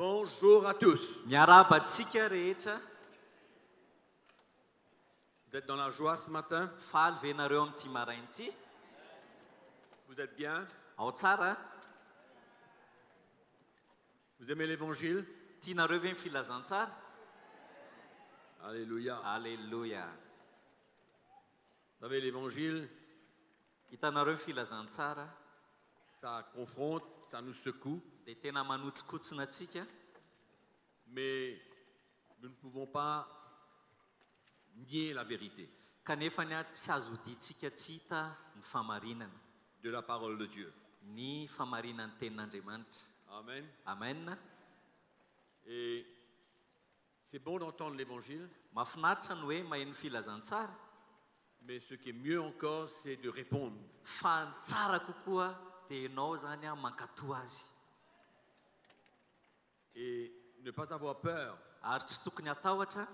Bonjour à tous. Miarabantsika rehetra. Vous êtes dans la joie ce matin? Faly ve nareo amin'ity maraina ity? Vous êtes bien? Ao tsara? Vous aimez l'évangile? Tianareo ve ny filazantsara? Alléluia. Alléluia. Vous savez, l'évangile, Hitanareo ny filazantsara? ça confronte, ça nous secoue, Dia tena manotsikotona antsika. mais nous ne pouvons pas nier la vérité Kanefa ny tsy azo hoditsika tsy hita ny famarinana. de la parole de Dieu. Ny famarinan'ny tenin'Andriamanitra. Amen. Amen. Et c'est bon d'entendre l'évangile, Mahafinaritra ny hoe maheno filazantsara. mais ce qui est mieux encore, c'est de répondre. Fa ny tsara kokoa dia ianao zany mankatoa azy. Et ne pas avoir peur Ary tsy tokony atahotra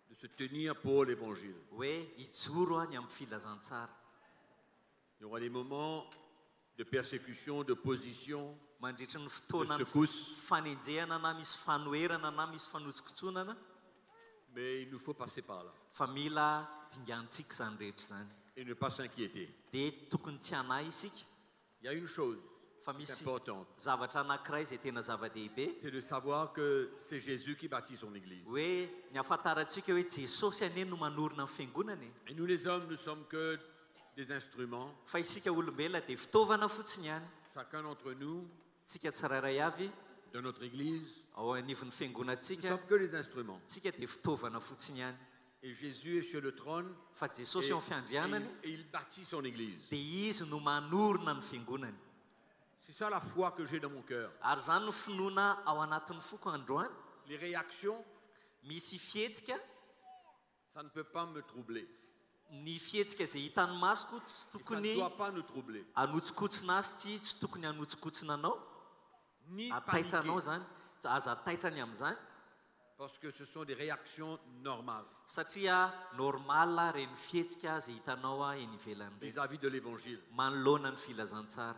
de se tenir pour l'évangile. hoe hijoro any amin'ny filazantsara. Il y aura des moments de persécution, d'opposition, Mandritra ny fotoana De ny secousse. fanenjehana na misy fanoherana na misy fanotsikitsonana, mais il nous faut passer par là fa mila dingantsika zany rehetra zany. et ne pas s'inquiéter. Dia tokony tsy hanahy isika. Il y a une chose Fa qui est misy importante, zavatra anankiray izay tena zava-dehibe, c'est de savoir que c'est Jésus qui bâtit son Église. hoe ny ahafantarantsika hoe Jesosy anie no manorina ny fiangonana. Et nous les hommes, nous sommes que des instruments. Fa isika olombelona dia fitaovana fotsiny ihany. Chacun d'entre nous, Tsika tsirairay avy de notre Église, ao anivon'ny nous fiangonantsika, sommes que des instruments. tsika dia fitaovana fotsiny ihany. Et Jésus est sur le trône Fa et, Jesosy eo amin'ny fiandrianany et il bâtit son Église. dia izy no manorina ny fiangonany. C'est ça la foi que j'ai dans mon cœur. Ary zany no finoana ao anatin'ny foko androany. Les réactions, Misy fihetsika, ça ne peut pas me troubler. ny fihetsika izay hitan'ny masoko tsy Et ça ne tokony doit pas nous troubler. anotsikotsina azy, tsy tokony anotsikotsina anao, Ni ataitra anao paniquer, zany, aza ataitra ny amin'izany, parce que ce sont des réactions normales satria normala reny fihetsika izay hitanao eny ivelany reny, vis-à-vis de l'Évangile. manoloana ny filazantsara.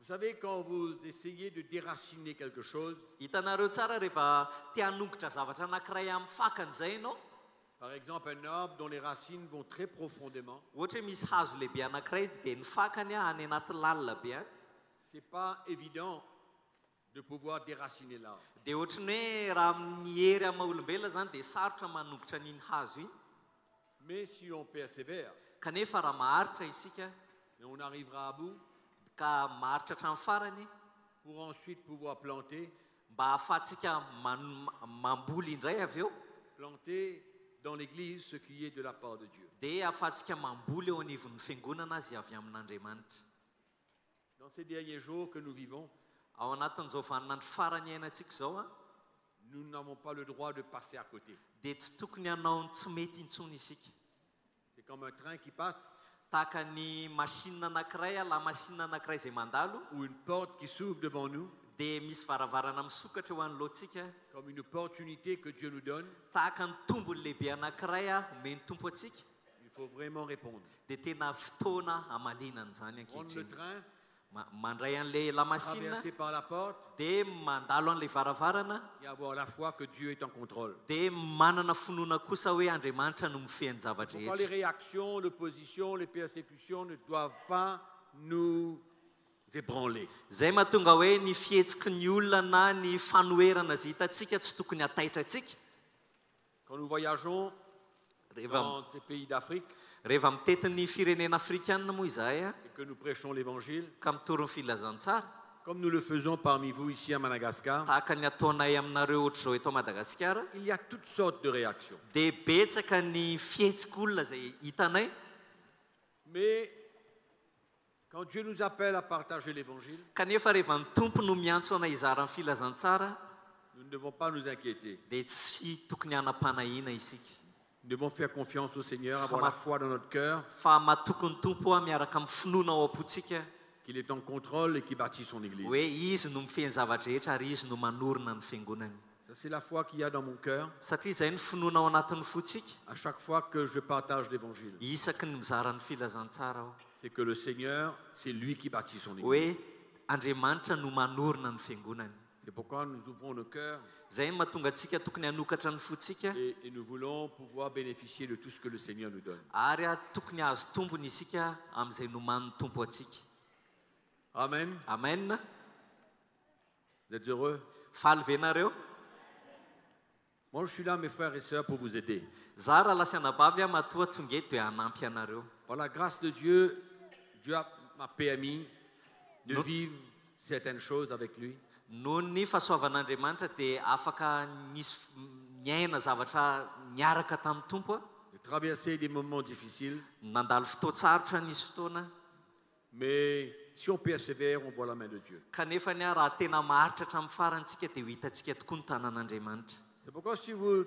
Vous savez, quand vous essayez de déraciner quelque chose, Hitanareo tsara rehefa te hanongotra zavatra anankiray amin'ny fakany izay ianao. par exemple un arbre dont les racines vont très profondément, Ohatra hoe misy hazo lehibe anankiray dia ny fakany any anaty lalina be any, c'est pas évident de pouvoir déraciner l'arbre. dia ohatra ny hoe raha amin'ny hery amin'ny maha-olombelona zany dia sarotra manongotra n'iny hazo iny. Mais si on persévère, Kanefa raha maharitra isika et on arrivera à bout ka maharitra hatramin'ny farany, pour ensuite pouvoir planter mba ahafahantsika mamboly indray avy eo, dans l'Église ce qui est de la part de Dieu. dia ahafahantsika mamboly eo anivon'ny fiangonana azy avy amin'Andriamanitra. Dans ces derniers jours que nous vivons, Ao anatin'izao vaninandro farany iainantsika izao nous n'avons pas le droit de passer à côté. dia tsy tokony hanao ny tsy mety intsony isika. C'est comme un train qui passe Tahaka ny machine anankiray, la machine anankiray izay mandalo, ou une porte qui s'ouvre devant nous, dia misy varavarana misokatra eo anoloantsika, comme une opportunité que Dieu nous donne. tahaka ny tombony lehibe anankiray omeny tompo atsika, Il faut vraiment répondre. dia tena fotoana hamalinana izany Prendre le ankehitriny. train, Mandray an'ilay la machine traverser par la porte dia mandalo an'ilay varavarana, et avoir la foi que Dieu est en contrôle. dia manana finoana kosa hoe Andriamanitra no mifehy ny zavatra Pourquoi les rehetra. réactions, l'opposition, les persécutions ne doivent pas nous ébranler? Zay mahatonga hoe ny fihetsiky ny olona na ny fanoherana izay hitantsika tsy tokony hataitra antsika. Quand nous voyageons Rehefa dans ces pays d'Afrique rehefa mitety ny firenena afrikanina moa izahay et que nous prêchons l'Évangile, ka mitoro ny filazantsara, comme nous le faisons parmi vous ici à Madagascar, tahaka ny ataonay aminareo ohatr'izao eto Madagasikara, il y a toutes sortes de réactions. dia betsaka ny fihetsiky olona izay hitanay. Mais quand Dieu nous appelle à partager l'Évangile, Kanefa rehefa ny tompo no miantso anay hizara ny filazantsara, nous ne devons pas nous inquiéter. dia tsy tokony hanam-panahina isika. Nous devons faire confiance au Seigneur, avoir la foi dans notre cœur, Fa mahatoky ny tompo miaraka amin'ny finoana ao am-pontsika qu'il est en contrôle et qu'il bâtit son Église. hoe izy no mifehy ny zavatra rehetra ary izy no manorina ny fiangonany. Ça, c'est la foi qu'il y a dans mon cœur Satria izay ny finoana ao anatin'ny fontsika à chaque fois que je partage l'Évangile. isaky ny mizara ny filazantsara ao. C'est que le Seigneur, c'est lui qui bâtit son Église. Hoe Andriamanitra no manorina ny fiangonany. C'est pourquoi nous ouvrons nos cœurs zay mahatonga antsika tokony hanokatra ny fotsika et nous voulons pouvoir bénéficier de tout ce que le Seigneur nous donne. ary tokony hazo tombony isika amin'izay noman'ny tompo atsika. Amen. Amen. Vous êtes heureux? Faly ve nareo? Moi, je suis là, mes frères et sœurs, pour vous aider. Za raha lasianabavy matoa tonga eto dia hanampy anareo. Par la grâce de Dieu, Dieu m'a permis de vivre certaines choses avec lui. Noho ny fahasoavan'Andriamanitra dia afaka niaina zavatra niaraka tamin'ny tompo. De traverser des moments difficiles. Nandalo fotoatsarotra nisy fotoana. Mais si on persévère, on voit la main de Dieu. Kanefa ny raha tena maharitra hatramin'ny farantsika dia ho hitantsika tokoa ny tanan'Andriamanitra. C'est pourquoi si vous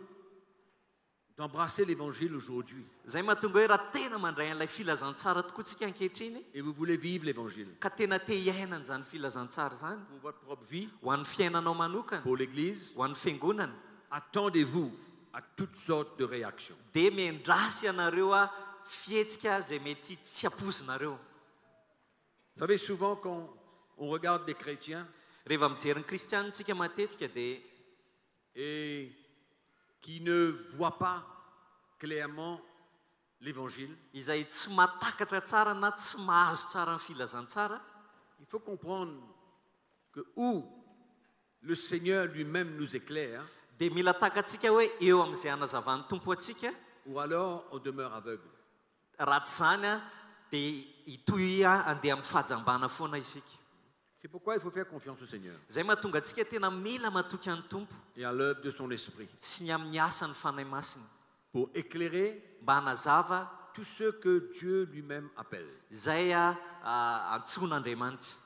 embrassez l'évangile aujourd'hui Zay mahatonga hoe raha tena mandray an'ilay filazantsara tokoa tsika ankehitriny et vous voulez vivre l'évangile ka tena te hiaina an'izany filazantsara zany pour votre propre vie, ho an'ny fiainanao manokana, pour l'Église, ho an'ny fiangonana, attendez-vous à toutes sortes de réactions. dia miandrasy ianareo fihetsika zay mety tsy hapozinareo. Vous savez, souvent quand on regarde des chrétiens Rehefa mijery ny kristianitsika matetika dia et qui ne voient pas clairement l'évangile, izay tsy mahatakatra tsara na tsy mahazo tsara ny filazantsara, il faut comprendre que où le Seigneur lui-même nous éclaire, dia mila takatsika hoe eo amin'izay hanazavan'ny tompo atsika, ou alors on demeure aveugle. raha tsy zany dia hitohy andeha amin'ny fahajambana foana isika. C'est pourquoi il faut faire confiance au Seigneur Zay mahatonga antsika tena mila matoky an'ny tompo et à l'œuvre de son esprit sy ny amin'ny asany fanahy masina pour éclairer mba hanazava tous ceux que Dieu lui-même appelle. zay antson'Andriamanitra.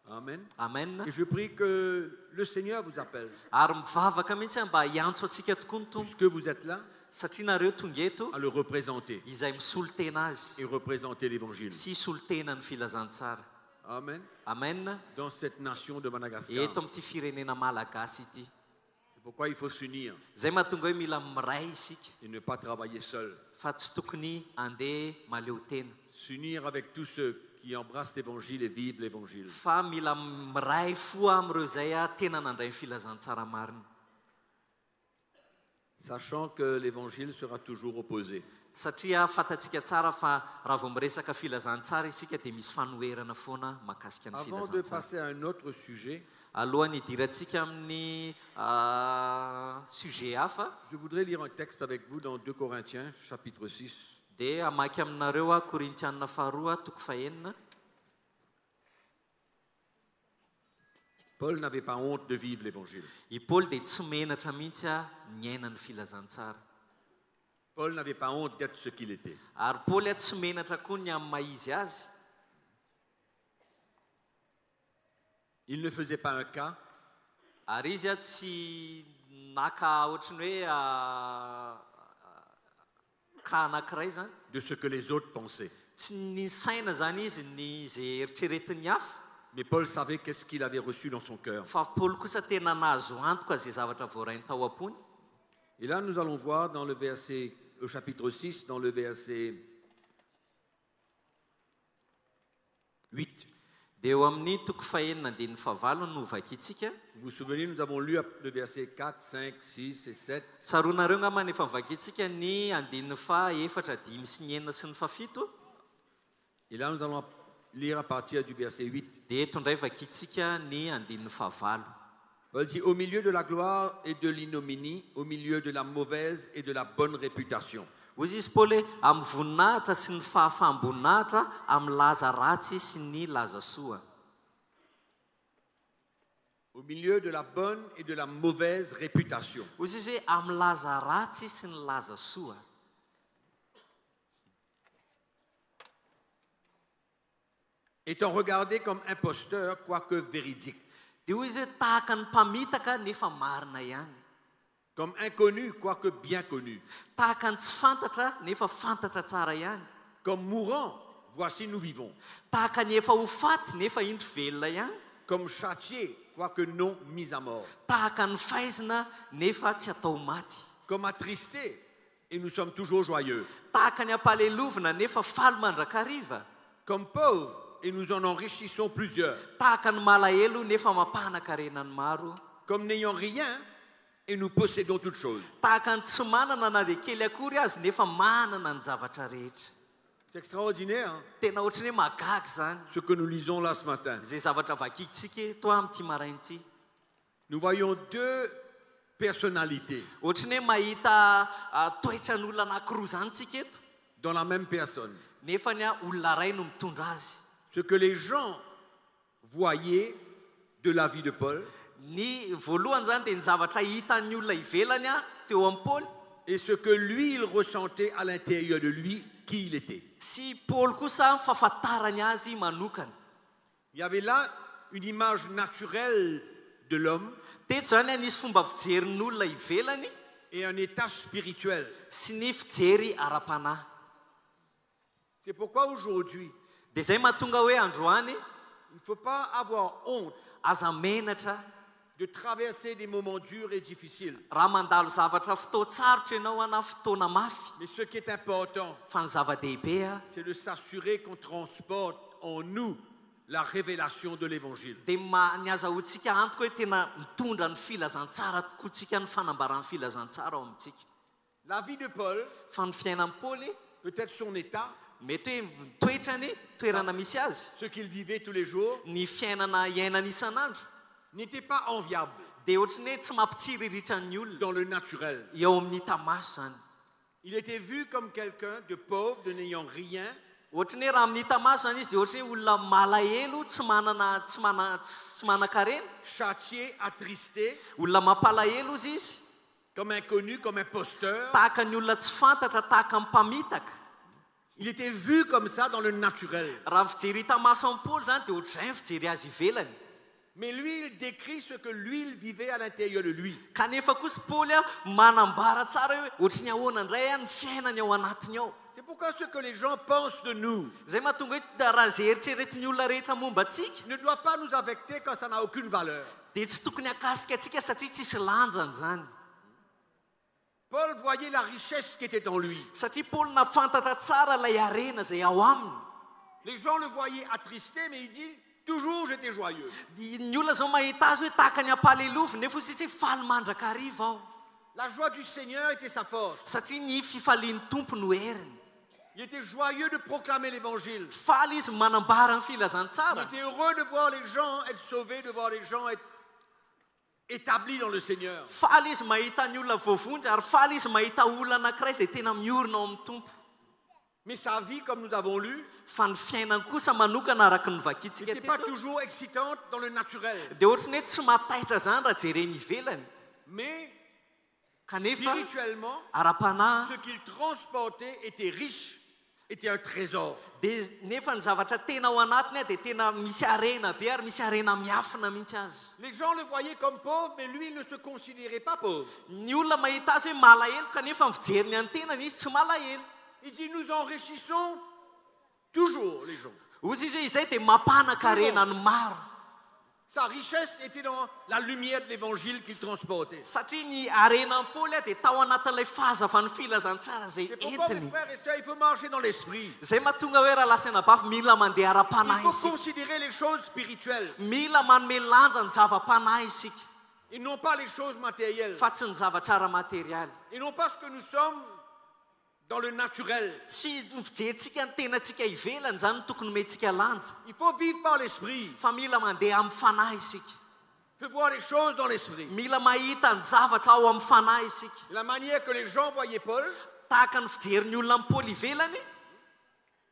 Amen. Amen. Et je prie que le Seigneur vous appelle, Ary mivavaka mihitsy mba hiantso antsika tokoa ny tompo puisque vous êtes là, satria nareo tonga eto à le représenter izay misolo tena azy et représenter l'évangile. sy solo tena ny filazantsara. Amen. Amen. Dans cette nation de Madagascar. Eto amin'ity firenena malagasy ity. C'est pourquoi il faut s'unir Zay mahatonga hoe mila miray isika et ne pas travailler seul. fa tsy tokony handeha maleo tena. S'unir avec tous ceux qui embrassent l'évangile et vivent l'évangile. Fa mila miray foa amin'ireo zay tena nandray ny filazantsara marina. Sachant que l'évangile sera toujours opposé. Satria fantatsika tsara fa raha vao miresaka filazantsara isika dia misy fanoherana foana mahakasika ny Avant de filazantsara. passer à un autre sujet, Alohan'ny hidirantsika amin'ny sujet hafa je voudrais lire un texte avec vous dans 2 Corinthiens, chapitre 6. dia hamaky aminareo Korintianina faharoa toko fahenina. Paul n'avait pas honte de vivre l'évangile. I Paul dia tsy menatra mihitsy ny aina ny filazantsara. Paul n'avait pas honte d'être ce qu'il était. Ary Paul tsy menatra koa ny amin'ny maizy azy. Il ne faisait pas un cas Ary izy tsy naka ohatrany hoe ka anankiray zany. de ce que les autres pensaient. Tsy nisaina zany izy ny zay eritreretin'ny hafa. Mais Paul savait qu'est-ce qu'il avait reçu dans son cœur. Fa Paul kosa tena nahazo antoka zay zavatra voarainy tao am-pony. Et là, nous allons voir dans le verset, au chapitre 6, dans le verset 8. Dia eo amin'ny toko fahenina andininy fahavalo no vakitsika. Vous vous souvenez, nous avons lu le verset 4, 5, 6 et 7. Tsaroanareo ngamba efa vakitsika ny andininy fa efatra, dimy sy ny enina sy ny fafito. Et là, nous allons lire à partir du verset 8. Dia eto indray vakitsika ny andininy fahavalo. Paul dit, au milieu de la gloire et de l'ignominie, au milieu de la mauvaise et de la bonne réputation. Hoy izy Paul hoe amin'ny voninahitra sy ny fahafaham-boninahitra, amin'ny laza ratsy sy ny laza soa. Au milieu de la bonne et de la mauvaise réputation. Hoy izy hoe amin'ny laza ratsy sy ny laza soa. Étant regardé comme imposteur, quoique véridique. Dia hoy izy hoe tahaka ny mpamitaka nefa marina ihany. Comme inconnu, quoique bien connu. Tahaka ny tsy fantatra nefa fantatra tsara ihany. Comme mourant, voici nous vivons. Tahaka ny efa ho faty nefa indro velona ihany. Comme châtié, quoique non mis à mort. Tahaka ny faizina nefa tsy atao maty. Comme attristé, et nous sommes toujours joyeux. Tahaka ny ampalelovina nefa faly mandrakariva. Comme pauvres, et nous en enrichissons plusieurs. Tahaka ny malahelo nefa mampanakarena ny maro. comme n'ayant rien et nous possédons toutes choses. tahaka ny tsy manana na dia kely akory azy nefa manana ny zavatra rehetra. C'est extraordinaire hein, tena ohatrany hoe magaga zany ce que nous lisons là ce matin. zay zavatra vakikintsika eto amin'ity maraina ity. Nous voyons deux personnalités ohatrany hoe mahita toetra ny olona anankiroa zany tsika eto dans la même personne. nefa ny olona ray no mitondra azy. Ce que les gens voyaient de la vie de Paul ny voalohany zany dia ny zavatra hitan'ny olona ivelany teo amin'ny Paul et ce que lui, il ressentait à l'intérieur de lui, qui il était. sy Paul kosa fahafantarany azy manokana. Il y avait là une image naturelle de l'homme teto zany nisy fomba fijerin'ny olona ivelany et un état spirituel. sy ny fijery ara-panahy. C'est pourquoi aujourd'hui, dia zay mahatonga hoe androany il ne faut pas avoir honte aza menatra de traverser des moments durs et difficiles. raha mandalo zavatra fotoatsarotra ianao ana fotoana mafy. Mais ce qui est important, fa ny zava-dehibe c'est de s'assurer qu'on transporte en nous la révélation de l'évangile. dia ny azahoantsika antoka hoe tena mitondra ny filazantsara tokoatsika ny fanambaran'ny filazantsara ao amintsika. La vie de Paul, fa ny fiainan'ny Paoly peut-être son état, mety hoe toetrany toerana misy azy ce qu'il vivait tous les jours, ny fiainana iainany isan'andro n'était pas enviable dia ohatrany hoe tsy mampitsiriritra ny olona dans le naturel. eo amin'ny tamaso zany. Il était vu comme quelqu'un de pauvre, de n'ayant rien, ohatrany hoe raha amin'ny tamaso zany izy dia ohatrany hoe olona malahelo tsy manan-karena châtié, attristé, olona mampalahelo izy comme inconnu, comme imposteur. tahaka ny olona tsy fantatra tahaka ny mpamitaka. Il était vu comme ça dans le naturel. raha ny fijery tamaso amin'ny Paoly zany dia ohatr'izay ny fijery azy ivelany. Mais lui, il décrit ce que lui, il vivait à l'intérieur de lui. kanefa kosa Paoly manambara tsara hoe ohatrany ahoana indray ny fiainany ao anatiny ao. C'est pourquoi ce que les gens pensent de nous zay mahatonga hoe raha zay eritreretin'ny olona rehetra momba atsika ne doit pas nous affecter quand ça n'a aucune valeur. dia tsy tokony akasika atsika satria tsisy lanjany zany. Paul voyait la richesse qui était en lui. satria Paoly nafantatra tsara ilay arena zay ao aminy. Les gens le voyaient attristé, mais il dit, toujours j'étais joyeux. ny olona zao mahita azy hoe tahaka ny ampalelovy nefa sisy hoe faly mandraka hariva aho. La joie du Seigneur était sa force. satria ny fifalian'ny tompo no heriny. Il était joyeux de proclamer l'évangile. faly izy manambara ny Il filazantsara. était heureux de voir les gens être sauvés, de voir les gens être établis dans le Seigneur. faly izy mahita ny olona voavonjy ary faly izy mahita olona anankiray zay tena miorina ao amin'ny tompo. Mais sa vie, comme nous avons lu, fa ny fiainany kosa manokana araka ny vakintsika n'était pas teto toujours excitante dans le naturel. dia ohatrany hoe tsy mataitra zany raha jereny ivelany. Mais kanefa spirituellement, ara-panahy ce qu'il transportait était riche, était un trésor. dia nefa ny zavatra tena ao anatiny dia tena misy arena be ary misy arena miafina mihitsy azy. Les gens le voyaient comme pauvre, mais lui, il ne se considérait pas pauvre. ny olona mahita azy hoe malahelo kanefa ny fijeriny antenany izy tsy malahelo. Il dit, nous enrichissons toujours les gens. ozy izy hoe izay dia mampanaka arenany maro. Sa richesse était dans la lumière de l'évangile qu'il transportait. satria ny arenan'ny Paoly dia tao anatin'ilay fahazavany filazantsara zay C'est pourquoi, mes entiny. frères et sœurs, il faut marcher dans l'esprit. zay mahatonga hoe raha lasana bafy mila mandeha Il ara-panahy faut isika. considérer les choses spirituelles mila manome lanja ny zava-panahy isika et non pas les choses matérielles. fa tsy ny zavatra ara-materialy. Et non pas ce que nous sommes dans le naturel. tsy fijerentsika ny tenantsika ivelany zany no tokony mentsika lanja. Il faut vivre par l'esprit. fa mila mandeha amin'ny fanahy isika. Il faut voir les choses dans l'esprit. mila mahita ny zavatra ao amin'ny fanahy isika. Et la manière que les gens voyaient Paul, tahaka ny fijeriny olona amin'ny Paoly ivelany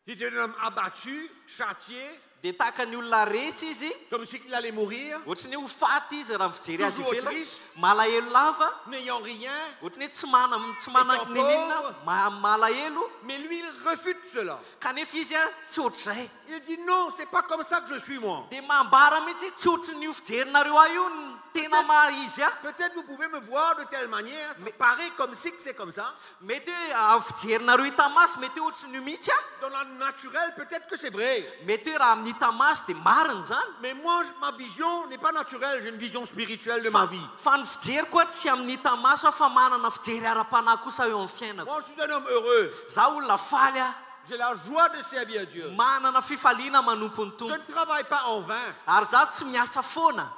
c'était un homme abattu, châtié, dia tahaka ny olona resy izy comme si il allait mourir, ohatrany hoe ho faty izy raha mifijery azy Toujours ivelany triste. malahelo lava n'ayant rien. ohatrany hoe tsy mananninina malahelo Mais lui, il refute cela. kanefa izy tsy ohatr'izay. Il dit non, c'est pas comme ça que je suis moi. dia mambara mihitsy tsy ohatrany io fijerinareo ahy io ny tena maha izy Peut-être vous pouvez me voir de telle manière, ça paraît comme si que c'est comme ça. mety hoe amin'ny fijerinareo hitamaso mety hoe ohatrany io mihitsy Dans le naturel, peut-être que c'est vrai. mety hoe raha amin'ny hitamaso dia mariny zany. Mais moi, ma vision n'est pas naturelle, j'ai une vision spirituelle de ma vie. fa ny fijery koa tsy amin'ny hitamaso fa manana fijery ara-panahy kosa eo amin'ny fiainako. Moi, je suis un homme heureux. za olona faly J'ai la joie de servir Dieu. manana fifaliana manompo ny Je tompo ne travaille pas en vain. ary za tsy miasa foana.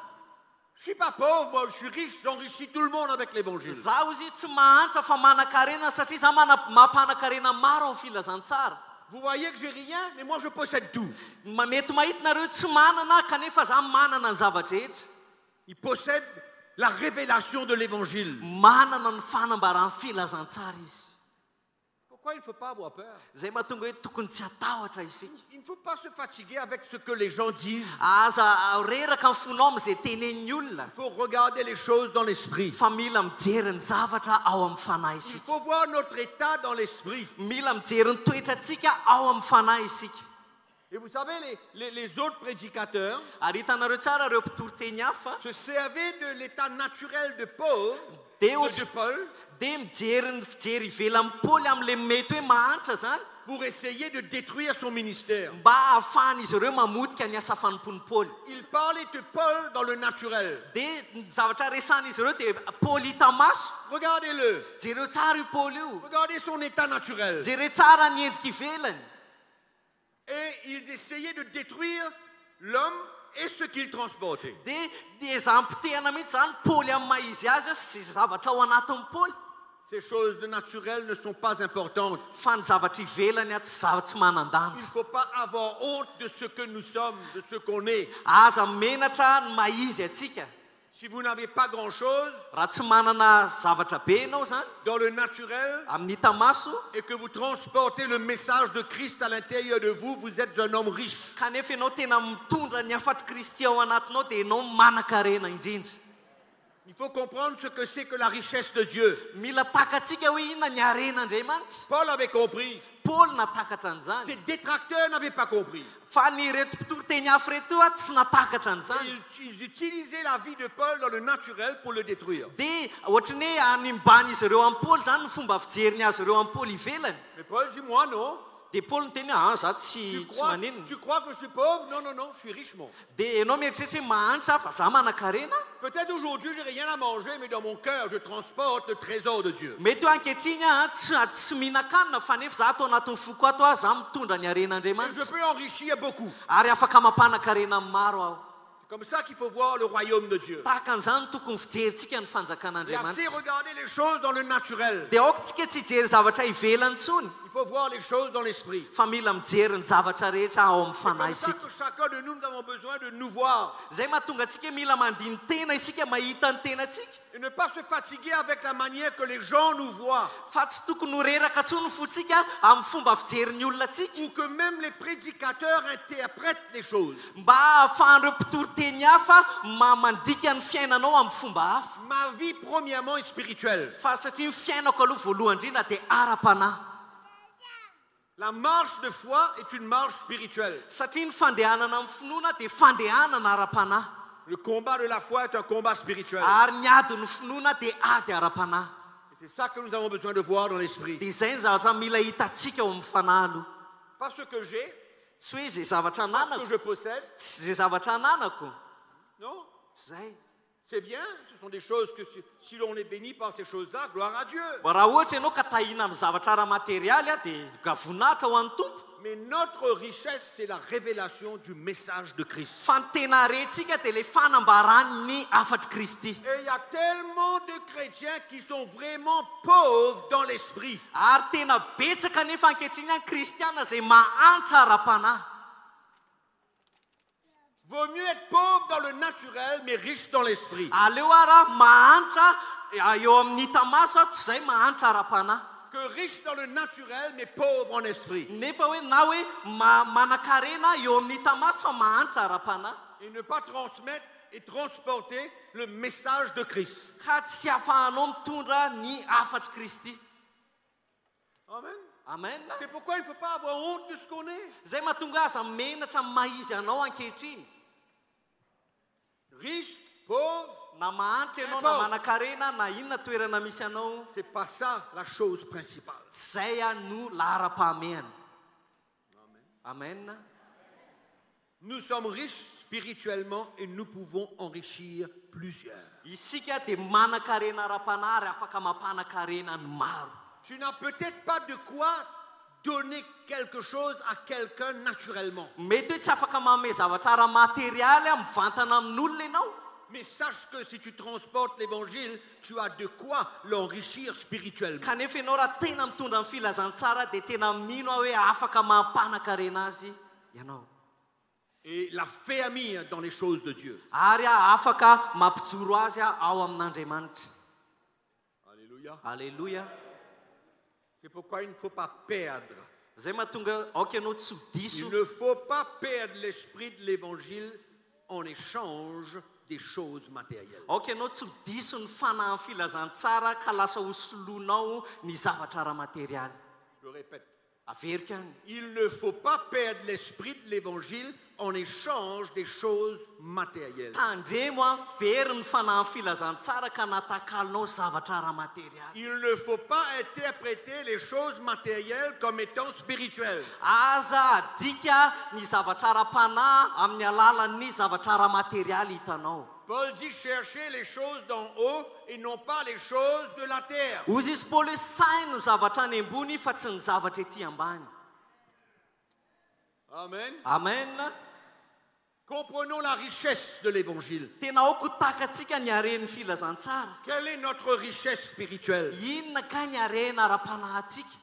Je suis pas pauvre, moi je suis riche, j'enrichis tout le monde avec l'évangile. zaho izy tsy mahantra fa manan-karena satria za mampan-karena maro amin'ny filazantsara. Vous voyez que j'ai rien, mais moi je possède tout. Mety mahita nareo tsy manana kanefa za manana ny zavatra rehetra. Il possède la révélation de l'évangile. Manana ny fanambaran'ny filazantsara izy. Pourquoi il ne faut pas avoir peur? Zay mahatonga hoe tokony tsy hatahotra isika. Il ne faut pas se fatiguer avec ce que les gens disent. Aza reraka ny fonao amin'izay tenenin'ny olona. Il faut regarder les choses dans l'esprit. Fa mila mijery ny zavatra ao amin'ny fanahy Il isika. faut voir notre état dans l'esprit. Mila mijery ny toetrantsika ao amin'ny fanahy isika. Et vous savez, les autres prédicateurs Ary hitanareo tsara ireo mpitory-teny hafa se servaient de l'état naturel de pauvre de de Paul mijery ny fijery ivelan'ny Paoly amin'ilay mety hoe mahantra zany pour essayer de détruire son ministère. mba ahafahana izy ireo mamotika ny asa fanompon'ny Paoly. Il parlait de Paul dans le naturel. Dia ny zavatra resana izy ireo dia Paoly hita maso. Regardez-le. Jereo tsara io Paoly io. Regardez son état naturel. Jereo tsara ny endrika ivelany. Et ils essayaient de détruire l'homme et ce qu'il transportait. Dia zampitehana mihitsy zany Paoly amin'ny maha izy azy sy zavatra ao anatin'ny Paoly. Ces choses de naturel ne sont pas importantes. Fa ny zavatra ivelany tsy zavatra tsy Il manan-danja. ne faut pas avoir honte de ce que nous sommes, de ce qu'on est. Aza menatra ny maha izy atsika. Si vous n'avez pas grand-chose Raha tsy manana zavatra be ianao zany dans le naturel amin'ny hita maso et que vous transportez le message de Christ à l'intérieur de vous, vous êtes un homme riche. kanefa ianao tena mitondra ny afatry Kristy ao anatinao dia ianao manan-karena indrindra. Il faut comprendre ce que c'est que la richesse de Dieu. Mila takatsika hoe inona ny aren'Andriamanitra. Paul avait compris. Paoly natakatra an'izany. Ses détracteurs n'avaient pas compris. Fa ny reto mpitory-teny hafa reto tsy natakatra an'izany. Ils utilisaient la vie de Paul dans le naturel pour le détruire. Dia ohatrany hoe animbany izy ireo amin'ny Paoly zany ny fomba fijeriny azy ireo amin'ny Paoly ivelany. Mais Paul dit, moi non. Dia Paoly ny teny za tsy maninona. Tu crois que je suis pauvre? Non, non, non, je suis riche, moi. Dia ianao mieritreritra hoe mahantra fa za manan-karena. Peut-être aujourd'hui, j'ai rien à manger, mais dans mon cœur, je transporte le trésor de Dieu. Mety hoe ankehitriny tsy mihinan-kanina fa nefa za atao anatin'ny foko ato za mitondra ny Et je aren'Andriamanitra. peux enrichir beaucoup. Ary afaka mampana-karena amin'ny maro aho. C'est comme ça qu'il faut voir le royaume de Dieu. Tahaka an'izany tokony fijerentsika ny Et assez fanjakan'Andriamanitra. regarder les choses dans le naturel. Dia aokotsika tsy hijery zavatra ivelany intsony. Il faut voir les choses dans l'esprit. Fa mila mijery ny zavatra rehetra ao amin'ny C'est fanahy comme ça isika. que chacun de nous, nous avons besoin de nous voir. Zay mahatonga antsika mila mandiny tena isika mahita ny tenatsika. Et ne pas se fatiguer avec la manière que les gens nous voient. Fa tsy tokony ho reraka intsony fotsika amin'ny fomba fijeriny olona atsika. Ou que même les prédicateurs interprètent les choses. Mba ahafahan'ireo mpitory-teny hafa mandika ny fiainanao amin'ny fomba hafa. Ma vie, premièrement, est spirituelle. Fa satria ny fiainako aloha voalohany indrindra dia ara-panahy. La marche de foi est une marche spirituelle. Satria ny fandehanana amin'ny finoana dia fandehanana ara-panahy. Le combat de la foi est un combat spirituel. Ary ny adiny finoana dia ady ara-panahy. Et c'est ça que nous avons besoin de voir dans l'esprit. Dia izay ny zavatra mila hitantsika ao amin'ny fanahy aloha. Pas ce que j'ai, Tsy hoe izay zavatra pas ce ananako. que je possède. Tsy izay zavatra ananako. Non, Tsy zay. c'est bien. Ce sont des choses que si l'on est béni par ces choses-là, gloire à Dieu. Raha ohatra ianao ka tahina amin'ny zavatra ara-materialy dia voninahitra ho an'ny tompo. Mais notre richesse, c'est la révélation du message de Christ. Fa ny tena harentsika dia ilay fanambarany afatry Kristy. Et il y a tellement de chrétiens qui sont vraiment pauvres dans l'esprit. Ary tena betsaka nefa ankehitriny any kristiana izay mahantra ara-panahy. Vaut mieux être pauvre dans le naturel, mais riche dans l'esprit. Aleo ara mahantra eo amin'ny hita maso tsy izay mahantra ara-panahy. Que riche dans le naturel, mais pauvre en esprit. Nefa hoe na hoe manan-karena eo amin'ny hita maso fa mahantra ara-panahy. Et ne pas transmettre et transporter le message de Christ. Ka tsy ahafahanao mitondra ny afatry Kristy. Amen. Amen. C'est pourquoi il ne faut pas avoir honte de ce qu'on est. Zay mahatonga aza menatra amin'ny maha izy anao ankehitriny. Riche, pauvre, Na mahantra ianao na manan-karena na inona toerana misy anao. c'est pas ça la chose principale. Zay no lahara-pahamehana. Amen. Nous sommes riches spirituellement et nous pouvons enrichir plusieurs. Isika dia manan-karena ara-panahy ary afaka mampana-karena ny maro. Tu n'as peut-être pas de quoi donner quelque chose à quelqu'un naturellement. Mety hoe tsy afaka manome zavatra ara-materialy mivantana amin'olona ianao. Mais sache que si tu transportes l'évangile, tu as de quoi l'enrichir spirituellement. Kanefa ianao raha tena mitondra amin'ny filazantsara dia tena mino aho hoe afaka mampanankarena azy ianao. Et la fermir dans les choses de Dieu. Ary afaka mampijoro azy ao amin'Andriamanitra. Alléluia. Alléluia. C'est pourquoi il ne faut pas perdre. Zay mahatonga aoka ianao tsy diso. Il ne faut pas perdre l'esprit de l'évangile en échange des choses matérielles. Aoka ianao tsy diso ny fanahy filazantsara ka lasa hosolonao ny zavatra ara-materialy. Je répète. Averika any. Il ne faut pas perdre l'esprit de l'évangile en échange des choses matérielles. Tandremo a very ny fanahy filazantsara ka natakalinao zavatra ara-materialy. Il ne faut pas interpréter les choses matérielles comme étant spirituelles. Aza adika ny zavatra ara-panahy amin'ny alalan'ny zavatra ara-materialy hitanao. Paul dit chercher les choses d'en haut et non pas les choses de la terre. Hozy izy Paoly hoe sainy ny zavatra any ambony fa tsy ny zavatra ety ambany. Amen. Amen. Comprenons la richesse de l'évangile. Tena aoko takatsika ny haren'ny filazantsara. Quelle est notre richesse spirituelle? Inona ka ny harena ara-panahintsika?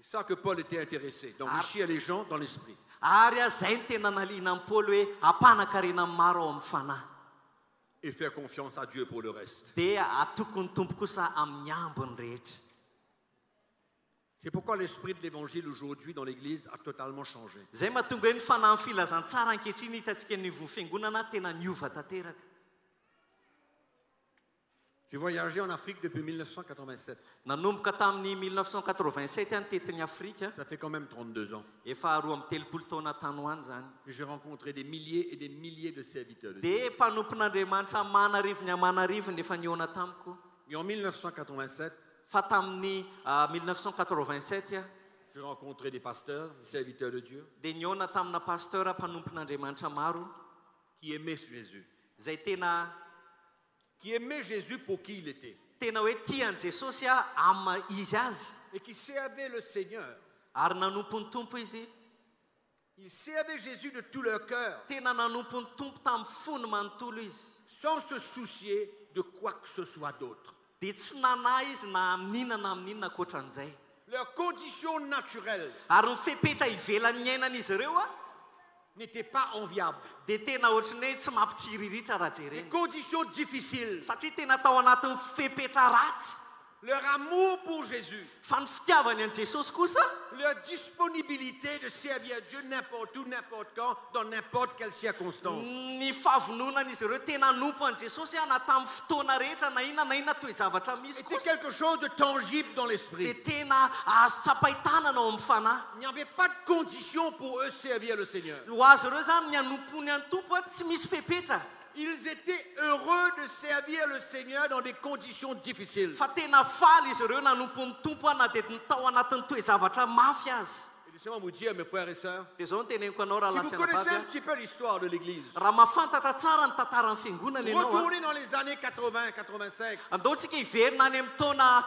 C'est ça que Paul était intéressé, d'enrichir les gens dans l'esprit. Ary zay ny tena naliana amin'ny Paoly hoe hampanan-karena maro ao amin'ny fanahy. Et faire confiance à Dieu pour le reste. Dia atoko ny tompo kosa amin'ny ambiny rehetra. C'est pourquoi l'esprit de l'évangile aujourd'hui dans l'église a totalement changé. Zay mahatonga hoe ny fanahy filazantsara ankehitriny hitantsika ny fiangonana tena niova tanteraka. J'ai voyagé en Afrique depuis 1987. Nanomboka tamin'ny 1987 any tetiny Afrika. Ça fait quand même 32 ans. Efa 12 taona tany hoany zany. J'ai rencontré des milliers et des milliers de serviteurs de Dieu. Dia mpanompon'Andriamanitra manarivo ny amanarivo ny efa niona tamiko. Et en 1987, Fa tamin'ny 1987 j'ai rencontré des pasteurs, des serviteurs de Dieu, dia niona tamina pasteur mpanompon'Andriamanitra maro qui aimaient Jésus. zay tena Qui aimaient Jésus pour qui il était. tena hoe tiany Jesosy amin'ny izy azy. Et qui servaient le Seigneur. Ary nanompo ny tompo izy. Ils servaient Jésus de tout leur cœur. Tena nanompo ny tompo tamin'ny fony manontolo izy. Sans se soucier de quoi que ce soit d'autre. Dia tsy nanahy izy na amin'inona amin'inona ankoatran'izay. Leur condition naturelle Ary ny fepetra ivelan'ny iainan'izy ireo n'était pas enviable. dia tena ohatrany hoe tsy mampitsiriritra raha Les jerena. conditions difficiles. Satria tena tao anatin'ny fepetra ratsy. Leur amour pour Jésus. Fa ny fitiavany an Jesosy kosa, Leur disponibilité de servir Dieu n'importe où, n'importe quand, dans n'importe quelle circonstance. ny fahavononan'izy ireo tena nompo an Jesosy na tamin'ny fotoana rehetra na inona toe zavatra misy C'était kosa. quelque chose de tangible dans Dia l'esprit. tena azo tsapahitanana ao amin'ny fanahy. Il n'y avait pas de condition pour eux servir le Seigneur. Ho azy ireo zany ny anompony any tompo tsy misy fepetra. Ils étaient heureux de servir le Seigneur dans des conditions difficiles. Fa tena faly izy ireo nanompo ny tompo na dia tao anatin'ny toe zavatra mafy azy. Et laissez-moi vous dire, mes frères et sœurs, Dia zao no teneniko anao raha si vous connaissez un lasina petit peu l'histoire de l'Église, raha mahafantatra tsara ny tantaran'ny fiangonana ianao retournez dans les années 80-85, andaontsika hiverina any amin'ny taona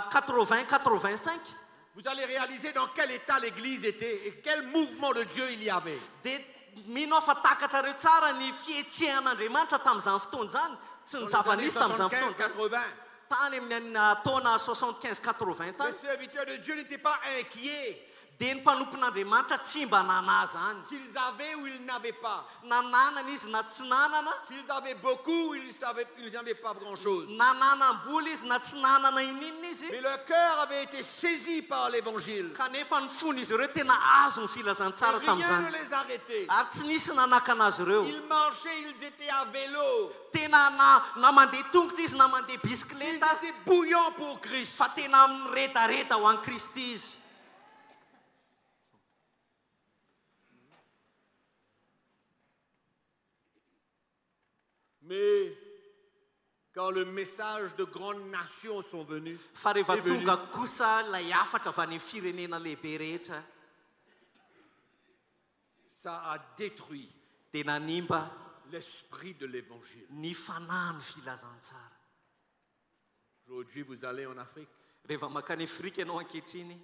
80-85 vous allez réaliser dans quel état l'Église était et quel mouvement de Dieu il y avait. dia mino aho fa takatrareo tsara ny fihetsehan'Andriamanitra tamin'izany fotoana zany sy ny Dans les années zava-nisy tamin'izany fotoana zany 75-80, tany amin'ny taona 75-80 les tany serviteurs de Dieu n'étaient pas inquiets dia ny mpanompon'Andriamanitra tsy mba nanà zany s'ils avaient ou ils n'avaient pas. nananana izy na tsy nanana S'ils avaient beaucoup, ils n'avaient pas grand-chose. nananam-bola izy na tsy nanana ininona izy Mais leur cœur avait été saisi par l'évangile. kanefa ny fony izy ireo tena azo ny Et filazantsara rien ne tamin'izany les arrêtait. ary tsy nisy nanakana azy ireo Ils marchaient, ils étaient à vélo. tena na mandeha tongotra izy na mandeha Ils bisikleta étaient bouillants pour Christ. fa tena miredareda ho an'i Kristy izy. Mais quand le message de grandes nations sont venus, Fa rehefa est venu, tonga kosa lay afatra avy any amin'ny firenena lehibe rehetra ça a détruit dia nanimba l'esprit de l'évangile. ny fanahy filazantsara. Aujourd'hui, vous allez en Afrique. Rehefa makany Afrika ianao ankehitriny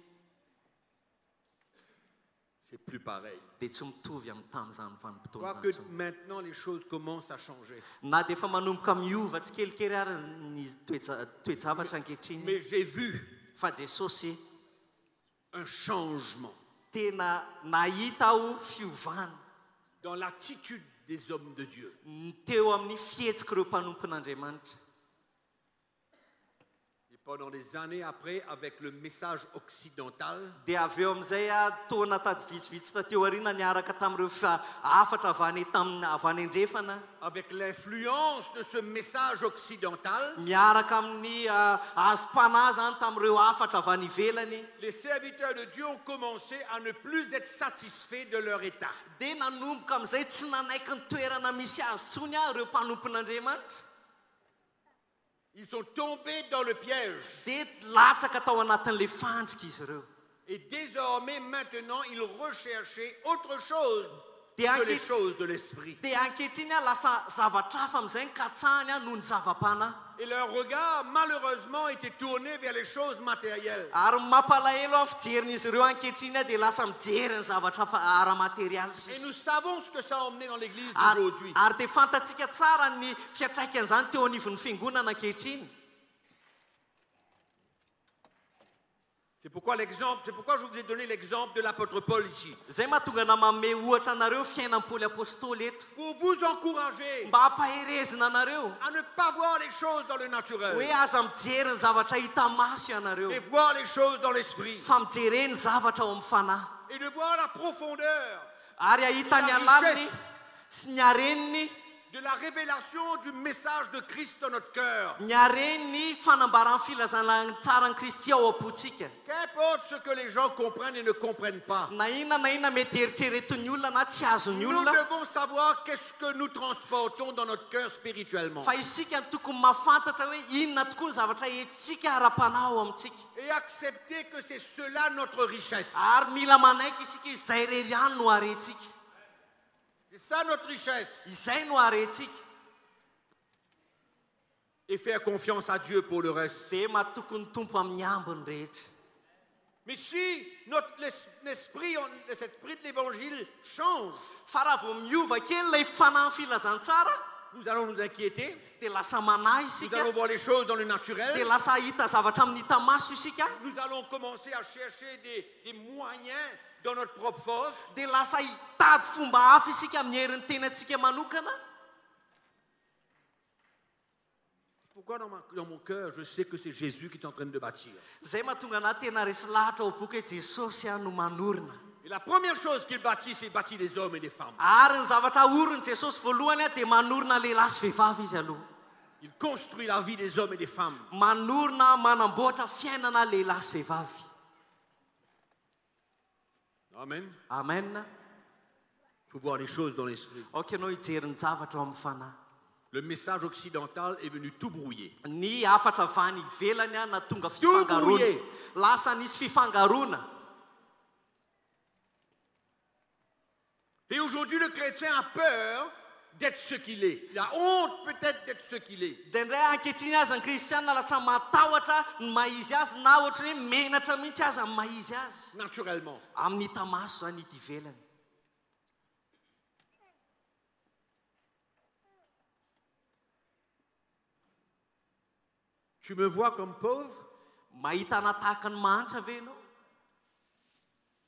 c'est plus pareil. dia tsy mitovy amin'ny tamin'izany vanim-potoana Quoique zany. maintenant les choses commencent à changer. Na dia efa manomboka miova tsy kelikely ary ny toejavatra ankehitriny. Mais j'ai vu Fa Jesosy un changement tena nahita aho fiovana dans l'attitude des hommes de Dieu. teo amin'ny fihetsika ireo mpanompon'Andriamanitra. Et pendant des années après, avec le message occidental, Dia avy eo amin'izay taona tady vitsivitsy tateo aoriana niaraka tamin'ireo afatra avy any andrefana, avec l'influence de ce message occidental, miaraka amin'ny azo-panahy zany tamin'ireo afatra avy any ivelany, les serviteurs de Dieu ont commencé à ne plus être satisfaits de leur état. dia nanomboka amin'izay tsy nanaiky ny toerana misy azy tsony ireo mpanompon'Andriamanitra. Ils sont tombés dans le piège. Dia latsaka tao anatin'ilay fandrika izy ireo. Et désormais, maintenant, ils recherchaient autre chose Dia que les choses de l'esprit. dia ankehitriny lasa zavatra hafa amin'izay ny katsahany noho ny zava-panahy. Et leur regard, malheureusement, était tourné vers les choses matérielles. Ary mampalahelo amin'ny fijerin'izy ireo ankehitriny dia lasa mijery ny zavatra ara-materialy. Et nous savons ce que ça a emmené dans l'église Ary d'aujourd'hui. dia fantatsika tsara ny fiatraikan'izany teo anivon'ny fiangonana ankehitriny. C'est pourquoi je vous ai donné l'exemple de l'apôtre Paul ici. Zay mahatonga manome ohatra anareo fiainam-poly apôstôly eto. Pour vous encourager Mba hampaherezina anareo à ne pas voir les choses dans le naturel, hoe aza mijery ny zavatra hita maso ianareo, et voir les choses dans l'esprit. fa mijereny zavatra ao amin'ny fanahy. Et de voir la profondeur Ary ahita ny alaliny sy ny hareniny, de la révélation du message de Christ dans notre cœur. ny hareniny fanambaran'ny filazana tsara ny Kristy ao am-potsika. Qu'importe ce que les gens comprennent et ne comprennent pas. Na inona mety eritreretin'ny olona na tsy azon'ny Nous olona, devons savoir qu'est-ce que nous transportons dans notre cœur spirituellement. fa isika tokony mahafantatra hoe inona tokoa ny zavatra entsika ara-panahy ao amintsika. Et accepter que c'est cela notre richesse. Ary mila manaiky isika izay rery ihany no harentsika. C'est ça notre richesse. Izay no harentsika. Et faire confiance à Dieu pour le reste. Dia matokony tompo amin'ny ambiny rehetra. Mais si l'esprit de l'évangile change, Fa raha vao miova kely ilay fanahy filazantsara, nous allons nous inquiéter. dia lasa manahy Nous isika, allons voir les choses dans le dia naturel. lasa hita zavatra amin'ny hita maso isika, Nous allons commencer à chercher des moyens dans notre propre force. dia lasa hitady fomba hafa isika amin'ny herin'ny tenantsika manokana. Pourquoi dans mon cœur, je sais que c'est Jésus qui est en train de bâtir. Zay mahatonga anahy tena resy lahatra ao boky hoe Jesosy no manorina. Et la première chose qu'il bâtit, c'est bâtir des hommes et des femmes. Ary ny zavatra ahoriny Jesosy voalohany dia manorina lehilahy sy vehivavy izy aloha. Il construit la vie des hommes et des femmes. Manorina manamboatra fiainana lehilahy sy vehivavy. Amen. Amen. Il faut voir les choses dans l'esprit. Okanao hijery ny zavatra ao amin'ny fanahy. Le message occidental est venu tout brouiller. Ny afatra avy any ivelany na tonga brouillé. fifangaroana. Lasa nisy fifangaroana. Et aujourd'hui, le chrétien a peur d'être ce qu'il est. Il a honte peut-être d'être ce qu'il est. Dia indray ankehitriny azy ny kristiana lasa matahotra ny mahizy azy na ohatra hoe menatra mihitsy azy amin'ny mahizy azy. Naturellement. Amin'ny hita maso zany hita ivelany. Tu me vois comme pauvre? Mahita anahy tahaka ny mahantra ve ianao?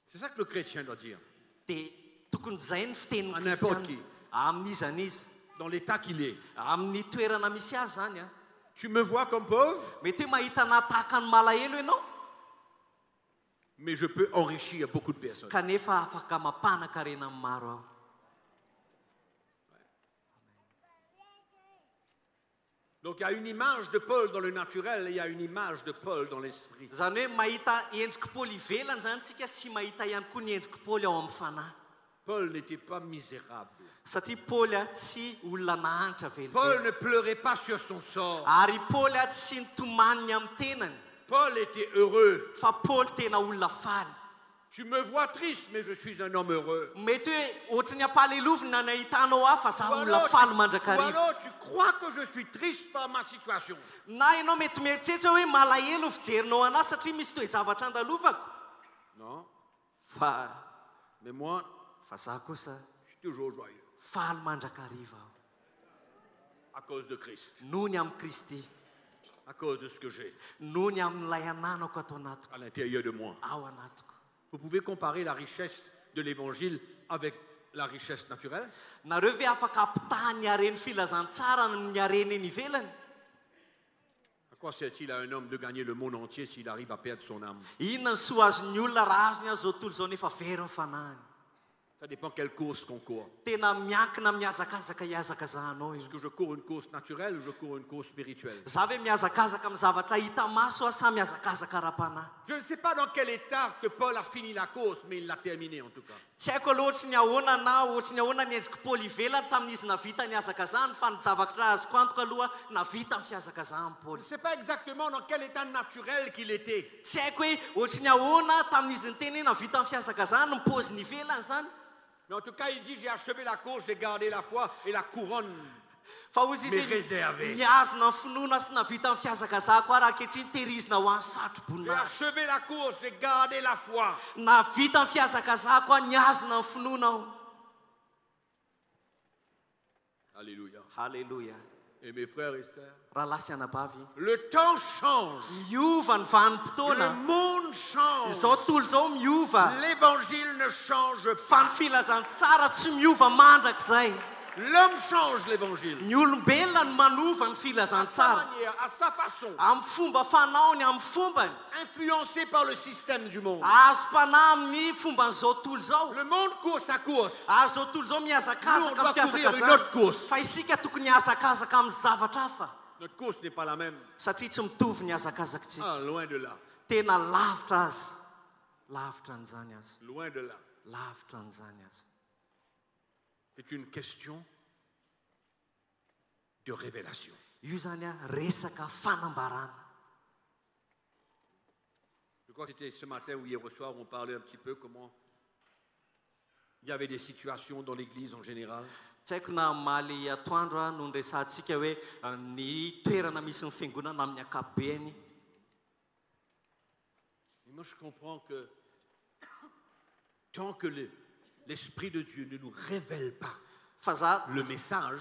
C'est ça que le chrétien doit dire. Dia tokony zay ny fitenin'ny À n'importe kristiana qui. amin'iza n'iza, Dans l'état qu'il est. amin'ny toerana misy azy zany a. Tu me vois comme pauvre, Mety hoe mahita anahy tahaka ny malahelo ianao, mais je peux enrichir beaucoup de personnes. kanefa afaka mampanakarena amin'ny maro aho. Donc il y a une image de Paul dans le naturel et il y a une image de Paul dans l'esprit. Zany hoe mahita endriky Paoly ivelany zany tsika sy mahita ihany koa ny endriky Paoly ao amin'ny fanahy. Paul n'était pas misérable. Satria Paoly tsy olona nahantra Paul velively. ne pleurait pas sur son sort. Ary Paoly tsy nitomany amin'ny tenany, Paul était heureux. fa Paoly tena olona faly. Tu me vois triste, mais je suis un homme heureux. Mety hoe ohatry ny ampalelovina ny ahitanao aho fa Ou zaho olona faly mandrakariva. alors tu crois que je suis triste par ma situation. Na ianao mety mieritreritra hoe malahelo fijerinao anahy satria misy toe-javatra andalovako. Non. Fa Mais moi, fa zaho kosa je suis toujours joyeux faly mandrakariva aho à cause de Christ, noho ny amin'ny Kristy, à cause de ce que j'ai noho ny amin'ilay ananako ato anatiko, à l'intérieur de moi. ao anatiko. Vous pouvez comparer la richesse de l'évangile avec la richesse naturelle? Nareo ve afaka ampitaha ny hareny filazantsara ny hareny eny ivelany? À quoi sert-il à un homme de gagner le monde entier s'il arrive à perdre son âme? Inona ny soa azon'ny olona raha azony azy zao tontolo zao nefa very ny fanahiny? Ça dépend quelle course qu'on court. Tena miankina miazakazaka iazakazahanao io. Est-ce que je cours une course naturelle ou je cours une course spirituelle? Za ve miazakazaka amin'ny zavatra hita maso a sa miazakazaka ara-panahy? Je ne sais pas dans quel état que Paul a fini la course, mais il l'a terminée en tout cas. Tsy haiko aloha ohatry ny ahoana na ohatry ny ahoana ny endriky Paul ivelany tamin'izy navita ny azakazahany fa ny zavatra azoko antoka aloha navita ny fiazakazahany Je Paul. ne sais pas exactement dans quel état naturel qu'il était. Tsy haiko hoe ohatry ny ahoana tamin'izy nyteny hoe navita ny fiazakazahany ny paoziny ivelany zany. Mais en tout cas, il dit, j'ai achevé la course, j'ai gardé la foi et la couronne. Fa ozy izy réservé. niazona ny finoana sy navita ny fiazakazahako ary ankehitriny tehirizina ho an'ny J'ai satro-boninahitra. achevé la course, j'ai gardé la foi. Navita ny fiazakazahako a niazona ny finoana aho. Alléluia. Halleluja. Et mes frères et sœurs, Rahalahy sy anabavy, le temps change. miova ny Le vanim-potoana. monde change. Izao tontolo zao miova. L'évangile ne change Fa ny pas. filazantsara tsy miova mandrakizay. L'homme change l'évangile. Ny olombelona no manova ny À sa filazantsara. manière, à sa façon. Amin'ny fomba fanaony, amin'ny fombany. Influencé par le système du monde. Azo mpanahy amin'ny fomban'izao tontolo zao. Le monde court sa course. Ary zao tontolo zao Nous, on miazakazaka doit amin'ny courir une fiazakazana. autre course. Fa isika tokony hiazakazaka amin'ny zavatra hafa. Notre course n'est pas la même. Satria tsy mitovy ny hazakazakitsika. Ah, loin de là. Tena lavitra azy. Lavitra an'izany azy. Loin de là. Lavitra an'izany azy. C'est une question de révélation. Io zany a resaka fanambarana. Je crois que c'était ce matin ou hier au soir, on parlait un petit peu comment il y avait des situations dans l'Église en général. Tsy haiko na maly atoandro a no nresantsika hoe ny toerana misy ny fiangonana amin'ny ankapobeny. Et moi, je comprends que tant que l'Esprit de Dieu ne nous révèle pas Fa za le message,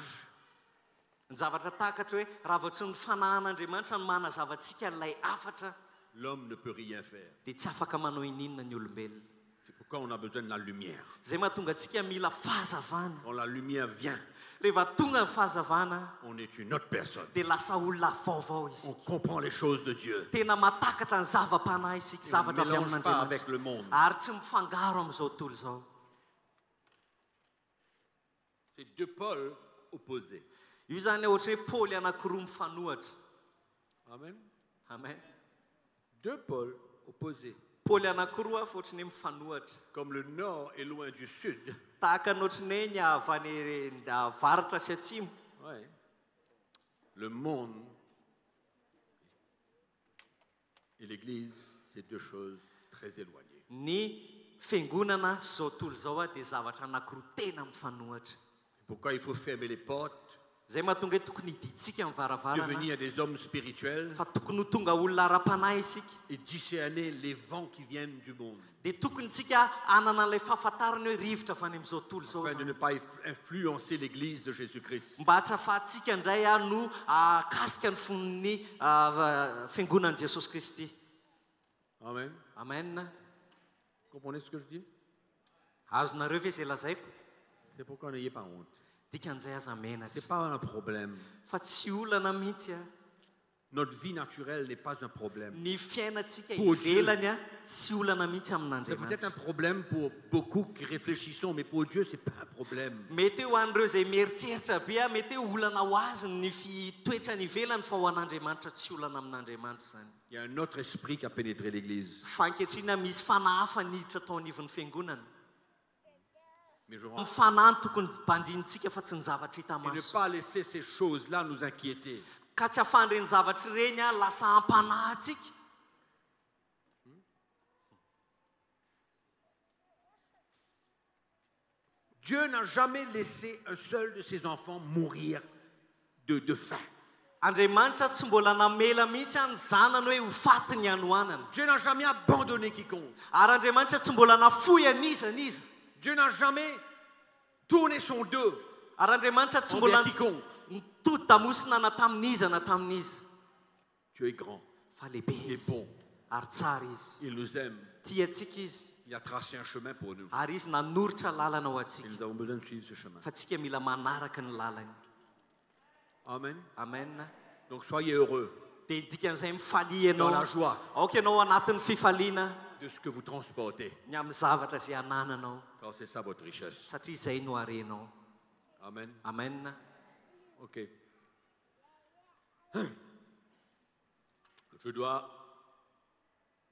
ny zavatra takatra hoe raha vao tsy ny fanahin'Andriamanitra no manazavantsika ilay afatra l'homme ne peut rien faire. dia tsy afaka manao ininona ny olombelona. C'est pourquoi on a besoin de la lumière. Zay mahatonga antsika mila fahazavana. Quand la lumière vient, Rehefa tonga ny fahazavana on est une autre personne. dia lasa olona vaovao izy. On comprend les choses de Dieu. Tena matakatra ny zava-panahy isika On zavatra ne avy mélange pas avec amin'Andriamanitra. le monde. Ary tsy mifangaro amin'izao tontolo izao. C'est deux pôles opposés. Io zany ohatra hoe pôly anankiroa mifanohatra. Amen. Amen. Deux pôles opposés. Pôly anankiroa fa ohatry ny hoe mifanohatra. Comme le nord est loin du sud. Tahaka ny ohatry ny hoe ny avany avaratra sy atsimo. Ouais. Le monde et l'Église, c'est deux choses très éloignées. Ny fiangonana zao tontolo zao a dia zavatra anankiroa tena mifanohatra. Pourquoi il faut fermer les portes, Zay mahatonga hoe tokony hiditsika ny varavarana devenir des hommes spirituels fa tokony ho tonga olona ara-panahy isika. et discerner les vents qui viennent du monde, Dia tokony tsika anana an'ilay fahafantarana hoe rivotra avy any amin'izao tontolo zao afin de zany. ne pas influencer l'Église de Jésus-Christ. Mba tsy ahafahantsika indray a no kasika ny fon'ny fiangonan'i Jesosy Kristy. Amen. Amen. Comprenez ce que je dis? Azonareo ve izay lazaiko? C'est pourquoi n'ayez pas honte. Dikan'izay aza menatra. Ce n'est pas un problème. Fa tsy olana mihitsy a. Notre vie naturelle n'est pas un problème. Ny fiainantsika Pour Dieu. ivelany a tsy olana mihitsy C'est peut-être un amin'Andriamanitra. problème pour beaucoup qui réfléchissons, mais pour Dieu, ce n'est pas un problème. Mety ho an'ireo izay mieritreritra be a mety hoe olana ho azy ny fitoetra ny ivelany fa ho an'Andriamanitra tsy olana amin'Andriamanitra zany. Il y a un autre esprit qui a pénétré l'Église. Fa ankehitriny a misy fanahy hafa niditra tao anivon'ny fiangonana. Mais je Ny rends... fanahy no tokony bandinitsika fa tsy ny zavatra hita Et ne maso. pas laisser ces choses-là nous inquiéter. Ka tsy afanireny zavatra ireny a lasa ampanahy antsika. Dieu n'a jamais laissé un seul de ses enfants mourir de faim. Andriamanitra tsy mbola namela mihitsy any zanany hoe ho faty ny anoanana. Dieu n'a jamais abandonné quiconque. Ary Andriamanitra tsy mbola nafoy an'iza n'iza. Dieu n'a jamais tourné son dos ary Andriamanitra tsy envers mbola quiconque. nitody damosina na tamin'iza na tamin'iza Dieu est grand, fa lehibe il est izy bon, ary tsara izy il nous aime, tia antsika izy il a tracé un chemin pour nous. ary izy nanorotra lalana ho Et antsika nous avons besoin de suivre ce chemin. fa tsika mila manaraka ny lalany Amen. amen Donc soyez heureux dia dikan'izay mifalia dans ianao la joie aoka ianao anatin'ny fifaliana de ce que vous transportez, ny amin'ny zavatra izay anananao car c'est ça votre richesse. satria izay no arenao Amen. amen Ok. Je dois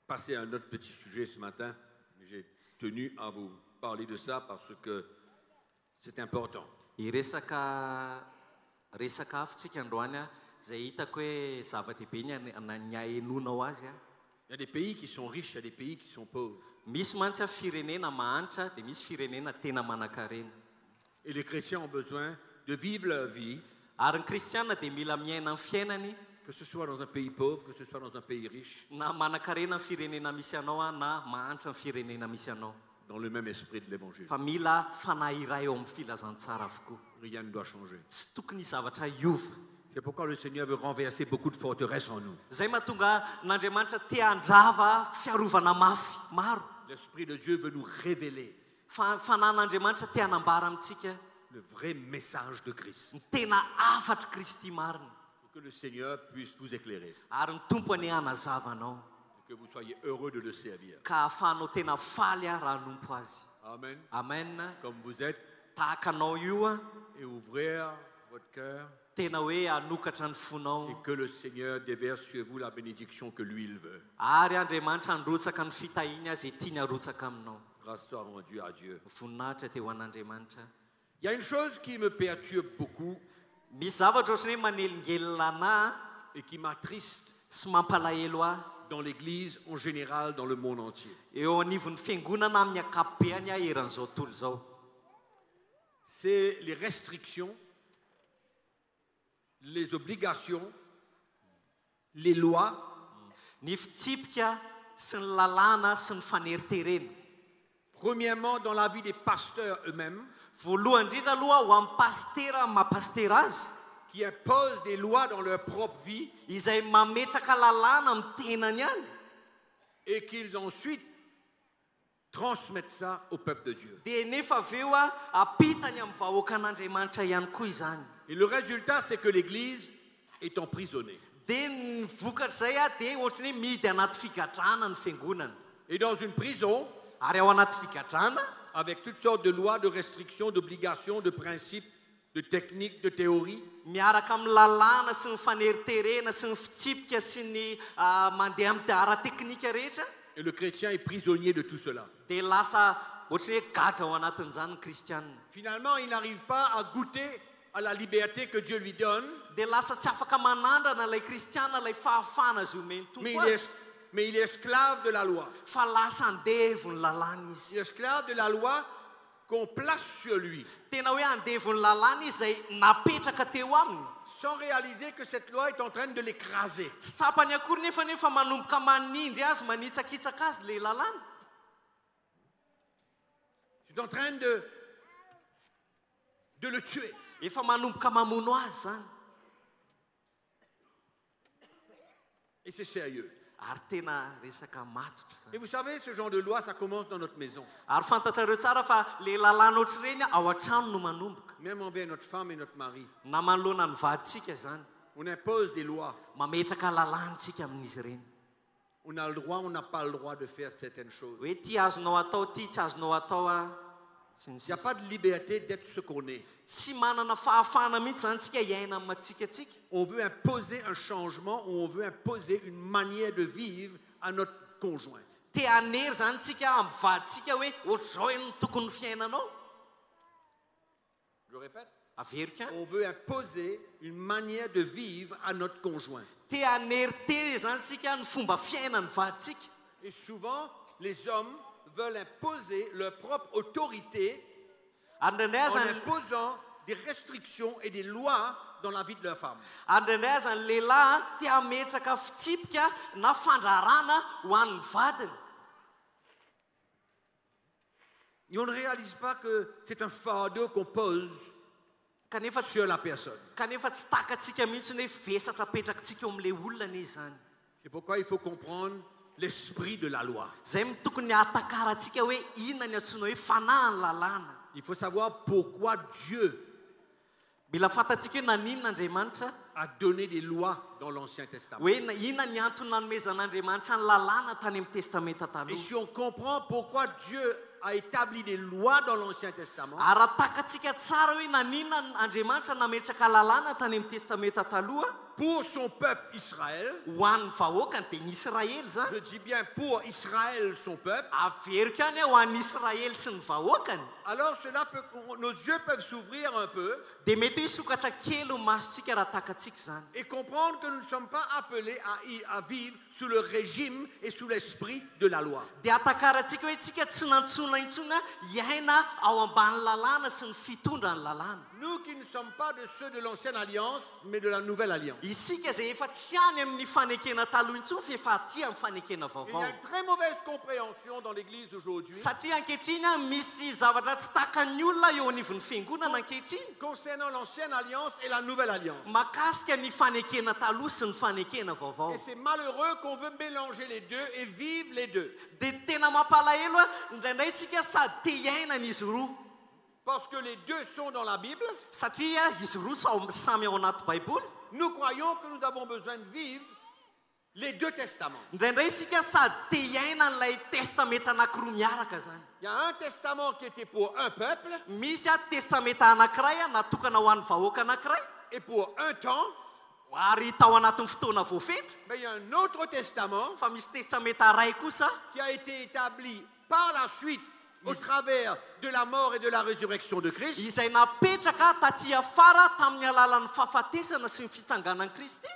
passer à un autre petit sujet ce matin, mais j'ai tenu à vous parler de ça parce que c'est important. resaka afotsika androany a zay hitako hoe zava-dehibe ny ahenonao azy a Il y a des pays qui sont riches, il y a des pays qui sont pauvres. misy mantsy a firenena mahanitra dia misy firenena tena manan-karena Et les chrétiens ont besoin de vivre leur vie, ary ny kristiana dia mila miaina ny fiainany que ce soit dans un pays pauvre, que ce soit dans un pays riche, na manan-karena ny firenena misy anao a na mahanitra ny firenena misy anao dans le même esprit de l'évangile. fa mila fanahy iray eo amin'ny filazantsara avokoa Rien ne doit changer. tsy tokony zavatra iova C'est pourquoi le Seigneur veut renverser beaucoup de forteresses en nous. zay mahatonga n'andriamanitra te handrava fiarovana mafy maro L'Esprit de Dieu veut nous révéler fanan'andriamanitra te hanambara amintsika le vrai message de Christ. ny tena afatry kristy marina Que le Seigneur puisse vous éclairer ary ny tompony hanazava anao et que vous soyez heureux de le servir. ka ahafahanao tena faly a raha nompo azy Amen. amen Comme vous êtes, tahaka anao io a et ouvrir votre cœur tena hoe hanokatra ny fonao et que le Seigneur déverse sur vous la bénédiction que lui il veut. ary andriamanitra handrotsaka ny fitahiny azy tiany harotsaka aminao Grâce soit rendue à Dieu. voninahitra teo an'andriamanitra Il y a une chose qui me perturbe beaucoup misy zavatra ohatrany hoe manelingelina anahy et qui m'attriste sy mampalahelo ahy dans l'Église en général, dans le monde entier. eo anivon'ny fiangonana amin'ny akapobeany a eran'izao tontolo izao C'est les restrictions, les obligations, les lois ny fitsipika sy ny lalàna sy ny faneriterena premièrement dans la vie des pasteurs eux-mêmes, voalohany indrindra aloha ho amin'ny pastera mahapastera azy qui imposent des lois dans leur propre vie izay mametraka lalàna amin'ny tenany ihany et qu'ils ensuite transmettent ça au peuple de Dieu. dia nefa avy eo a apitany amin'ny vahoaka an'andriamanitra ihany koa izany Et le résultat, c'est que l'Église est emprisonnée. dia ny vokatra izay a dia ohatrany hoe midy anaty figadrana ny fiangonana Et dans une prison, ary ao anaty figadrana avec toutes sortes de lois, de restrictions, d'obligations, de principes, de techniques, de théories, miaraka amin'ny lalàna sy ny faneriterena sy ny fitsipika sy ny mandeha amin'ny ara-teknika rehetra et le chrétien est prisonnier de tout cela. dia lasa ohatrany hoe gadra ao anatin'izany ny kristianina Finalement, il n'arrive pas à goûter à la liberté que Dieu lui donne, dia lasa tsy afaka manandrana ilay kristiana ilay fahafana azy omeny mais tompo azy mais il est esclave de la loi. fa lasa andevony lalàna Il izy est esclave de la loi qu'on place sur lui, tena hoe andevony lalàna izy zay napetraka teo aminy sans réaliser que cette loi est en train de l'écraser. tsy tsapany akory nefa manomboka manindry azy manitsakitsaka azy le lalàna C'est en train de le tuer. efa manomboka mamono azy zany Et c'est sérieux. ary tena resaka matotra Et zany vous savez, ce genre de loi, ça commence dans notre maison. ary fantatrareo tsara fa le lalàna ohatr'ireny ao an-trano no manomboka Même envers notre femme et notre mari. na manoloana ny vaditsika zany On impose des lois. mametraka lalàntsika amin'izy ireny On a le droit, on n'a pas le droit de faire certaines choses. hoe ty azonao atao ty tsy azonao atao a sy ny Il n'y a sisa pas de liberté d'être ce qu'on est. tsy manana fahafana mihitsy zany tsika hiaina amin'ny matsikatsika On veut imposer un changement ou on veut imposer une manière de vivre à notre conjoint. te hanery zany tsika amin'ny vaditsika hoe ohatr'izao eny ny tokony fiainanao Je répète. averika On veut imposer une manière de vivre à notre conjoint. te hanery tery zany tsika ny fomba fiainany vaditsika Et souvent, les hommes veulent imposer leur propre autorité ary ndraindray en zany imposant des restrictions et des lois dans la vie de leur femme. ary ndraindray zany lehilahy te hametraka fitsipika na fandrarana ho an'ny vadiny Et on ne réalise pas que c'est un fardeau qu'on pose sur la personne. Kanefa tsy takatsika mihitsy hoe vesatra apetrakintsika eo amin'ilay olona anie zany. C'est pourquoi il faut comprendre l'esprit de la loi. Zay tokony atakaratsika hoe inona ny antsoina hoe fanahy ny lalàna. Il faut savoir pourquoi Dieu Mila fantatsika hoe naninona Andriamanitra a donné des lois dans l'Ancien Testament. hoe inona ny antony nanomezan'Andriamanitra ny lalàna tany amin'ny testamenta Et taloha. si on comprend pourquoi Dieu a établi des lois dans l'Ancien Testament, Ary raha takatsika tsara hoe naninona Andriamanitra nametraka lalàna tany amin'ny testamenta taloha pour son peuple Israël, ho an'ny vahoakany dia ny Israely zany. je dis bien pour Israël, son peuple, Averiko ihany ho an'ny Israely sy ny vahoakany. alors nos yeux peuvent s'ouvrir un peu Dia mety hoe sokatra kely ho masontsika raha takatsika zany. et comprendre que nous ne sommes pas appelés à vivre sous le régime et sous l'esprit de la loi. Dia atakaratsika hoe tsika tsy nantsona intsona hiaina ao ambany lalàna sy ny fitondra ny lalàna. Nous qui ne sommes pas de ceux de l'ancienne alliance, mais de la nouvelle alliance. Isika zay efa tsy any amin'ny fanekena taloha intsony fa efa aty amin'ny fanekena Il y vaovao. a une très mauvaise compréhension dans l'Église aujourd'hui Satria ankehitriny misy zavatra tsy takan'ny olona eo anivon'ny fiangonana ankehitriny concernant l'ancienne alliance et la nouvelle alliance. mahakasika ny fanekena taloha sy ny fanekena vaovao. Et c'est malheureux qu'on veut mélanger les deux et vivre les deux. Dia tena mampalahelo indraindray tsika sady te hiaina n'izy roa. Parce que les deux sont dans la Bible, Satria izy roa samy ao anaty baiboly. nous croyons que nous avons besoin de vivre les deux testaments. Indraindray isika sady te hiaina n'ilay testameta anankiroa miaraka zany. Il y a un testament qui était pour un peuple Misy testameta anankiray natokana ho an'ny vahoaka anankiray et pour un temps, ary tao anatin'ny fotoana voafetra. mais il y a un autre testament Fa misy testameta ray kosa qui a été établi par la suite au travers de la mort et de la résurrection de Christ, izay napetraka taty afara tamin'ny alalan'ny fahafatesana sy ny fitsanganan'i Kristy,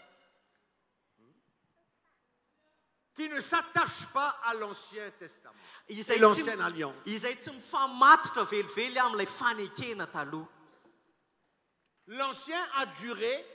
qui ne s'attache pas à l'Ancien Testament et izay l'Ancienne Alliance. izay tsy mifamatotra velively amin'ilay fanekena taloha. L'Ancien a duré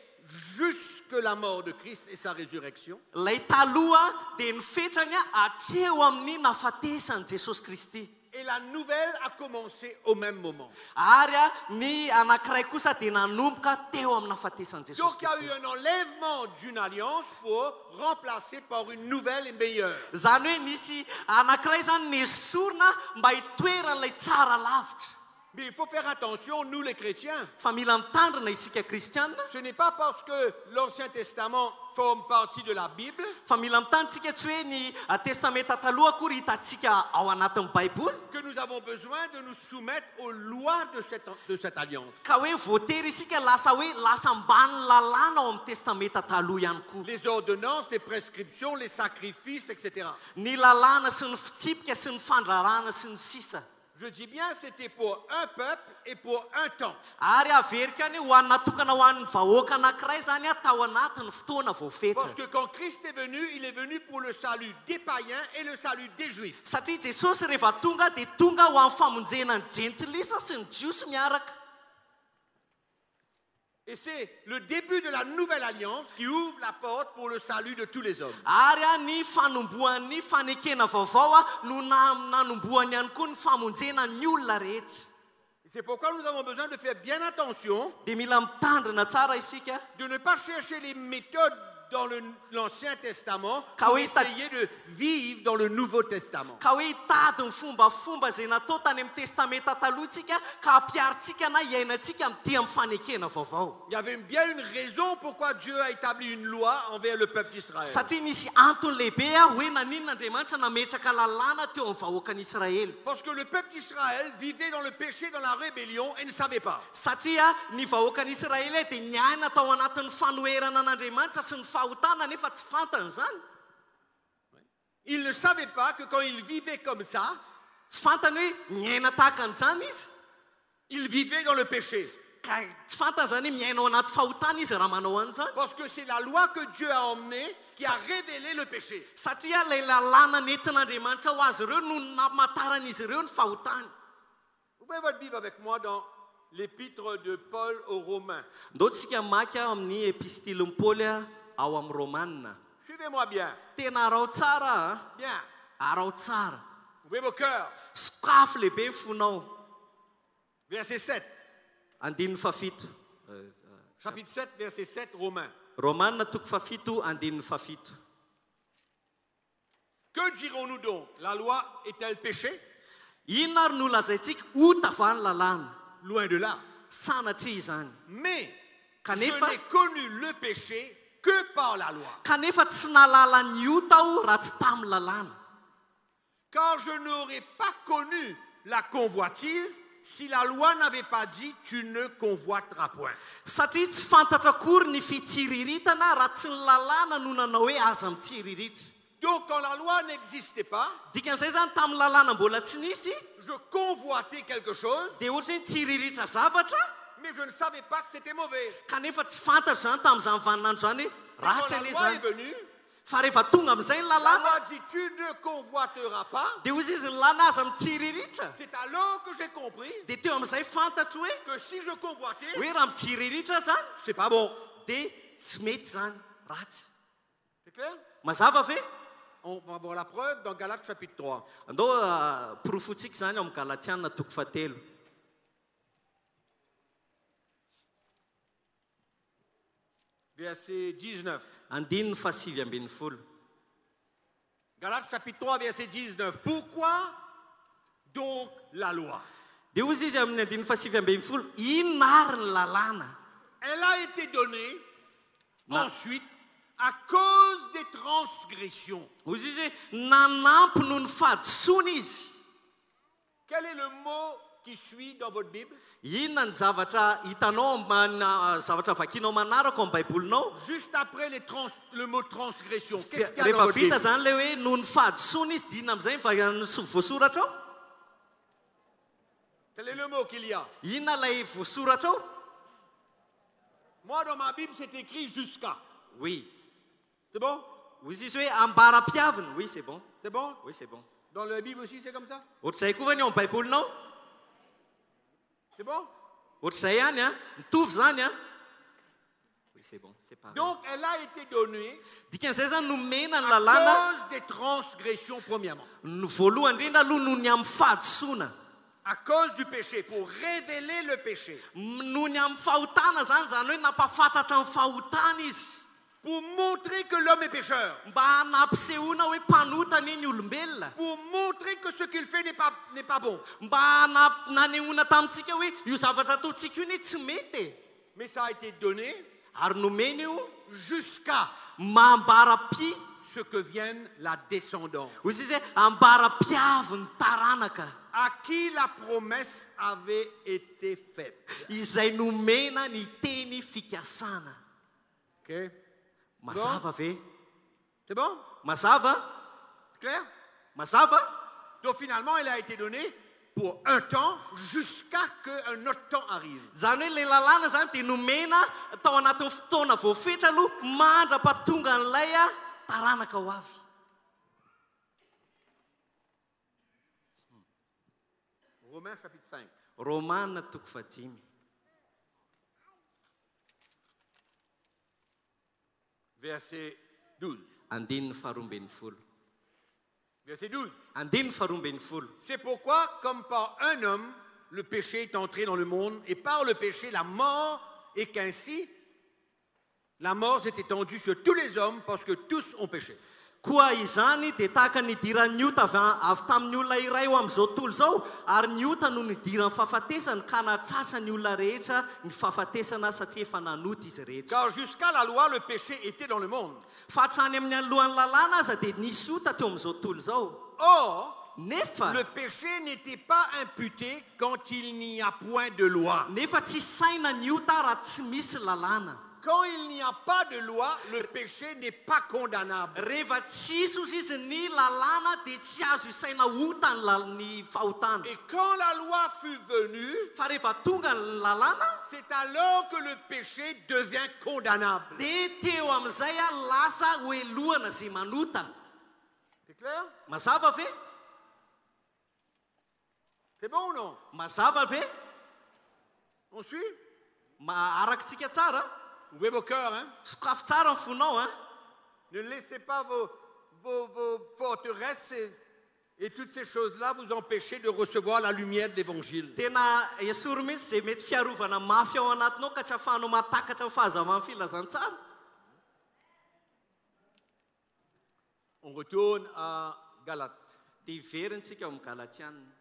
jusque la mort de Christ et sa résurrection. Ilay taloha dia ny fetrany hatreo amin'ny nahafatesan'i Jesosy Kristy. Et la nouvelle a commencé au même moment. Ary ny anankiray kosa dia nanomboka teo amin'ny nahafatesan'i Jesosy Donc il y a Kristy. eu un enlèvement d'une alliance pour remplacer par une nouvelle et meilleure. Zany hoe nisy anankiray zany nesorina mba hitoeran'ilay tsara lavitra. Mais il faut faire attention, nous les chrétiens. Fa mila mitandrina isika kristianina. Ce n'est pas parce que l'Ancien Testament forme partie de la Bible Fa mila mitandritsika tsy hoe ny testameta taloha akory hitantsika ao anatin'ny baiboly que nous avons besoin de nous soumettre aux lois de cette alliance. ka hoe voatery isika lasa ambany lalàna ao amin'ny testameta taloha ihany koa. Les ordonnances, les prescriptions, les sacrifices, etc. Ny lalàna sy ny fitsipika sy ny fandrarana sy ny sisa. Je dis bien, c'était pour un peuple et pour un temps. Ary averiko any ho an'ny natokana ho an'ny vahoaka anankiray zany tao anatin'ny fotoana voafetra. Parce que quand Christ est venu, il est venu pour le salut des païens et le salut des juifs. Satria Jesosy rehefa tonga dia tonga ho amin'ny famonjena ny jentilisa sy ny jiosy miaraka. Et c'est le début de la nouvelle alliance qui ouvre la porte pour le salut de tous les hommes. Ary ny fanombohan'ny fanekena vaovao no nanombohany ihany koa ny famonjena ny olona rehetra. C'est pourquoi nous avons besoin de faire bien attention Dia mila mitandrina tsara isika de ne pas chercher les méthodes dans l'Ancien Testament Ka pour hoe ta- essayer de vivre dans le Nouveau Testament. ka hoe hitady ny fombafomba izay natao tany amin'ny testameta taloha tsika ka hampiaritsika na hiainantsika amin'ity amin'ny fanekena vaovao. Il y avait bien une raison pourquoi Dieu a établi une loi envers le peuple d'Israël. Satria nisy antony lehibe hoe naninona Andriamanitra nametraka lalàna teo amin'ny vahoakan'Israely. Parce que le peuple d'Israël vivait dans le péché, dans la rébellion et ne savait pas. Satria ny vahoakan'Israely dia niaina tao anatin'ny fanoherana an'Andriamanitra sy ny fahotana nefa tsy fantany zany. Ils ne savaient pas que quand ils vivaient comme ça, Tsy fantany hoe miaina tahaka an'izany izy. ils vivaient dans le péché. Ka tsy fantany zany hoe miaina ao anaty fahotana izy raha manao an'izany. Parce que c'est la loi que Dieu a emmenée qui a révélé le péché. Satria ilay lalàna nentin'Andriamanitra ho azy ireo no namatarany izy ireo ny fahotany. Ouvrez votre Bible avec moi dans l'épître de Paul aux Romains. Ndao tsika mamaky amin'ny epistiliny Paoly ao amin'ny Romanina. Suivez-moi bien. Tena arao tsara Bien. arao tsara. Vous Ouvrez vos cœurs. Sokafo lehibe fonao. Verset 7. Andininy fafito. Chapitre 7, verset 7, Romains. Romanina toko fafito, andininy fafito. Que dirons-nous donc? La loi est-elle péché? Inona ary no lazaintsika hotavany lalàna? Loin de là. Sanatria izany. Mais Kanefa- je n'ai connu le péché que par la loi. Kanefa tsy nalala ny ota aho raha tsy tamin'ny lalàna. Car je n'aurais pas connu la convoitise si la loi n'avait pas dit tu ne convoiteras point. Satria tsy fantatra akory ny fitsiriritana raha tsy ny lalàna no nanao hoe aza mitsiriritra. Donc quand la loi n'existait pas, Dikan'izay zany tamin'ny lalàna mbola tsy nisy, je convoitais quelque chose, dia ohatra hoe mitsiriritra zavatra, mais je ne savais pas que c'était mauvais. kanefa tsy fantatra zany tamin'izany vaninandro zany hoe Quand ratsy la ane loi est zany. venue, Fa rehefa tonga amin'izay ny la lalàna, loi dit tu ne convoiteras pas. dia ozy izy ny lana aza mitsiriritra. C'est alors que j'ai compris Dia teo amin'izay fantatra hoe que si je convoitais, hoe raha mitsiriritra zany, c'est pas bon. dia tsy mety zany, ratsy. C'est clair? Mazava ve? On va voir la preuve dans Galates chapitre 3. Andao porofontsika zany amin'ny Galatiana toko fahatelo. Verset 19. Andininy fahasivy ambin'ny folo. Galates chapitre 3, verset 19. Pourquoi donc la loi? Dia ozy izy amin'ny andininy fahasivy ambin'ny folo, inona ary ny lalàna? Elle a été donnée Ma- ensuite à cause des transgressions. Ozy izy hoe nanampy noho ny fahadisoana izy. Quel est le mot qui suit dans votre Bible? Inona ny zavatra hitanao zavatra vakianao manaraka ao amin'ny baibolinao? Juste après le mot transgression. Qu'est-ce qu'il y a dans Rehefa votre vita Bible? zany le hoe noho ny fahadisoana izy, dia inona amin'izay voasoratra ao? Quel est le mot qu'il y a? Inona ilay voasoratra ao? Moi, dans ma Bible, c'est écrit jusqu'à. Oui. C'est bon? Ozy izy hoe ambara-piaviny. Oui, c'est bon. C'est bon? Oui, c'est bon. Dans la Bible aussi, c'est comme ça? Ohatr'izay koa va ny ao amin'ny baibolinao? C'est bon? Ohatr'izay ihany a? Mitovy zany a? Oui, c'est bon. C'est pareil. Donc, elle a été donnée Dikan'izay zany nomena ny à lalàna cause des transgressions, premièrement. ny voalohany indrindra aloha noho ny amin'ny fahadisoana. À cause du péché, pour révéler le péché. Noho ny amin'ny fahotana zany hoe nampafantatra ny fahotana izy. Pour montrer que l'homme est pécheur. Mba hanampisehoana hoe mpanotana iny olombelona. Pour montrer que ce qu'il fait n'est pas bon. Mba nanehoana tamintsika hoe io zavatra ataontsika io ny tsy mety. Mais ça a été donné Ary nomena io jusqu'à mambara-pi. ce que vienne la descendance. Ozy izy hoe ambara-piavy ny taranaka. À qui la promesse avait été faite. Izay nomena ny teny fikasana. Ok? Mazava ve? C'est bon? Mazava? Clair? Mazava? Donc finalement, elle a été donnée pour un temps jusqu'à qu'un autre temps arrive. Zany hoe ilay lalàna zany dia nomena tao anatin'ny fotoana voafetra aloha mandra-pahatonga an'ilay taranaka ho avy. Romains chapitre 5. Romanina toko fahadimy. Verset 12. Andininy faharoambin'ny folo. Verset 12. Andininy faharoambin'ny folo. C'est pourquoi, comme par un homme, le péché est entré dans le monde, et par le péché, la mort, et qu'ainsi, la mort s'est étendue sur tous les hommes, parce que tous ont péché. Koa izany dia tahaka nidiran'ny ota avy tamin'ny olona iray ho amin'izao tontolo izao, ary ny ota no nidiran'ny fahafatesany ka nahatratra ny olona rehetra ny fahafatesana satria efa nanota izy rehetra. Car jusqu'à la loi, le péché était dans le monde. Fa hatrany amin'ny alohan'ny lalàna aza dia nisy ota teo amin'izao tontolo izao. Or, Nefa le péché n'était pas imputé quand il n'y a point de loi. nefa tsy saina ny ota raha tsy misy lalàna. Quand il n'y a pas de loi, le péché n'est pas condamnable. Rehefa tsisy ozy izy ny lalàna dia tsy azo isaina ota ny fahotana. Et quand la loi fut venue, Fa rehefa tonga ny lalàna c'est alors que le péché devient condamnable. dia teo amin'izay lasa hoelohana zay manota. C'est clair? Mazava ve? C'est bon ou non? Mazava ve? On suit? Arakatsika tsara? Ouvrez vos cœurs, hein? Sokafo tsara ny fonao, hein? Ne laissez pas vos forteresses Et toutes ces choses-là vous empêchaient de recevoir la lumière de l'évangile. tena esory mihitsy zay mety fiarovana mafy ao anatinao ka tsy ahafahanao matakatra ny fahazavana filazantsara. On retourne à Galates. dia iverintsika ao amin'ny galatianina.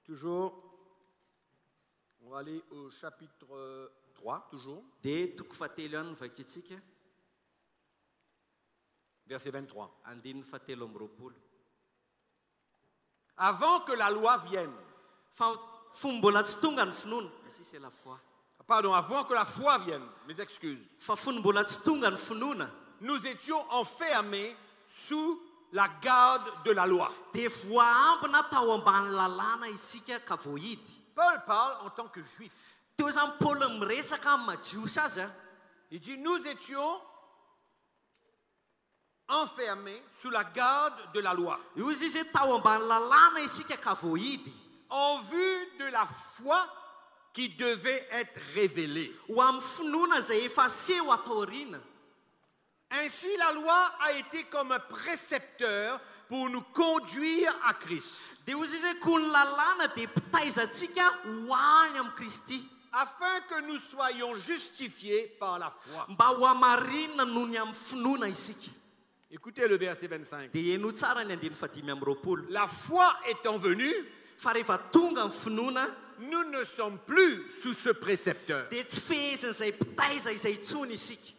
Toujours, on va aller au chapitre 3, toujours, dia toko fahatelo ihany novakitsika, verset 23. andininy fahatelo amby roapolo. Avant que la loi vienne, fa fomba mbola tsy tonga ny finoana, ici c'est la foi, pardon, avant que la foi vienne, mes excuses, fa fony mbola tsy tonga ny finoana nous étions enfermés sous la garde de la loi. dia voaambina tao ambany lalàna isika ka voahidy. Paul parle en tant que juif. teo zany paoly miresaka amin'ny majiosy azy a. Il dit, nous étions enfermés sous la garde de la loi, io izy izy tao ambany lalàna isika ka voahidy en vue de la foi qui devait être révélée. ho amin'ny finoana izay efa seho atao aoriana. Ainsi, la loi a été comme un précepteur pour nous conduire à Christ, dia ozy izy hoe koa ny lalàna dia mpitaizantsika ho any amin'ny Kristy afin que nous soyons justifiés par la foi. mba ho amarinina noho ny amin'ny finoana isika. Écoutez le verset 25. dia eno tsara ny andiny fadimy amby roapolo. La foi étant venue, fa rehefa tonga ny finoana nous ne sommes plus sous ce précepteur. dia tsy fehezin'izay mpitaiza izay intsony isika.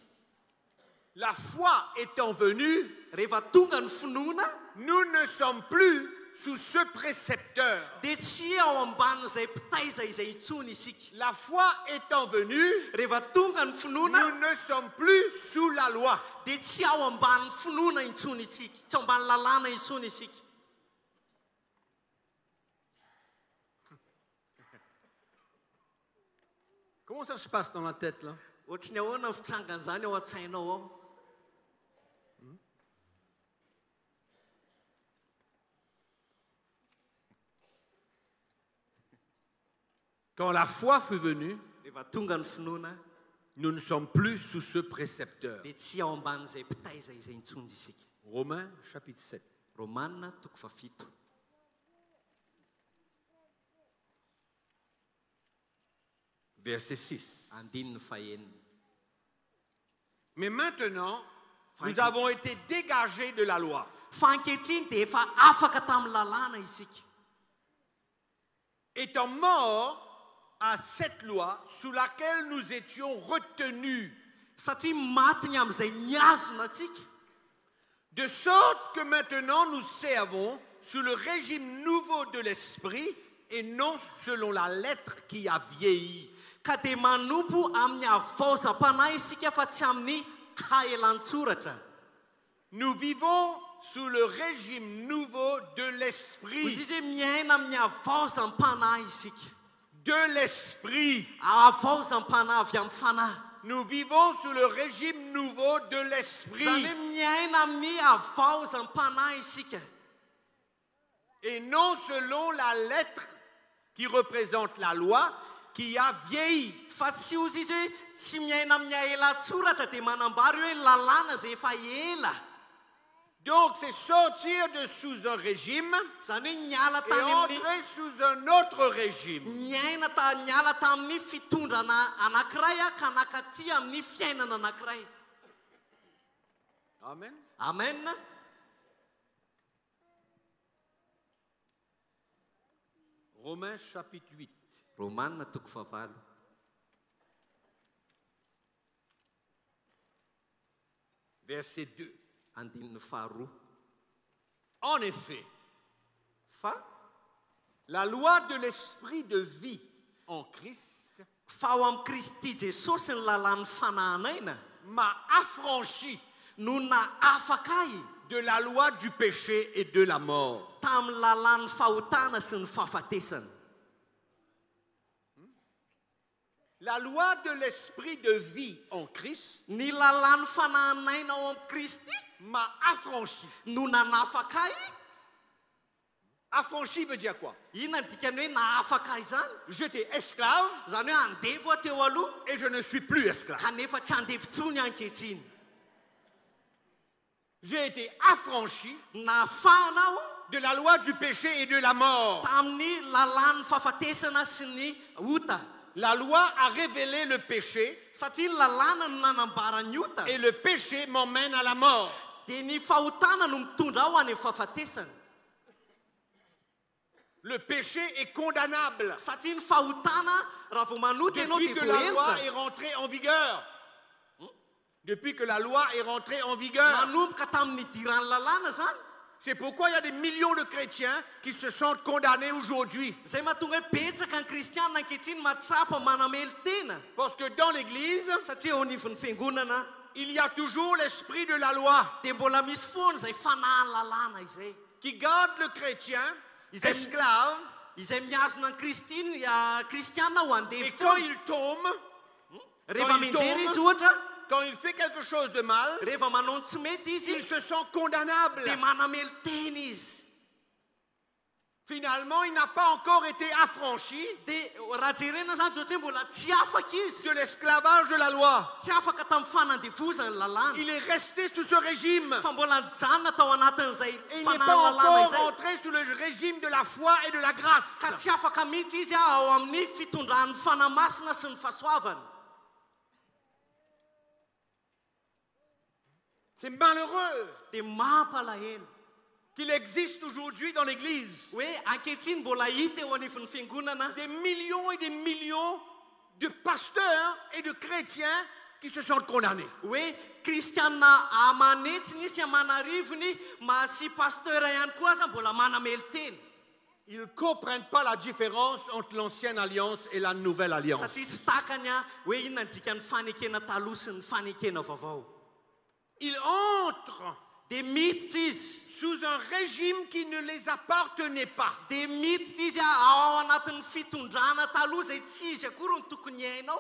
La foi étant venue, rehefa tonga ny finoana nous ne sommes plus sous ce précepteur. dia tsy ao ambanin'izay mpitaiza izay intsony isika. La foi étant venue, rehefa tonga ny finoana nous ne sommes plus sous la loi. dia tsy ao ambanin'ny finoana intsony isika, tsy ao ambany lalàna intsony isika. Comment ça se passe dans la tête là? ohatrany ahoana ny fitrangan'izany ao an-tsainao ao. Quand la foi fut venue, rehefa tonga ny finoana nous ne sommes plus sous ce précepteur. dia tsy ao ambanin'izay mpitaiza izay intsony isika. Romains chapitre 7. romanina toko fafito Verset 6. andininy fahenina. Mais maintenant, nous avons été dégagés de la loi, fa ankehitriny dia efa afaka tamin'ny lalàna isika, étant morts à cette loi sous laquelle nous étions retenus, satria maty ny amin'izay niazona atsika, de sorte que maintenant nous servons sous le régime nouveau de l'esprit et non selon la lettre qui a vieilli. ka dia manompo amin'ny havaozam-panahy isika fa tsy amin'ny kaelan-tsoratra. Nous vivons sous le régime nouveau de izy l'esprit. izy hoe miaina amin'ny havaozam-panahy isika, De l'esprit. havaozam-panahy avy amin'ny fanahy. Nous vivons sous le régime nouveau de zany l'esprit hoe miaina amin'ny havaozam-panahy isika, et non selon la lettre qui représente la loi qui a vieilli. fa tsy ozy izy hoe tsy miaina amin'ny aela-tsoratra dia manambary hoe lalàna izay efa ela. Donc c'est sortir de sous un régime zany hoe niala et tany amin'ny entrer sous un autre régime. niaina niala tamin'ny fitondrana anankiray a ka nakaty amin'ny fiainana anankiray. Amen. amen. Romains chapitre 8. romanina toko favalo Verset 2. andininy faharoa. En effet, fa la loi de l'esprit de vie en Christ fa ao amin'ny Kristy Jesosy ny lalàn'ny fanahanaina m'a affranchi no na afaka ahy de la loi du péché et de la mort. tamin'ny lalàn'ny fahotana sy ny fahafatesana. La loi de l'esprit de vie en Christ ny lalàn'ny fanahanaina ao amin'ny Kristy m'a affranchi. no nanafaka ahy. Affranchi veut dire quoi? Inona ny dikany hoe naafaka ahy zany? J'étais esclave Zany hoe andevy aho teo aloha et je ne suis plus esclave. kanefa tsy andevy tsony ankehitriny. J'ai été affranchi nafanao de la loi du péché et de la mort. tamin'ny lalàny fahafatesana sy ny ota La loi a révélé le péché satria ny lalàna no nanambara ny ota et le péché m'emmène à la mort. dia ny fahotana no mitondra ao any amin'ny fahafatesana Le péché est condamnable satria ny fahotana raha vao manoty ianao depuis dia que la loi voelona est rentrée en vigueur. Depuis que la loi est rentrée en vigueur. manomboka tamin'ny idiran'ny lalàna zany C'est pourquoi il y a des millions de chrétiens qui se sentent condamnés aujourd'hui. zay mahatonga hoe betsaka ny kristianina ankehitriny mahatsapa manamely tena Parce que dans l'église, satria ao anivon'ny fiangonana il y a toujours l'esprit de la loi dia mbola misy foana izay fanahy lalàna izay qui garde le chrétien Ils aiment- esclave. izay miazona ny kristianina ho andeha Et quand foana il tombe, rehefa quand il menjery izy tombe, ohatra quand il fait quelque chose de mal, rehefa manao ny tsy mety il izy se sent condamnable. dia manamely tena izy Finalement, il n'a pas encore été affranchi dia raha jerena zany dia hoe mbola tsy afaka izy de l'esclavage de la loi. tsy afaka tamin'ny fanandevozana ny lalàna Il est resté sous ce régime. fa mbola nijanona tao anatin'izay Et il n'est fanahy pas lalàna encore izay rentré sous le régime de la foi et de la grâce. ka tsy afaka mihitsy izy ao amin'ny fitondran'ny fanamasina sy ny fahasoavana C'est malheureux dia mampalahelo qu'il existe aujourd'hui dans l'Église hoe ankehitriny mbola hita eo anivon'ny fiangonana des millions de pasteurs et de chrétiens qui se sentent condamnés. hoe kristianina amanetsiny sy amanarivony sy pasteur ihany koa aza mbola manamely tena Ils ne comprennent pas la différence entre l'ancienne alliance et la nouvelle alliance. satria tsy takany a hoe inona ny dikan'ny fanekena taloha sy ny fanekena vaovao Ils entrent dia miditra izy sous un régime qui ne les appartenait pas. dia miditra izy ao anatin'ny fitondrana taloha zay tsy izy akory ny tokony hainao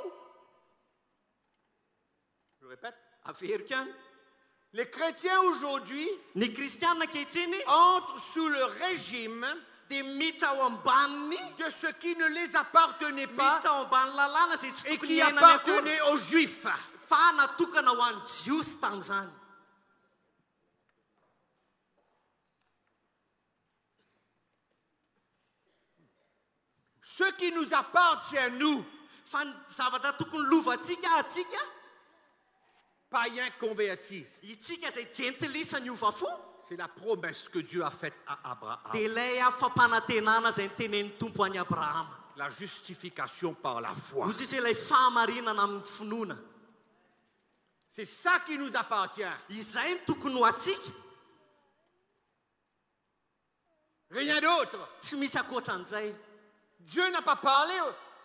Je répète. averiko any Les chrétiens aujourd'hui ny kristianina ankehitriny entrent sous le régime dia miditra ao ambaniny de ce qui ne les appartenait pas miditra ao ambany lalàna zay tsy et tokony qui hainany akory appartenait aux Juifs. fa natokana ho an'ny jiosy tamin'izany Ce qui nous appartient, nous, fa ny zavatra tokony lovantsika atsika païens convertis, itsika zay jentilisa ny ova fo c'est la promesse que Dieu a faite à Abraham. dia ilay afampanantenana zay nytenen'ny tompo any abrahama La justification par la foi. ozy izy ilay fahamarinana amin'ny finoana C'est ça qui nous appartient. izay ny tokony ho atsika Rien d'autre. tsy misy akoatran'izay Dieu n'a pas parlé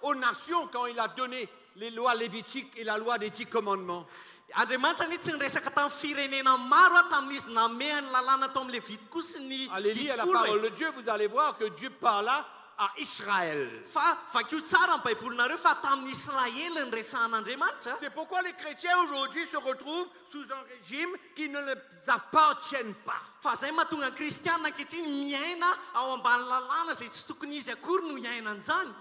aux nations quand il a donné les lois lévitiques et la loi des 10 commandements. andriamanitra ny tsy niresaka tamin'ny firenena maro a tamin'izy namehany lalàna tao amin'ny levitiko sy ny Allez lire la difolo parole de Dieu, vous allez voir que Dieu parla à Israël. fa vakio tsara ny baibolinareo fa tamin'ny israely ny resahan'andriamanitra C'est pourquoi les chrétiens aujourd'hui se retrouvent sous un régime qui ne les appartiennent pas. fa zay mahatonga ny kristianina ankehitriny miaina ao ambany lalàna zay tsy tokony izy akory no hiainan'izany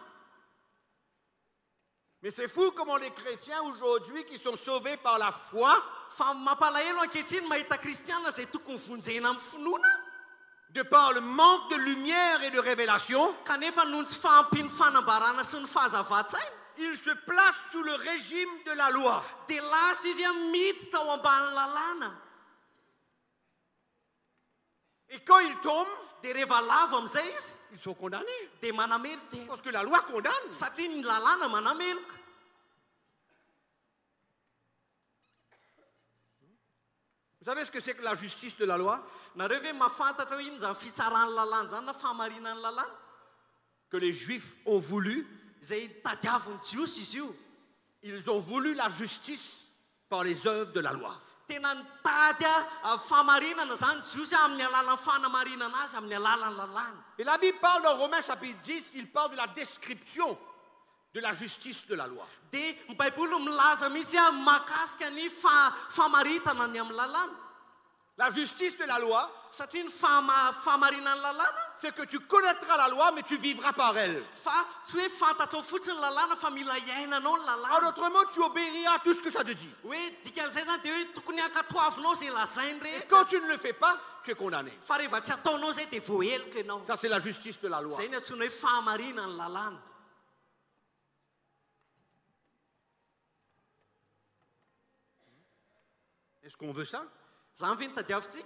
Mais c'est fou comment les chrétiens aujourd'hui qui sont sauvés par la foi, fa mampalahelo ankehitriny mahita kristianina zay tokony vonjena amin'ny finoana de par le manque de lumière et de révélation, kanefa noho ny tsy fahampiny fanambarana sy ny fahazava-tsaina ils se placent sous le régime de la loi. dia lasa izy a miditra ao ambany lalàna Et quand ils tombent, dia rehefa lava amin'izay izy ils sont condamnés. dia manamelo tena Parce que la loi condamne. satria ny lalàna manameloka Vous savez ce que c'est que la justice de la loi? nareo ve mahafantatra hoe ino zany fitsarany lalàna zany na fahamarinany lalàna Que les Juifs ont voulu. zay tadiavony jiosy izy io Ils ont voulu la justice par les œuvres de la loi. tena nitady fahamarinana zany jiosy amin'ny alalan'ny fanamarinana azy amin'ny alalan'ny lalàna Et la Bible parle dans Romains chapitre 10, il parle de la description de la justice de la loi. dia ny baiboly milaza mihitsy a mahakasika ny fahamaritana ny amin'ny lalàna La justice de la loi, satria ny fahamarinany lalàna c'est que tu connaîtras la loi, mais tu vivras par elle. fa tsy hoe fantatao fotsiny ny lalàna fa mila iainanao ny En lalàna d'autres mots, tu obéiras à tout ce que ça te dit. hoe dikan'izay zany dia hoe tokony hankatoavinao zay lazainy Et rehetra quand tu ne le fais pas, tu es condamné. fa rehefa tsy ataonao zay dia voahelika ianao Ça, c'est la justice de la loi. zay ny antsoina hoe fahamarinany lalàna Est-ce qu'on veut ça? zany ve ny tadiavintsika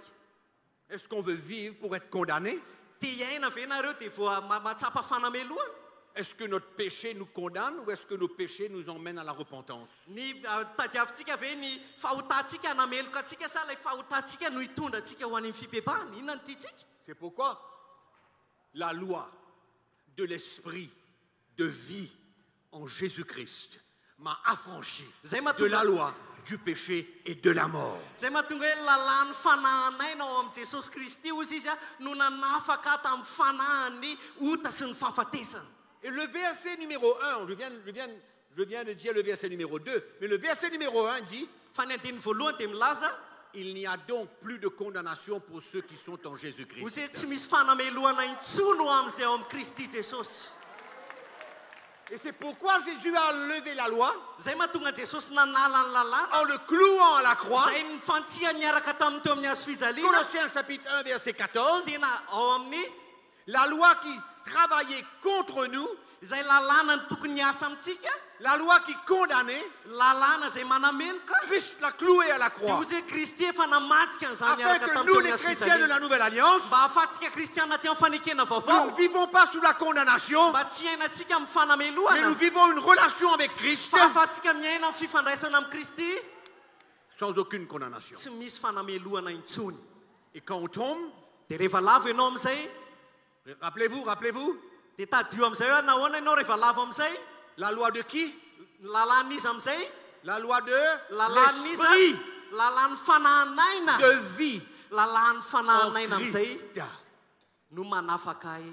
Est-ce qu'on veut vivre pour être condamné? tia iaina ve nareo dia matsapa fanamelohana Est-ce que notre péché nous condamne ou est-ce que nos péchés nous emmènent à la repentance? ny tadiavintsika ve ny fahotantsika hanameloka atsika sa ilay fahotantsika no hitondra atsika ho an'ny fipepahana inona ny tiatsika C'est pourquoi la loi de l'esprit de vie en Jésus-Christ m'a affranchi de la loi du péché et de la mort. zay mahatonga hoe lalàny fanahanaina ao amin'ny jesosy kristy ozy izy a no nanafaka tamin'ny fanahany ota sy ny fahafatesana Et le verset numéro 1, je viens de dire le verset numéro 2, mais le verset numéro 1 dit, fa ny andiny voalohany dia milaza il n'y a donc plus de condamnation pour ceux qui sont en Jésus-Christ. ozy hoe tsy misy fanamelohana intsono amin'izay ao amin'ny kristy jesosy Et c'est pourquoi Jésus a levé la loi zay mahatonga jesosy nanala ny lalàna en le clouant à la croix. zay ny fantsiany niaraka tamin'ny teo amin'ny hazo fijaliana Colossiens chapitre 1 verset 14, tena ao amin'ny la loi qui travaillait contre nous, izay lalàna ny tokony hiasa amintsika la loi qui condamnait, lalàna zay manameloka Christ l'a cloué à la dia croix. ozy hoe kristy efa namatsika an'izany Afin niaraka que tamin'ny nous, teo les amin'ny hazo chrétiens de fijaliana la nouvelle alliance, mba ahafahantsika kristiana ty amin'ny fanekena nous vaovao ne vivons pas sous la condamnation, mba tsy hainantsika amin'ny mais fanamelohana nous vivons une relation avec Christ fa ahafahantsika miaina amin'ny fifandraisana amin'ny kristy sans aucune condamnation. tsy misy fanamelohana intsony Et quand on tombe, dia rehefa lavo ianao amin'izay rappelez-vous, dia tadio amin'izay hoe nahoana ianao rehefa lavo amin'izay la loi de qui? lalàna izy amin'izay La loi de lalàna izy l'esprit lalàny fanahanaina de vie lalàny en fanahanaina amin'izay Christ. no manafaka ahy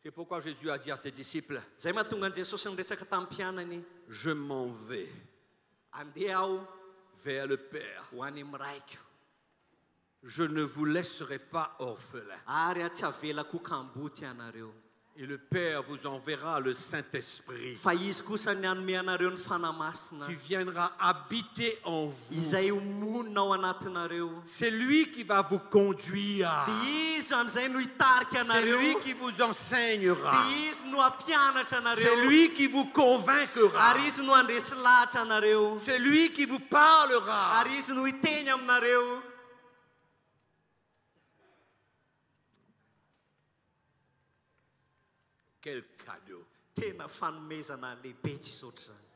C'est pourquoi Jésus a dit à ses disciples, zay mahatonga an jesosy niresaka tamin'ny mpianany je m'en vais andeha aho vers le Père. ho any miraiko Je ne vous laisserai pas orphelins. ary tsy avelako kamboty anareo Et le Père vous enverra le Saint-Esprit fa izy kosa ny anome anareo ny fanamasina qui viendra habiter en vous. izay monina ao anatinareo C'est lui qui va vous conduire. dia izy amin'izay no hitarika C'est lui anareo qui vous enseignera. dia izy no hampianatra C'est anareo lui qui vous convaincra. ary izy no handresy lahatra anareo C'est lui qui vous parlera. ary izy no hiteny aminareo Quel cadeau. tena fanomezana lehibe tsy isotra zany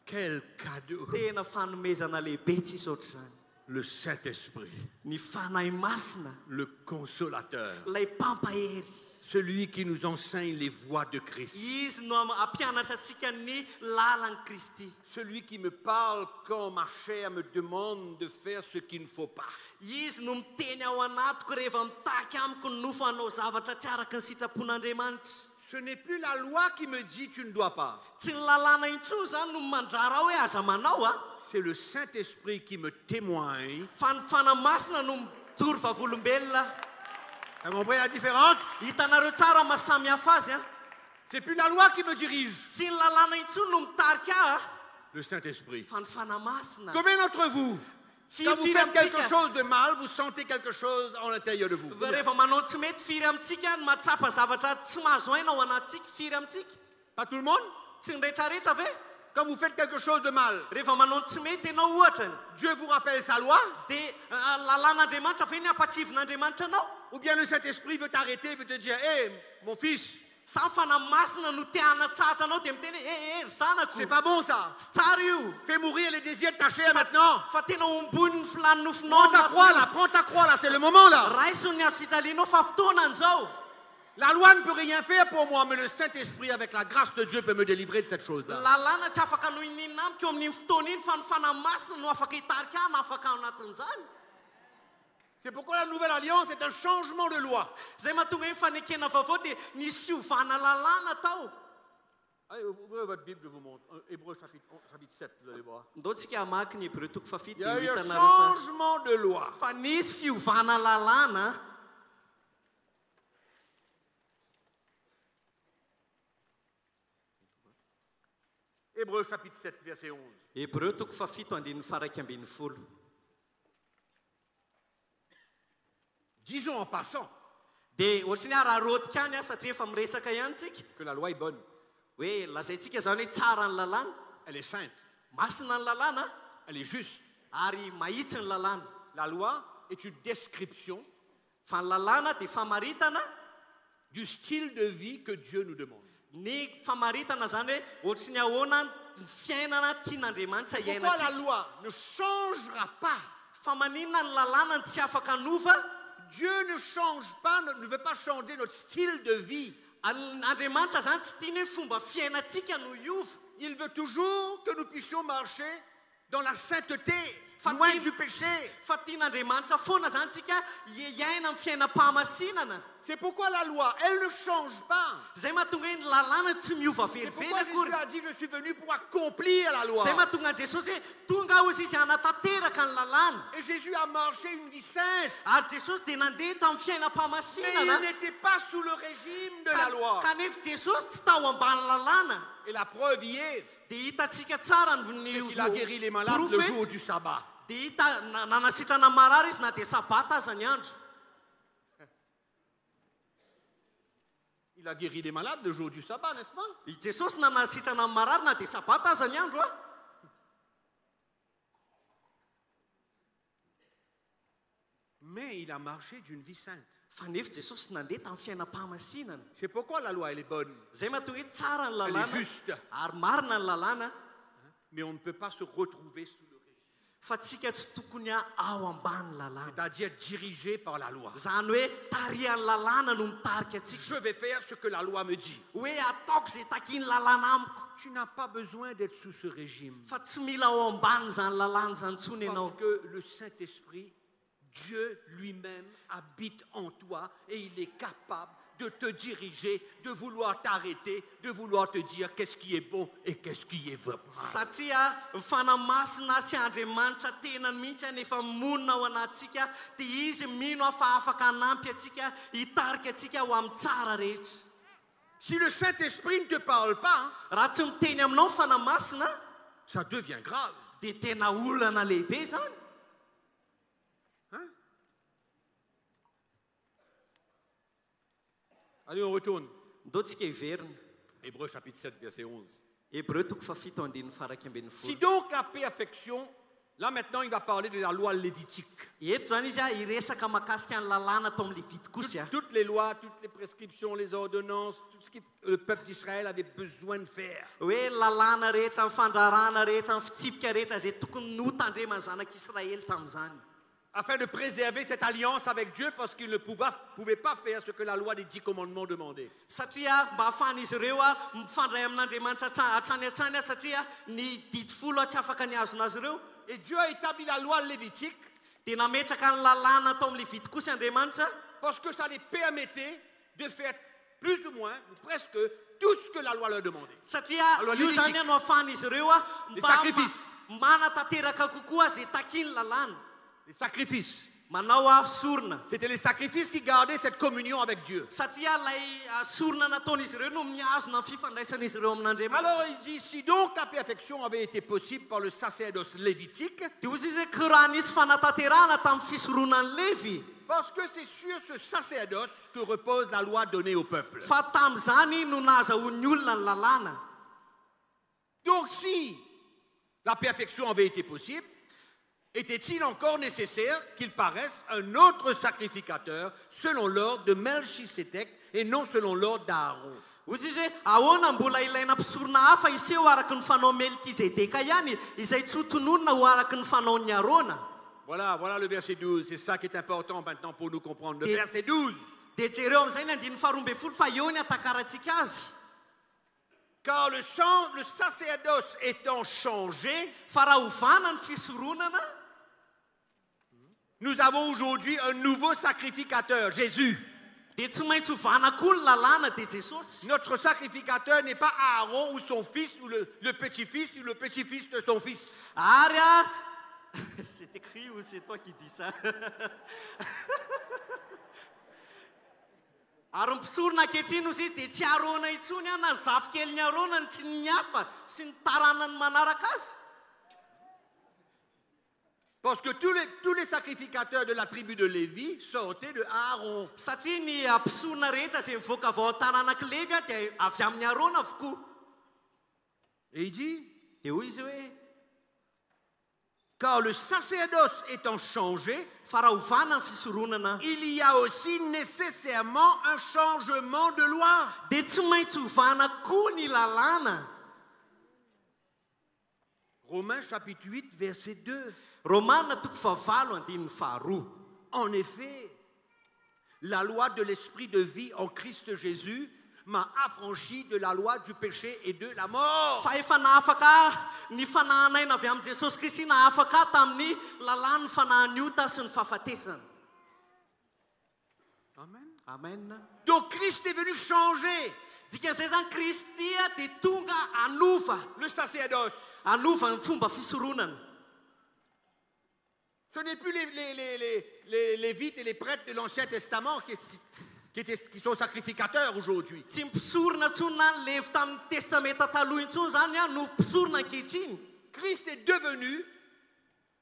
Quel cadeau. tena fanomezana lehibe tsy isotra zany Le Saint-Esprit, ny fanahy masina le consolateur, ilay mpampahery celui qui nous enseigne les voies de Christ, izy no hampianatra antsika ny lalan'i kristy celui qui me parle quand ma chair me demande de faire ce qu'il ne faut pas. izy no miteny ao anatiko rehefa mitaky amiko ny nofo hanao zavatra tsy araka ny sitrapon'andriamanitra Ce n'est plus la loi qui me dit tu ne dois pas. tsy ny lalàna intsony zany no mandrara hoe aza manao a C'est le Saint-Esprit qui me témoigne. fa ny fanamasina no mijoro vavolombelona Vous avez compris la différence? hitanareo tsara mahasamy hafa azy a C'est plus la loi qui me dirige. tsy ny lalàna intsony no mitarika ah a Le Saint-Esprit. fa ny fanamasina Combien d'entre vous, quand vous firy faites quelque amintsika chose de mal, vous sentez quelque chose en l'intérieur de vous? rehefa manao tsy mety firy amintsika ny mahatsapa zavatra tsy mahazo aina ao anatsika firy amintsika Pas tout le monde? tsy ny rehetrarehetra ve Quand vous faites quelque chose de mal, rehefa manao tsy mety ianao ohatrany Dieu vous rappelle sa loi, dia lalàn'andriamanitra ve ny ampatsivin'andriamanitra anao ou bien le Saint-Esprit veut t'arrêter, veut te dire, hé, mon fils, sa fanamasina no tiana tsatra anao dia miteny ry zanako c'est pas bon ça. tsy tsara io Fais mourir les désirs de ta chair maintenant. fa tena ombony ny filany nofinao Prends ta croix là, c'est le moment là. raiso ny hazo fijalianao fa fotoanany zao La loi ne peut rien faire pour moi, mais le Saint-Esprit, avec la grâce de Dieu, peut me délivrer de cette chose-là. lalàna tsy afaka no ininina amiko eo amin'iny fotoana iny fa ny fanamasina no afaka hitarika ana afaka ao anatin'izany C'est pourquoi la nouvelle alliance est un changement de loi. zay mahatonga hoe fanekena vaovao dia nisy fiovana lalàna tao Allez, ouvrez votre Bible, je vous montre. Hébreux chapitre 7, vous allez voir. Il y a eu un changement de loi. Hébreux chapitre 7, verset 11. Disons en passant que la loi est bonne. Elle est sainte. Elle est juste. La loi est une description du style de vie que Dieu nous demande. Pourquoi la loi ne changera pas? Dieu ne change pas, ne veut pas changer notre style de vie. Il veut toujours que nous puissions marcher dans la sainteté, loin du péché. C'est pourquoi la loi, elle ne change pas. C'est pourquoi Jésus a dit, je suis venu pour accomplir la loi. Et Jésus a marché une vie sainte. Mais il n'était pas sous le régime de la loi. Et la preuve y est, c'est qu'il a guéri les malades le jour du sabbat. Il a guéri les malades le jour du sabbat, n'est-ce pas? Mais il a marché d'une vie sainte. C'est pourquoi la loi, elle est bonne. Elle est juste. Mais on ne peut pas se retrouver sous le régime. C'est-à-dire dirigé par la loi. Je vais faire ce que la loi me dit. Tu n'as pas besoin d'être sous ce régime. Parce que le Saint-Esprit, Dieu lui-même habite en toi et il est capable de te diriger, de vouloir t'arrêter, de vouloir te dire qu'est-ce qui est bon et qu'est-ce qui est vrai. Si le Saint-Esprit ne te parle pas, ça devient grave. Allez, on retourne. Hébreux chapitre 7, verset 11. Si donc la perfection, là maintenant il va parler de la loi lévitique. Toutes les lois, toutes les prescriptions, les ordonnances, tout ce que le peuple d'Israël avait besoin de faire. Afin de préserver cette alliance avec Dieu, parce qu'il ne pouvait pas faire ce que la loi des 10 commandements demandait. Et Dieu a établi la loi lévitique parce que ça les permettait de faire plus ou moins, ou presque, tout ce que la loi leur demandait. La loi lévitique. Les sacrifices. Les sacrifices. C'était les sacrifices qui gardaient cette communion avec Dieu. Alors il dit, si donc la perfection avait été possible par le sacerdoce lévitique, parce que c'est sur ce sacerdoce que repose la loi donnée au peuple. Donc si la perfection avait été possible, était-il encore nécessaire qu'il paraisse un autre sacrificateur selon l'ordre de Melchisédek et non selon l'ordre d'Aaron? Voilà le verset 12. C'est ça qui est important maintenant pour nous comprendre. Le verset 12. Car le sacerdoce étant changé, nous avons aujourd'hui un nouveau sacrificateur, Jésus. dia tsy maintsy hovana koa ny lalàna dia Jesosy. Notre sacrificateur n'est pas Aaron ou son fils ou le petit-fils ou le petit-fils de son fils. Ary c'est écrit ou c'est toi qui dis ça? Ary mpisorona ankehitriny ozy izy dia tsy arona intsony na zafy ny arona tsy ny hafa sy ny taranany manaraka azy. Parce que tous les sacrificateurs de la tribu de Lévi sortaient de Aaron. Satria ny mpisorona rehetra izay mivoaka avy ao an-tanànan'i Lévi dia avy amin'ny Arona avokoa. Et il dit, Dia hoy izy hoe car le sacerdoce étant changé, fa raha hovana ny fisoronana il y a aussi nécessairement un changement de loi. dia tsy maintsy hovana koa ny lalàna. Romains chapitre 8, verset 2. Romanina toko fahavalo andininy faharoa. En effet, la loi de l'esprit de vie en Christ Jésus m'a affranchi de la loi du péché et de la mort. Fa efa nahafaka ny fanahanaina avy amin'ny Jesosy Kristy nahafaka tamin'ny lalàna ny fanahany ota sy ny fahafatesana. Amen. Amen. Donc Christ est venu changer Dikan'izay zany Kristy dia tonga anova. le sacerdoce. Anova ny fomba fisoronana. Ce n'est plus les Lévites et les prêtres de l'Ancien Testament qui sont sacrificateurs aujourd'hui. Tsy mpisorona intsony na ny levy tamin'ny testamenta taloha intsony zany no mpisorona ankehitriny. Christ est devenu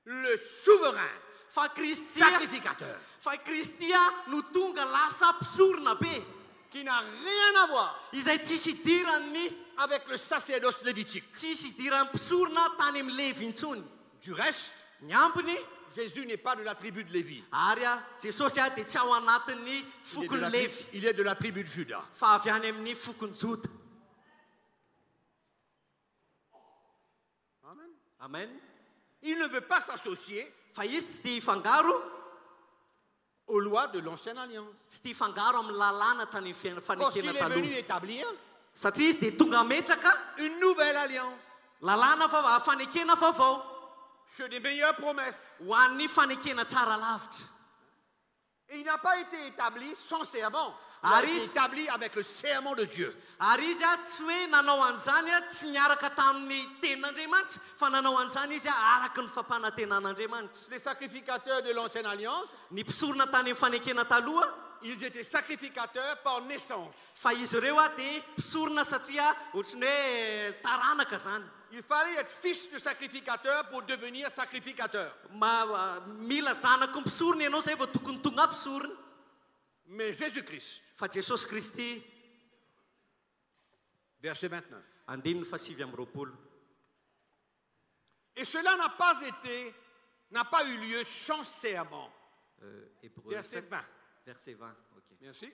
le souverain Fa Kristy sacrificateur no tonga lasa mpisorona be. qui n'a rien à voir Izay tsisy idirany avec le sacerdoce lévitique. tsisy idirany mpisorona tany amin'ny levy intsony. Du reste, Ny ambiny Jésus n'est pas de la tribu de Lévi. ary Jesosy dia tsy ao anatin'ny fokony levy Il est de la tribu de Juda. fa avy any amin'ny fokony Joda. Amen. Amen. Il ne veut pas s'associer Fa izy tsy tia hifangaro aux lois de l'Ancienne Alliance. tsy tia hifangaro amin'ny lalàna tany Parce qu'il fanekena est venu taloha. établir Satria izy dia tonga metraka une nouvelle alliance lalàna fanekena vaovao sur des meilleures promesses. ho an'ny fanekena tsara lavitra. Et il n'a pas été établi sans serment. Il a été établi avec le serment de Dieu. Ary izy tsy hoe nanao an'izany tsy niaraka tamin'ny tenin'Andriamanitra fa nanao an'izany izy araka ny fampanantenan'Andriamanitra. Les sacrificateurs de l'Ancienne Alliance, Ny mpisorona tany amin'ny fanekena taloha ils étaient sacrificateurs par naissance. fa izy ireo dia mpisorona satria ohatrany hoe taranaka zany. Il fallait être fils de sacrificateur pour devenir sacrificateur. Mila zanako mpisorona ianao zay vao tokony tonga mpisorona. Mais Jésus-Christ, Fa Jesosy Kristy verset 29. andininy fa 7:20. Et cela n'a pas eu lieu sans serment. Verset 20. Verset 20. Ok. Merci.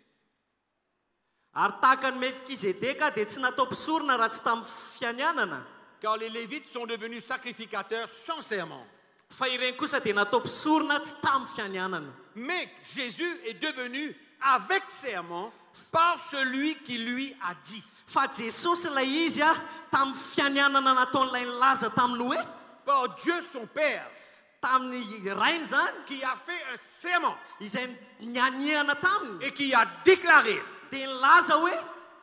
Ary tahaka ny Melkizedeka dia tsy natao mpisorona raha tsy tamin'ny fianianana. Car les Lévites sont devenus sacrificateurs sans serment. Fa ireny kosa dia natao mpisorona tsy tamin'ny fianianana. Mais Jésus est devenu avec serment par celui qui lui a dit. Fa Jesosy ilay izy tamin'ny fianianana nataon'ilay nilaza taminy hoe Par Dieu son Père tamin'ny rainy zany qui a fait un serment izay nianiana taminy et qui a déclaré, dia nilaza hoe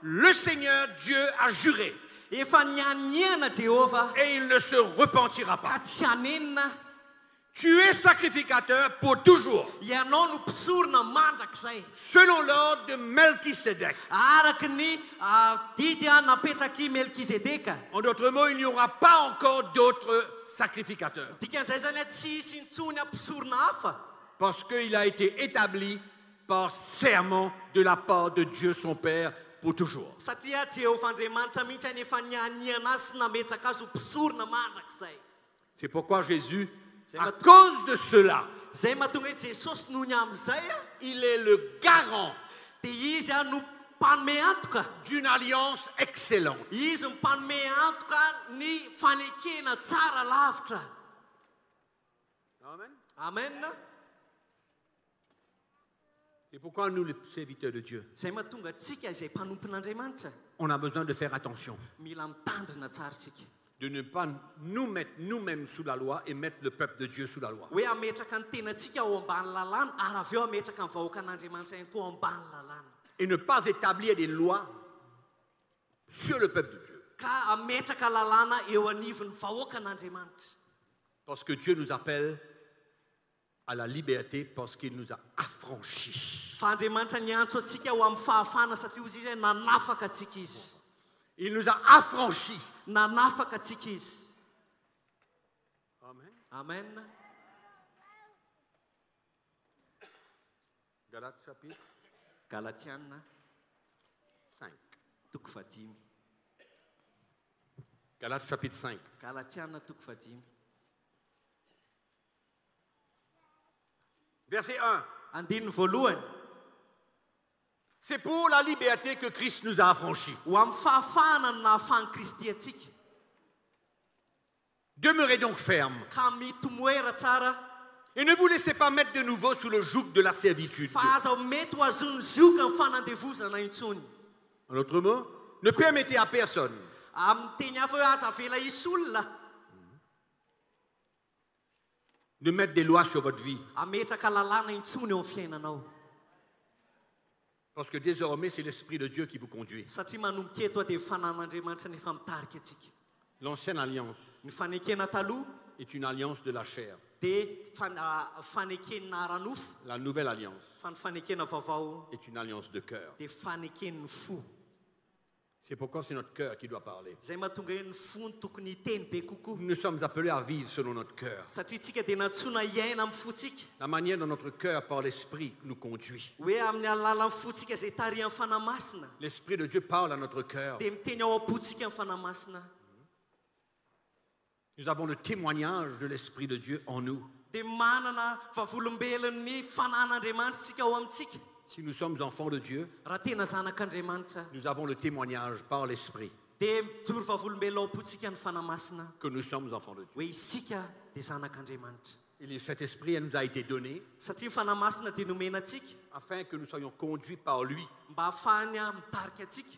le Seigneur Dieu a juré efa nianiana Jehova et il ne se repentira ka pas. tsy hanenina. Tu es sacrificateur pour toujours, Ianao no mpisorona mandrakizay selon l'ordre de Melchisédek. araky ny didy napetraky Melkizedeka. En d'autres mots, il n'y aura pas encore d'autres sacrificateurs Dikan'izay zany tsy hisy intsony mpisorona hafa parce qu'il a été établi par serment de la part de Dieu son Père pour toujours. satria Jehova Andriamanitra mihitsy any efa nianiana azy sy nametraka azy ho mpisorona mandrakizay. C'est pourquoi Jésus, à cause de cela, Zay mahatonga hoe Jesosy noho ny amin'izay il est le garant dia izy no mpanome antoka. d'une alliance excellente. Izy mpanome antoka ny fanekena tsara lavitra. Amen. Amen. C'est pourquoi nous, les serviteurs de Dieu, Zay mahatonga tsika izay mpanompon'Andriamanitra on a besoin de faire attention. mila mitandrina tsara tsika. de ne pas nous mettre nous-mêmes sous la loi et mettre le peuple de Dieu sous la loi. hoe ametraka ny tenantsika ao ambany lalàna ary avy eo ametraka ny vahoaka an'andriamanitra ihany koa ao ambany lalàna. Et ne pas établir des lois sur le peuple de Dieu. Ka ametraka lalàna eo anivon'ny vahoaka an'andriamanitra. Parce que Dieu nous appelle à la liberté parce qu'il nous a affranchis. Fa andriamanitra niantso atsika ho amin'ny fahafana satria ozy izy nanafaka atsika izy. Il nous a affranchis. Nanafaka atsika izy. Amen. Amen. Galates chapitre Galatiana 5. toko fahadimy. Galates chapitre 5. Galatiana toko fahadimy. Verset 1. Andininy voalohany. C'est pour la liberté que Christ nous a affranchis. Ho amin'ny fahafahana no nahafahany Kristy atsika. Demeurez donc ferme. Ka mitomoera tsara. Et ne vous laissez pas mettre de nouveau sous le joug de la servitude. Fa aza mety ho azon'ny zioka ny fanandevozana intsony. En d'autres mots, ne permettez à personne Amin'ny teny hafa hoe aza avela isy olona. de mettre des lois sur votre vie. Ametraka lalàna intsony eo amin'ny fiainanao. Parce que désormais, c'est l'Esprit de Dieu qui vous conduit. Satria manomboka eto dia fanan'Andriamanitra ny efa mitarika atsika. L'ancienne alliance Ny fanekena taloha est une alliance de la chair. dia fanekena ara-nofo. La nouvelle alliance Fa ny fanekena vaovao est une alliance de cœur. dia faneken'ny fo. C'est pourquoi c'est notre cœur qui doit parler. Zay mahatonga hoe ny fo ny tokony hiteny be kokoa. Nous sommes appelés à vivre selon notre cœur. Satria tsika dia natsoina hiaina amin'ny fotsika. La manière dont notre cœur, par l'Esprit, nous conduit. Hoe amin'ny alalan'ny fotsika izay tarihan'ny fanamasina. L'Esprit de Dieu parle à notre cœur. Dia miteny ao am-potsika ny fanamasina. Nous avons le témoignage de l'Esprit de Dieu en nous. Dia manana vavolombelon'ny fanan'Andriamanitra tsika ao amintsika. Si nous sommes enfants de Dieu, Raha tena zanak'Andriamanitra nous avons le témoignage par l'Esprit dia mijoro vavolombelona ao am-potsika ny fanamasina que nous sommes enfants de Dieu. hoe isika dia zanak'Andriamanitra. Et cet esprit, elle nous a été donné Satria ny fanamasina dia nomena atsika afin que nous soyons conduits par lui. mba hahafahany mitarika atsika.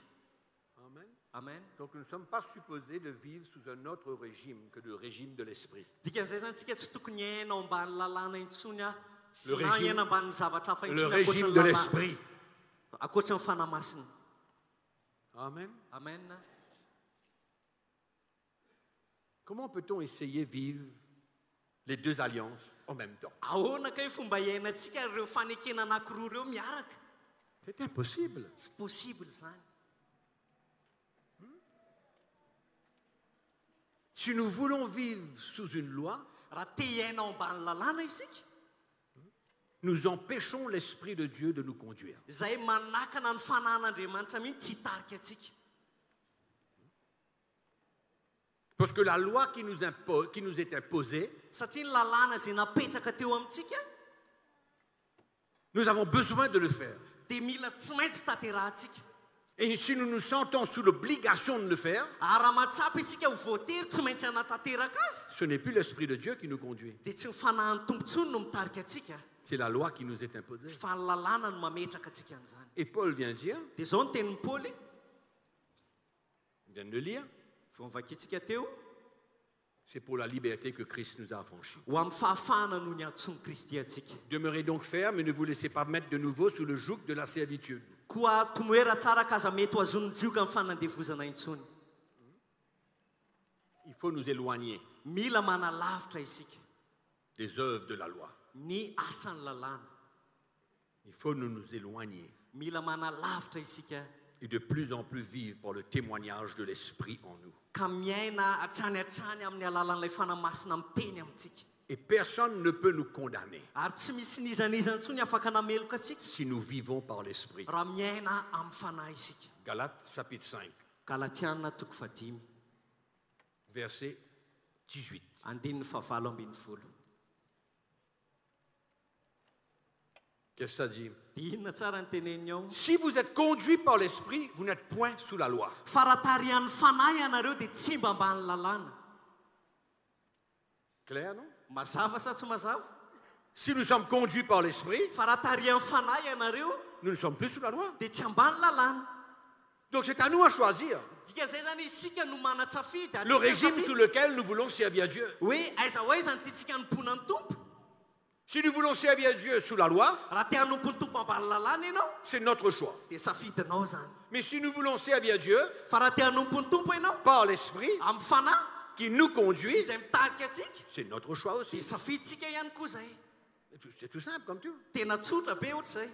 Amen. Amen. Donc nous ne sommes pas supposés de vivre sous un autre régime que le régime de l'esprit. Dikan'izay zany tsika tsy tokony hiaina ao ambany lalàna intsony Le na régime- hiaina ambany zavatra hafa Le intsony régime de l'esprit. ankoatra ny fanamasina. Amen. Amen. Comment peut-on essayer de vivre les deux alliances en même temps? Ahoana kay fomba hiainantsika ireo fanekena anankiroa ireo miaraka? C'est impossible. Tsy possible zany. Si nous voulons vivre sous une loi, Raha te hiaina ao ambany lalàna isika, nous empêchons l'Esprit de Dieu de nous conduire. izay manakana ny fanan'Andriamanitra mihitsy tsy hitarika atsika. Parce que la loi qui nous est imposée, Satria ny lalàna izay napetraka teo amintsika nous avons besoin de le faire. dia mila tsy maintsy taterahantsika. Et si nous nous sentons sous l'obligation de le faire, Ary raha mahatsapa isika ho voatery tsy maintsy hanatanteraka azy ce n'est plus l'Esprit de Dieu qui nous conduit. dia tsy ny fanahin'ny tompontsony no mitarika atsika, C'est la loi qui nous est imposée. fa ny lalàna no mametraka atsika an'izany. Et Paul vient dire, Dia zao ny tenin'ny Paoly il vient de le lire, vao nivakintsika teo, c'est pour la liberté que Christ nous a affranchis. ho amin'ny fahafahana no niantsony Kristy atsika. Demeurez donc fermes et ne vous laissez pas mettre de nouveau sous le joug de la servitude. Koa tomoera tsara ka aza mety ho azon'ny jioka amin'ny fanandevozana intsony. Il faut nous éloigner Mila manalavitra isika des œuvres de la loi. ny asan'ny lalàna. Il faut nous éloigner Mila manalavitra isika et de plus en plus vivre par le témoignage de l'Esprit en nous. ka miaina hatrany amin'ny alalan'ilay fanamasina miteny amintsika. Et personne ne peut nous condamner Ary tsy misy nizanizany intsony afaka nameloka atsika si nous vivons par l'Esprit. raha miaina amin'ny fanahy isika. Galates chapitre 5, Galatiana toko fahadimy verset 18. andininy fahavalo ambin'ny folo. Qu'est-ce que ça dit? Dia inona tsara ny teneniny ao? Si vous êtes conduits par l'Esprit, vous n'êtes point sous la loi. Fa raha tarihan'ny fanahy ianareo dia tsy mba ambany lalàna. Clair, non? Mazava sa tsy mazava? Si nous sommes conduits par l'Esprit, Fa raha tarihan'ny fanahy ianareo nous ne sommes plus sous la loi. dia tsy ambany lalàna. Donc c'est à nous à choisir Dikan'izay zany isika no mana-tsafidy. le régime sous lequel nous voulons servir Dieu. Hoe aiza ho aiza ny tiantsika hanompoana ny tompo. Si nous voulons servir Dieu sous la loi, Raha te hanompo ny tompo ambany lalàna ianao c'est notre choix. dia safidinao zany. Mais si nous voulons servir Dieu Fa raha te hanompo ny tompo ianao par l'Esprit amin'ny fanahy qui nous conduit, izay mitarika atsika c'est notre choix aussi. dia safiditsika ihany koa zay. C'est tout simple comme tout. Tena tsotra be ohatr'izay.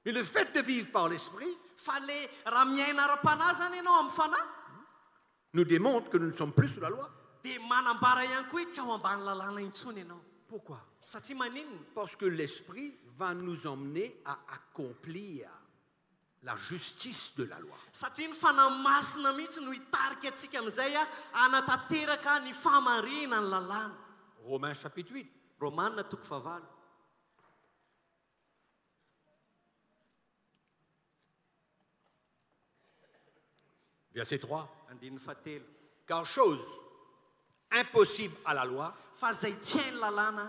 Mais le fait de vivre par l'Esprit Fa le raha miaina ara-panahy zany ianao amin'ny fanahy nous démontre que nous ne sommes plus sous la loi. dia manambara ihany koa hoe tsy ao ambany lalàna intsony ianao. Pourquoi? Satria maninona? Parce que l'Esprit va nous emmener à accomplir la justice de la loi. Satria ny fanahy masina mihitsy no hitarika antsika amin'izay hanatanteraka ny famarina ny lalàna. Romains chapitre 8. Romanina toko fahavalo. Verset 3. Andininy fahatelo. Car chose impossible à la loi, Fa zay tsy hainy lalàna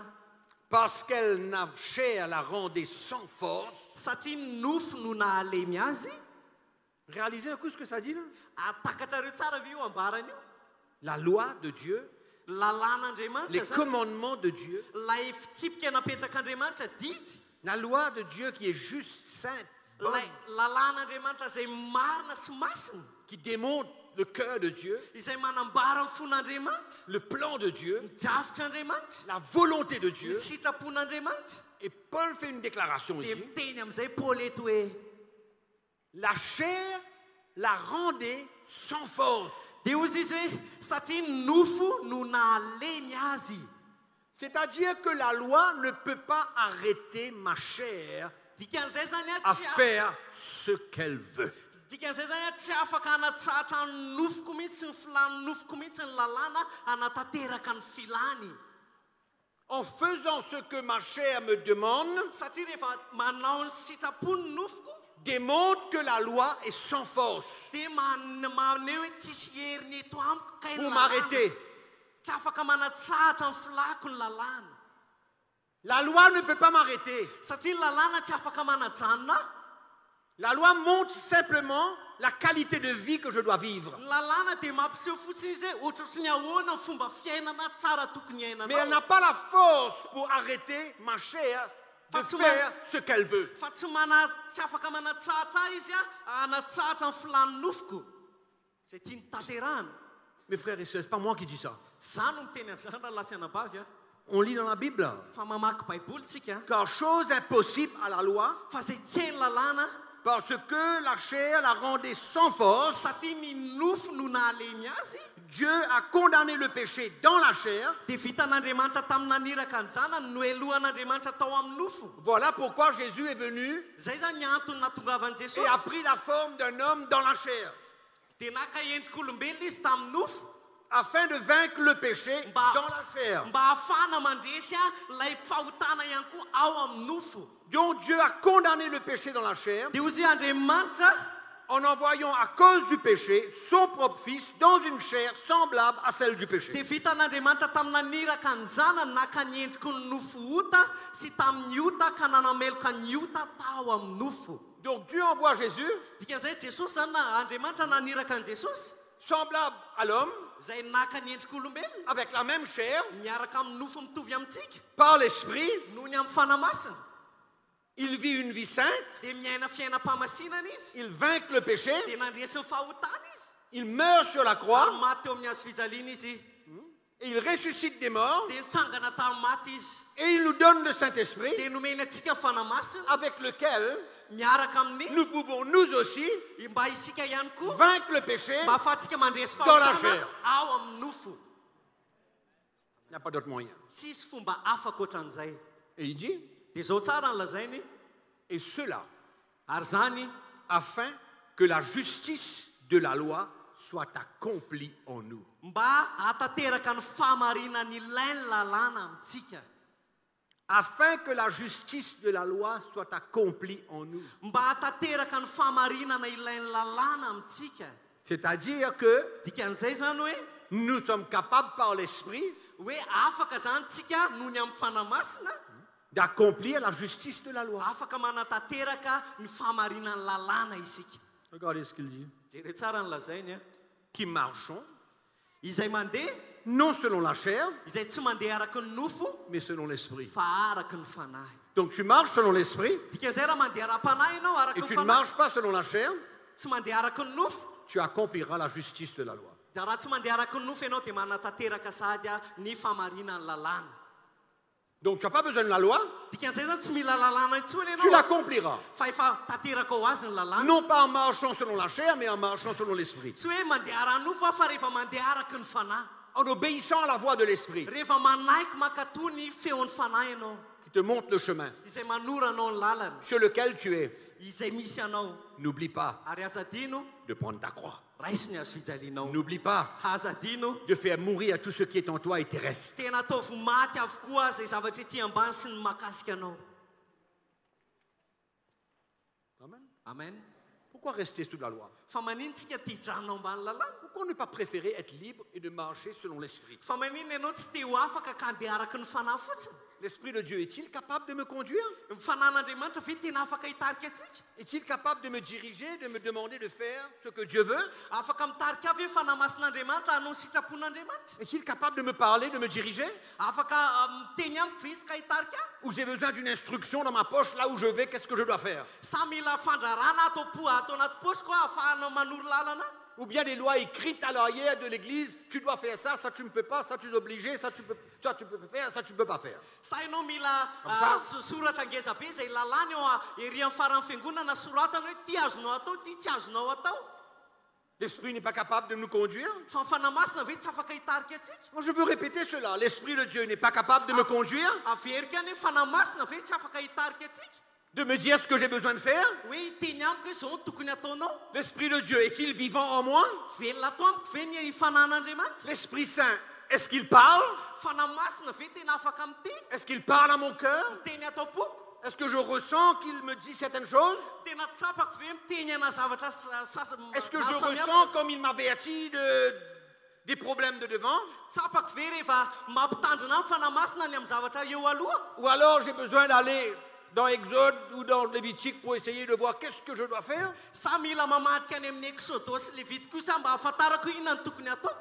parce qu'elle n'a chair la rendait sans force. satria ny nofo no nahalemy azy. Réalisez un coup ce que ça dit là. Atakatrareo tsara ve io ambarany io? La loi de Dieu, Lalàn'Andriamanitra les zany. commandements de Dieu, Lay fitsipika napetrak'Andriamanitra didy. la loi de Dieu qui est juste, sainte, bonne, Lay lalàn'Andriamanitra zay marina sy masina, qui démontre le cœur de Dieu, izay manambara ny fon'Andriamanitra, le plan de Dieu, ny drafitr'Andriamanitra, la volonté de ny Dieu. sitrapon'Andriamanitra. Et Paul fait une déclaration Dia ici. miteny amin'izay Paoly eto hoe La chair la rendait sans force. dia ozy izy hoe satria ny nofo no nahaleny azy. C'est-à-dire que la loi ne peut pas arrêter ma chair Dikan'izay zany à tsy faire ce qu'elle veut. dikan'izay zany tsy afaka hanatsatra ny nofoko mihitsy sy ny filan'ny nofoko mihitsy ny lalàna hanatanteraka ny filany. En faisant ce que ma chair me demande, Satria rehefa manao ny sitrapony ny nofoko démontre que la loi est sans force dia maneho hoe tsisy heriny eto amiko kay ny pour lalàna. m'arrêter. Tsy afaka manatsahatra ny filako ny lalàna. La loi ne peut pas m'arrêter. Satria ny lalàna tsy afaka manajanona. La loi montre simplement la qualité de vie que je dois vivre. Ny lalàna dia mampiseho fotsiny izy hoe ohatrotry ny ahoana ny fomba fiainana tsara tokony Mais elle iainanao. n'a pas la force pour arrêter ma chair de faire ce qu'elle veut. Fa tsy afaka manatsahatra izy hanatsahatra ny filany nofoko zay tia ny tanterahana. Mes frères et sœurs, c'est pas moi qui dis ça. Za no miteny an'izany raha lasy anabavy a. On lit dans la Bible. Fa mamaky baiboly tsika. Car chose impossible à la loi, Fa zay tsy hainy lalàna parce que la chair la rendait sans force, satria ny nofo no nahalemy azy. Dieu a condamné le péché dans la chair. Dia vitan'Andriamanitra tamin'ny naniraka ny zanany no elohan'Andriamanitra tao amin'ny nofo. Voilà pourquoi Jésus est venu Zay zany ny antony natongavan'i et Jesosy. a pris la forme d'un homme dans la chair, Dia naka endrik'olombelona izy tamin'ny nofo afin de vaincre le péché dans la chair. mba hahafana mandresy lay fahotana ihany koa ao amin'ny nofo. Donc Dieu a condamné le péché dans la chair Dia ozy Andriamanitra en envoyant à cause du péché son propre fils dans une chair semblable à celle du péché. dia vitan'Andriamanitra tamin'ny naniraka ny zanany naka ny endriky ny nofo ota sy tamin'ny ota ka nanameloka ny ota tao amin'ny nofo. Donc Dieu envoie Jésus Dikan'izay Jesosy zany Andriamanitra naniraka ny Jesosy semblable à l'homme, zay naka ny endrik'olombelona avec la même chair, miaraka amin'ny nofo mitovy amintsika par l'esprit. noho ny amin'ny fanamasina. Il vit une vie sainte, Dia miaina fiainam-pamasinana izy. il vainc le péché, Dia nandresy ny fahotana izy. il meurt sur la Ary croix maty eo amin'ny hazo fijaliana izy. et il ressuscite des morts Dia nitsangana tamin'ny maty izy. et il nous donne le Saint-Esprit Dia nomena antsika ny fanamasina avec lequel miaraka amin'ny nous pouvons nous aussi mba isika ihany koa vaincre le péché. mba ahafahantsika mandresy Dans la fahotana chair. ao amin'ny nofo. Il n'y a pas d'autre moyen. Tsisy fomba afaka ohatran'izay. Et il dit, Dia zao tsara ny lazainy et cela ary zany afin que la justice de la loi soit accomplie en nous. mba hatateraka ny fahamarinany ilainy lalàna amintsika. Afin que la justice de la loi soit accomplie en nous. Mba hatateraka ny fahamarinana ilainy lalàna amintsika. C'est-à-dire que Dikan'izay zany hoe nous sommes capables par l'Esprit afaka zany tsika noho ny amin'ny fanamasina d'accomplir la justice de la loi. afaka manatanteraka ny famarinany lalàna isika. Regardez ce qu'il dit. Jere tsara ny lazainy a. Qui marchons, Izay mandeha, non selon la chair, izay tsy mandeha araky ny nofo, mais selon l'esprit. fa araky ny fanahy. Donc tu marches selon l'esprit, Dikan'izay raha mandeha ara-panahy ianao araky et ny tu ne fanahy, marches pas selon la chair, tsy mandeha araky ny nofo, tu accompliras la justice de la loi. dia raha tsy mandeha araky ny nofo ianao dia manatanteraka sady a ny famarinany lalàna. Donc tu n'as pas besoin de la loi, Dikan'izay zany tsy mila lalàna intsony tu ianao, l'accompliras. fa efa tanteraka ho azy ny lalàna. Non pas en marchant selon la chair, mais en marchant selon l'esprit. Tsy hoe mandeha ara-nofo fa rehefa mandeha araky ny fanahy. En obéissant à la voix de l'esprit, Rehefa manaiky mankatoy ny feon'ny fanahy ianao, qui te montre le chemin izay manora anao ny lalana, sur lequel tu es. izay misy anao. N'oublie pas Ary azadino, de prendre ta croix. raisy ny azo fijalianao. N'oublie pas Azadino, de faire mourir tout ce qui est en toi et terrestre. tena ataovy maty avokoa zay zavatra ety ambany sy ny mahakasika anao. Amen. Amen. Pourquoi rester sous la loi? Fa manintsika ty hijanona ambany lalàna? Pourquoi ne pas préférer être libre et de marcher selon l'esprit? Fa manino ianao tsy te ho afaka ka andeha araky ny fanahy fotsiny? L'esprit de Dieu est-il capable de me conduire? Ny fanan'Andriamanitra ve tena afaka hitarika atsika? Est-il capable de me diriger, de me demander de faire ce que Dieu veut? Afaka mitarika avy hoe fanahy masin'Andriamanitra hanao ny sitrapon'Andriamanitra? Est-il capable de me parler, de me diriger? Afaka miteny amiko ve izy ka hitarika ahy? Ou j'ai besoin d'une instruction dans ma poche, là où je vais, qu'est-ce que je dois faire? Sa mila fandrarana atao anaty posiko ahafahanao manoro lalana? Ou bien des lois écrites à l'arrière de l'église, tu dois faire ça, ça tu ne peux pas, ça tu es obligé, ça tu peux faire, ça tu ne peux pas faire. Sa ianao mila Amsa? soratra ngeza be zay lalàna eo ery amin'ny faran'ny fiangonana soratana hoe ty azonao atao, ty tsy azonao atao. L'esprit n'est pas capable de nous conduire. Fa ny fanahy masina ve tsy afaka hitarika atsika? Moi je veux répéter cela, l'esprit de Dieu n'est pas capable de me conduire, Averika any hoe fanahy masina ve tsy afaka hitarika atsika? de me dire ce que j'ai besoin de faire. Hoe teny amiko hoe zao no tokony ataonao? L'esprit de Dieu est-il vivant en moi? Velona atao amiko ve ny fanan'Andriamanitra? L'Esprit Saint, est-ce qu'il parle? Fanahy masina ve tena afaka miteny? Est-ce qu'il parle à mon cœur? Miteny atao poko? Est-ce que je ressens qu'il me dit certaines choses? Tena tsapako ve miteny ana zavatra Est-ce que je ressens comme il m'avertit des problèmes de devant? Tsapako ve rehefa mampitandrina amin'ny fanahy masina ny amin'ny zavatra eo alohako? Ou alors j'ai besoin d'aller dans Exode ou dans Lévitique pour essayer de voir qu'est-ce que je dois faire? Sa mila mamadika any amin'ny Exodo sy Levity kosa mba ahafantarako inona ny tokony ataoko?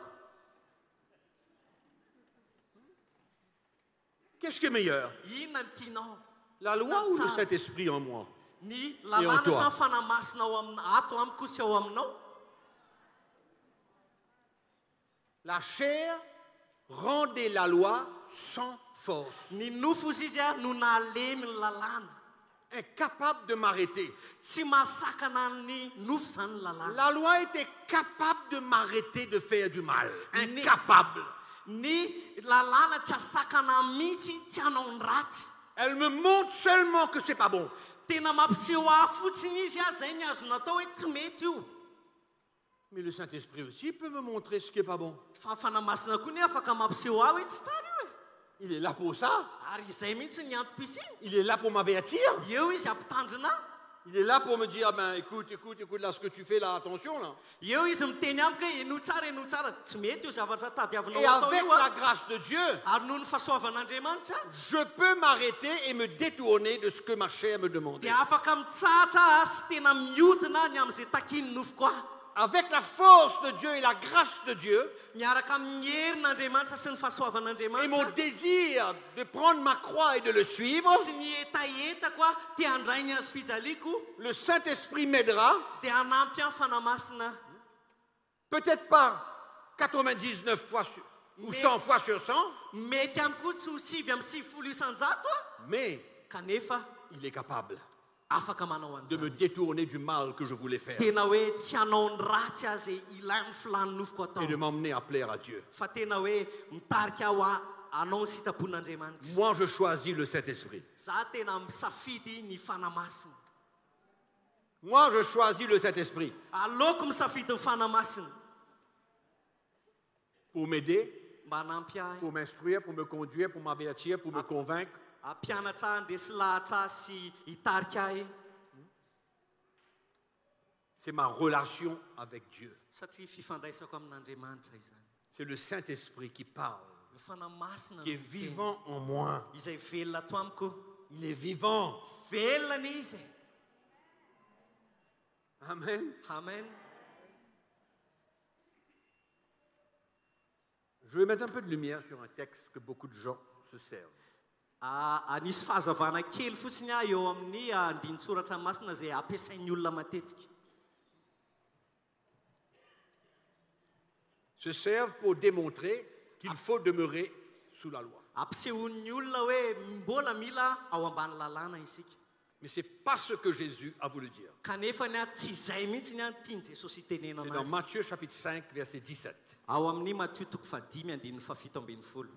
Qu'est-ce qui est meilleur? Inona ny tianao? La loi ou le Saint-Esprit en moi? Ny lalàna toi? sa fanahy masina ato amiko sy ao aminao? La chair rendait la loi sans force, Ny nofo izy a no nalemy ny lalàna. incapable de m'arrêter. Tsy mahasakana ny nofo zany ny lalàna. La loi était capable de m'arrêter de faire du mal. Incapable. Ny lalàna tsy asakana mihitsy tsy hanao ny ratsy. Elle me montre seulement que c'est pas bon. Tena mampiseho ahy fotsiny izy a zay ny azonao atao hoe tsy mety io. Mais le Saint-Esprit aussi peut me montrer ce qui est pas bon. Fa fanahy masina koa ny afaka mampiseho ahy hoe tsy tsara io e. Il est là pour ça. Ary izay mihitsy ny antom-pisiny. Il est là pour m'avertir. Eo izy ampitandrina. Il est là pour me dire, ben écoute là ce que tu fais là, attention là. Eo izy miteny amiko hoe eno tsara tsy mety io zavatra tadiavinao Et atao avec io la a. grâce de Dieu, Ary noho ny fahasoavan'Andriamanitra je peux m'arrêter et me détourner de ce que ma chair me demandait. dia afaka mitsatra sy tena miodina ny amin'izay takiny nofoko ahy. Avec la force de Dieu et la grâce de Dieu, Miaraka amin'ny herin'Andriamanitra sy ny et mon fahasoavan'Andriamanitra désir de prendre ma croix et de le suivre, sy ny etaetako a te handray ny azy fijaliako le Saint-Esprit m'aidera, dia hanampy amin'ny fanahy masina. peut-être pas 99 fois ou 100 fois sur 100, Mety ihany koa tsy ho 5 isanjato a, mais kanefa il est capable afaka manao de me an'izany. détourner du mal que je voulais faire Tena hoe tsy hanao ny ratsy azy ilay ny filany nofoko atao, et de m'emmener à plaire à Dieu. fa tena hoe mitarika aho hanao ny sitrapon'Andriamanitra. Moi, je choisis le Saint-Esprit. Za tena misafidy ny fanahy masina. Moi, je choisis le Saint-Esprit Aleoko misafidy ny fanahy masina pour m'aider, mba hanampy ahy, pour m'instruire, pour me conduire, pour m'avertir, pour me convaincre. ampianatra handresy lahatra sy hitarika ahy, C'est ma relation avec Dieu. satria fifandraisako amin'Andriamanitra izany. C'est le Saint-Esprit qui parle, Ny fanahy masina qui est no miteny, vivant en moi. izay velona ato amiko. Il est vivant. Velona izy. Amen. Amen. Je vais mettre un peu de lumière sur un texte que beaucoup de gens se servent. Anisy fahazavana kely fotsiny eo amin'ny andinitsoratra masina izay ampiasain'ny olona matetika. Se servent pour démontrer qu'il faut demeurer sous la loi. Ampisehoan'ny olona hoe mbola mila ao ambany lalàna isika. Mais ce n'est pas ce que Jésus a voulu dire. Kanefa tsy izay mihitsy ny tiany Jesosy itenena C'est dans anazy. Matthieu chapitre 5, verset 17. Ao amin'ny Matthieu toko 5:17.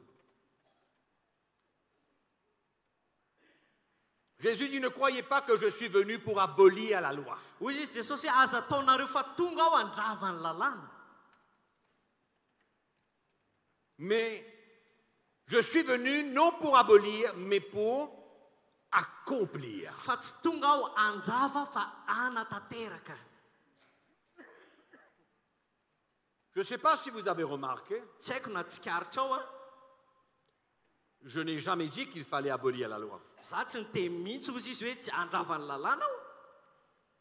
Jésus dit, ne croyez pas que je suis venu pour abolir la loi. Hoy izy Jesosy aza ataonareo fa tonga aho handrava ny lalàna. Mais je suis venu non pour abolir, mais pour accomplir. Fa tsy tonga aho handrava fa hanatanteraka. Je ne sais pas si vous avez remarqué, Tsy haiko na tsikaritra ao je n'ai jamais dit qu'il fallait abolir la loi. za tsy niteny mihitsy ozy izy hoe tsy handrava ny lalàna aho.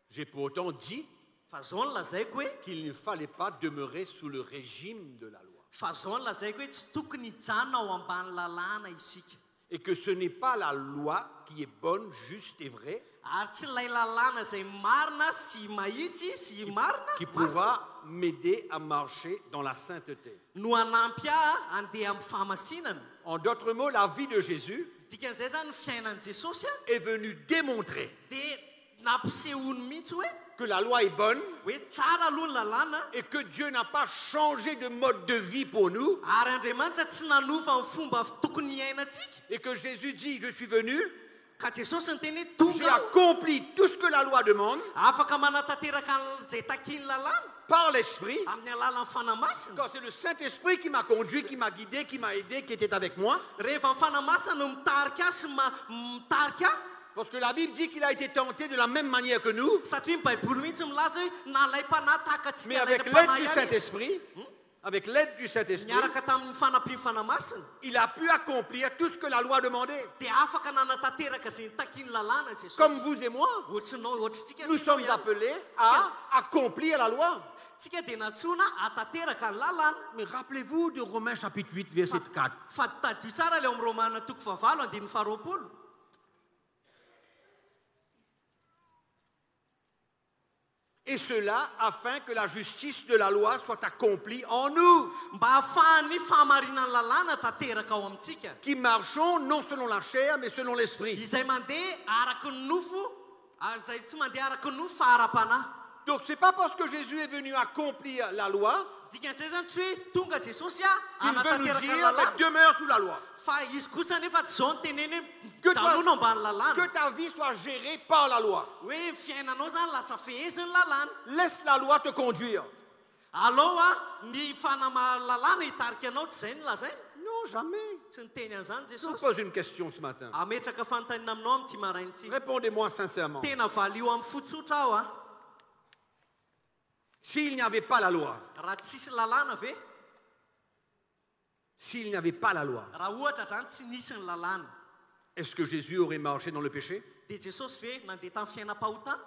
J'ai pour autant dit Fa zao ny lazaiko hoe qu'il ne fallait pas demeurer sous le régime de la loi. fa zao ny lazaiko hoe tsy tokony hijanona ao ambany lalàna isika. Et que ce n'est pas la loi qui est bonne, juste et vraie, Ary tsy ilay lalàna izay marina sy mahitsy sy marina qui masina pourra m'aider à marcher dans la sainteté. no hanampy ahy handeha amin'ny fahamasinana. En d'autres mots, la vie de Jésus Dikan'izay zany ny fiainan'i Jesosy est venue démontrer dia nampisehoany mihitsy que la loi est bonne hoe tsara aloha ny lalàna et que Dieu n'a pas changé de mode de vie pour nous ary Andriamanitra tsy nanova ny fomba tokony hiainantsika. et que Jésus dit, je suis venu, Ka Jesosy niteny hoe j'ai tonga aho accompli tout ce que la loi demande afaka manatanteraka izay takiany lalàna par l'Esprit. amin'ny alalan'ny fanamasina. Quand c'est le Saint-Esprit qui m'a conduit, qui m'a guidé, qui m'a aidé, qui était avec moi. Rehefa ny fanamasina no mitarika ahy sy mitarika ahy. Parce que la Bible dit qu'il a été tenté de la même manière que nous, Satria ny Baiboly mihitsy milaza hoe nalay mpanahy tahaka antsika mais ilay avec mpanahy l'aide du ihany izy. Saint-Esprit, avec l'aide du Saint-Esprit, Niaraka tamin'ny fanampiany fanamasina il a pu accomplir tout ce que la loi demandait. dia afaka nanatanteraka izay nitakiany lalàna Jesosy. Comme vous et moi, Ohatrinao ohatritsika nous sommes appelés à accomplir la loi. tsika dia natsoina atanteraka ny lalàna. Mais rappelez-vous de Romains chapitre 8, verset 4. Fa tadio tsara ilay amin'ny Romana toko 8:20. Et cela afin que la justice de la loi soit accomplie en nous, Mba hahafahan'ny fahamarinan'ny lalàna tanteraka ao amintsika. qui marchons non selon la chair, mais selon l'Esprit. Izay mandeha araky ny nofo, izay tsy mandeha araky ny nofo fa ara-panahy. Donc c'est pas parce que Jésus est venu accomplir la loi Dikan'izay zany tsy hoe tonga Jesosy qu'il veut nous hanatanteraka ny dire, lalàna. mais demeure sous la loi. Fa izy kosa nefa tsy zao ny teneny Que hoe janona ambany que lalàna. ta vie soit gérée par la loi. Hoe fiainanao zany lasa fehezin'ny lalàna. Laisse la loi te conduire. Alao ny fanama lalàna hitarika anao tsy zay ny lazainy. Non, jamais. Tsy niteny an'izany Je vous Jesosy. pose une question ce matin. Ametraka fanontaniana aminao amin'ity maraina ity. Répondez-moi sincèrement. Tena valio amin'ny fotsotra aho S'il n'y avait pas la loi, raha tsisy lalàna ve? s'il n'y avait pas la loi, Raha ohatra zany tsy nisy ny lalàna est-ce que Jésus aurait marché dans le péché? dia Jesosy ve nandeha tamin'ny fiainam-pahotana?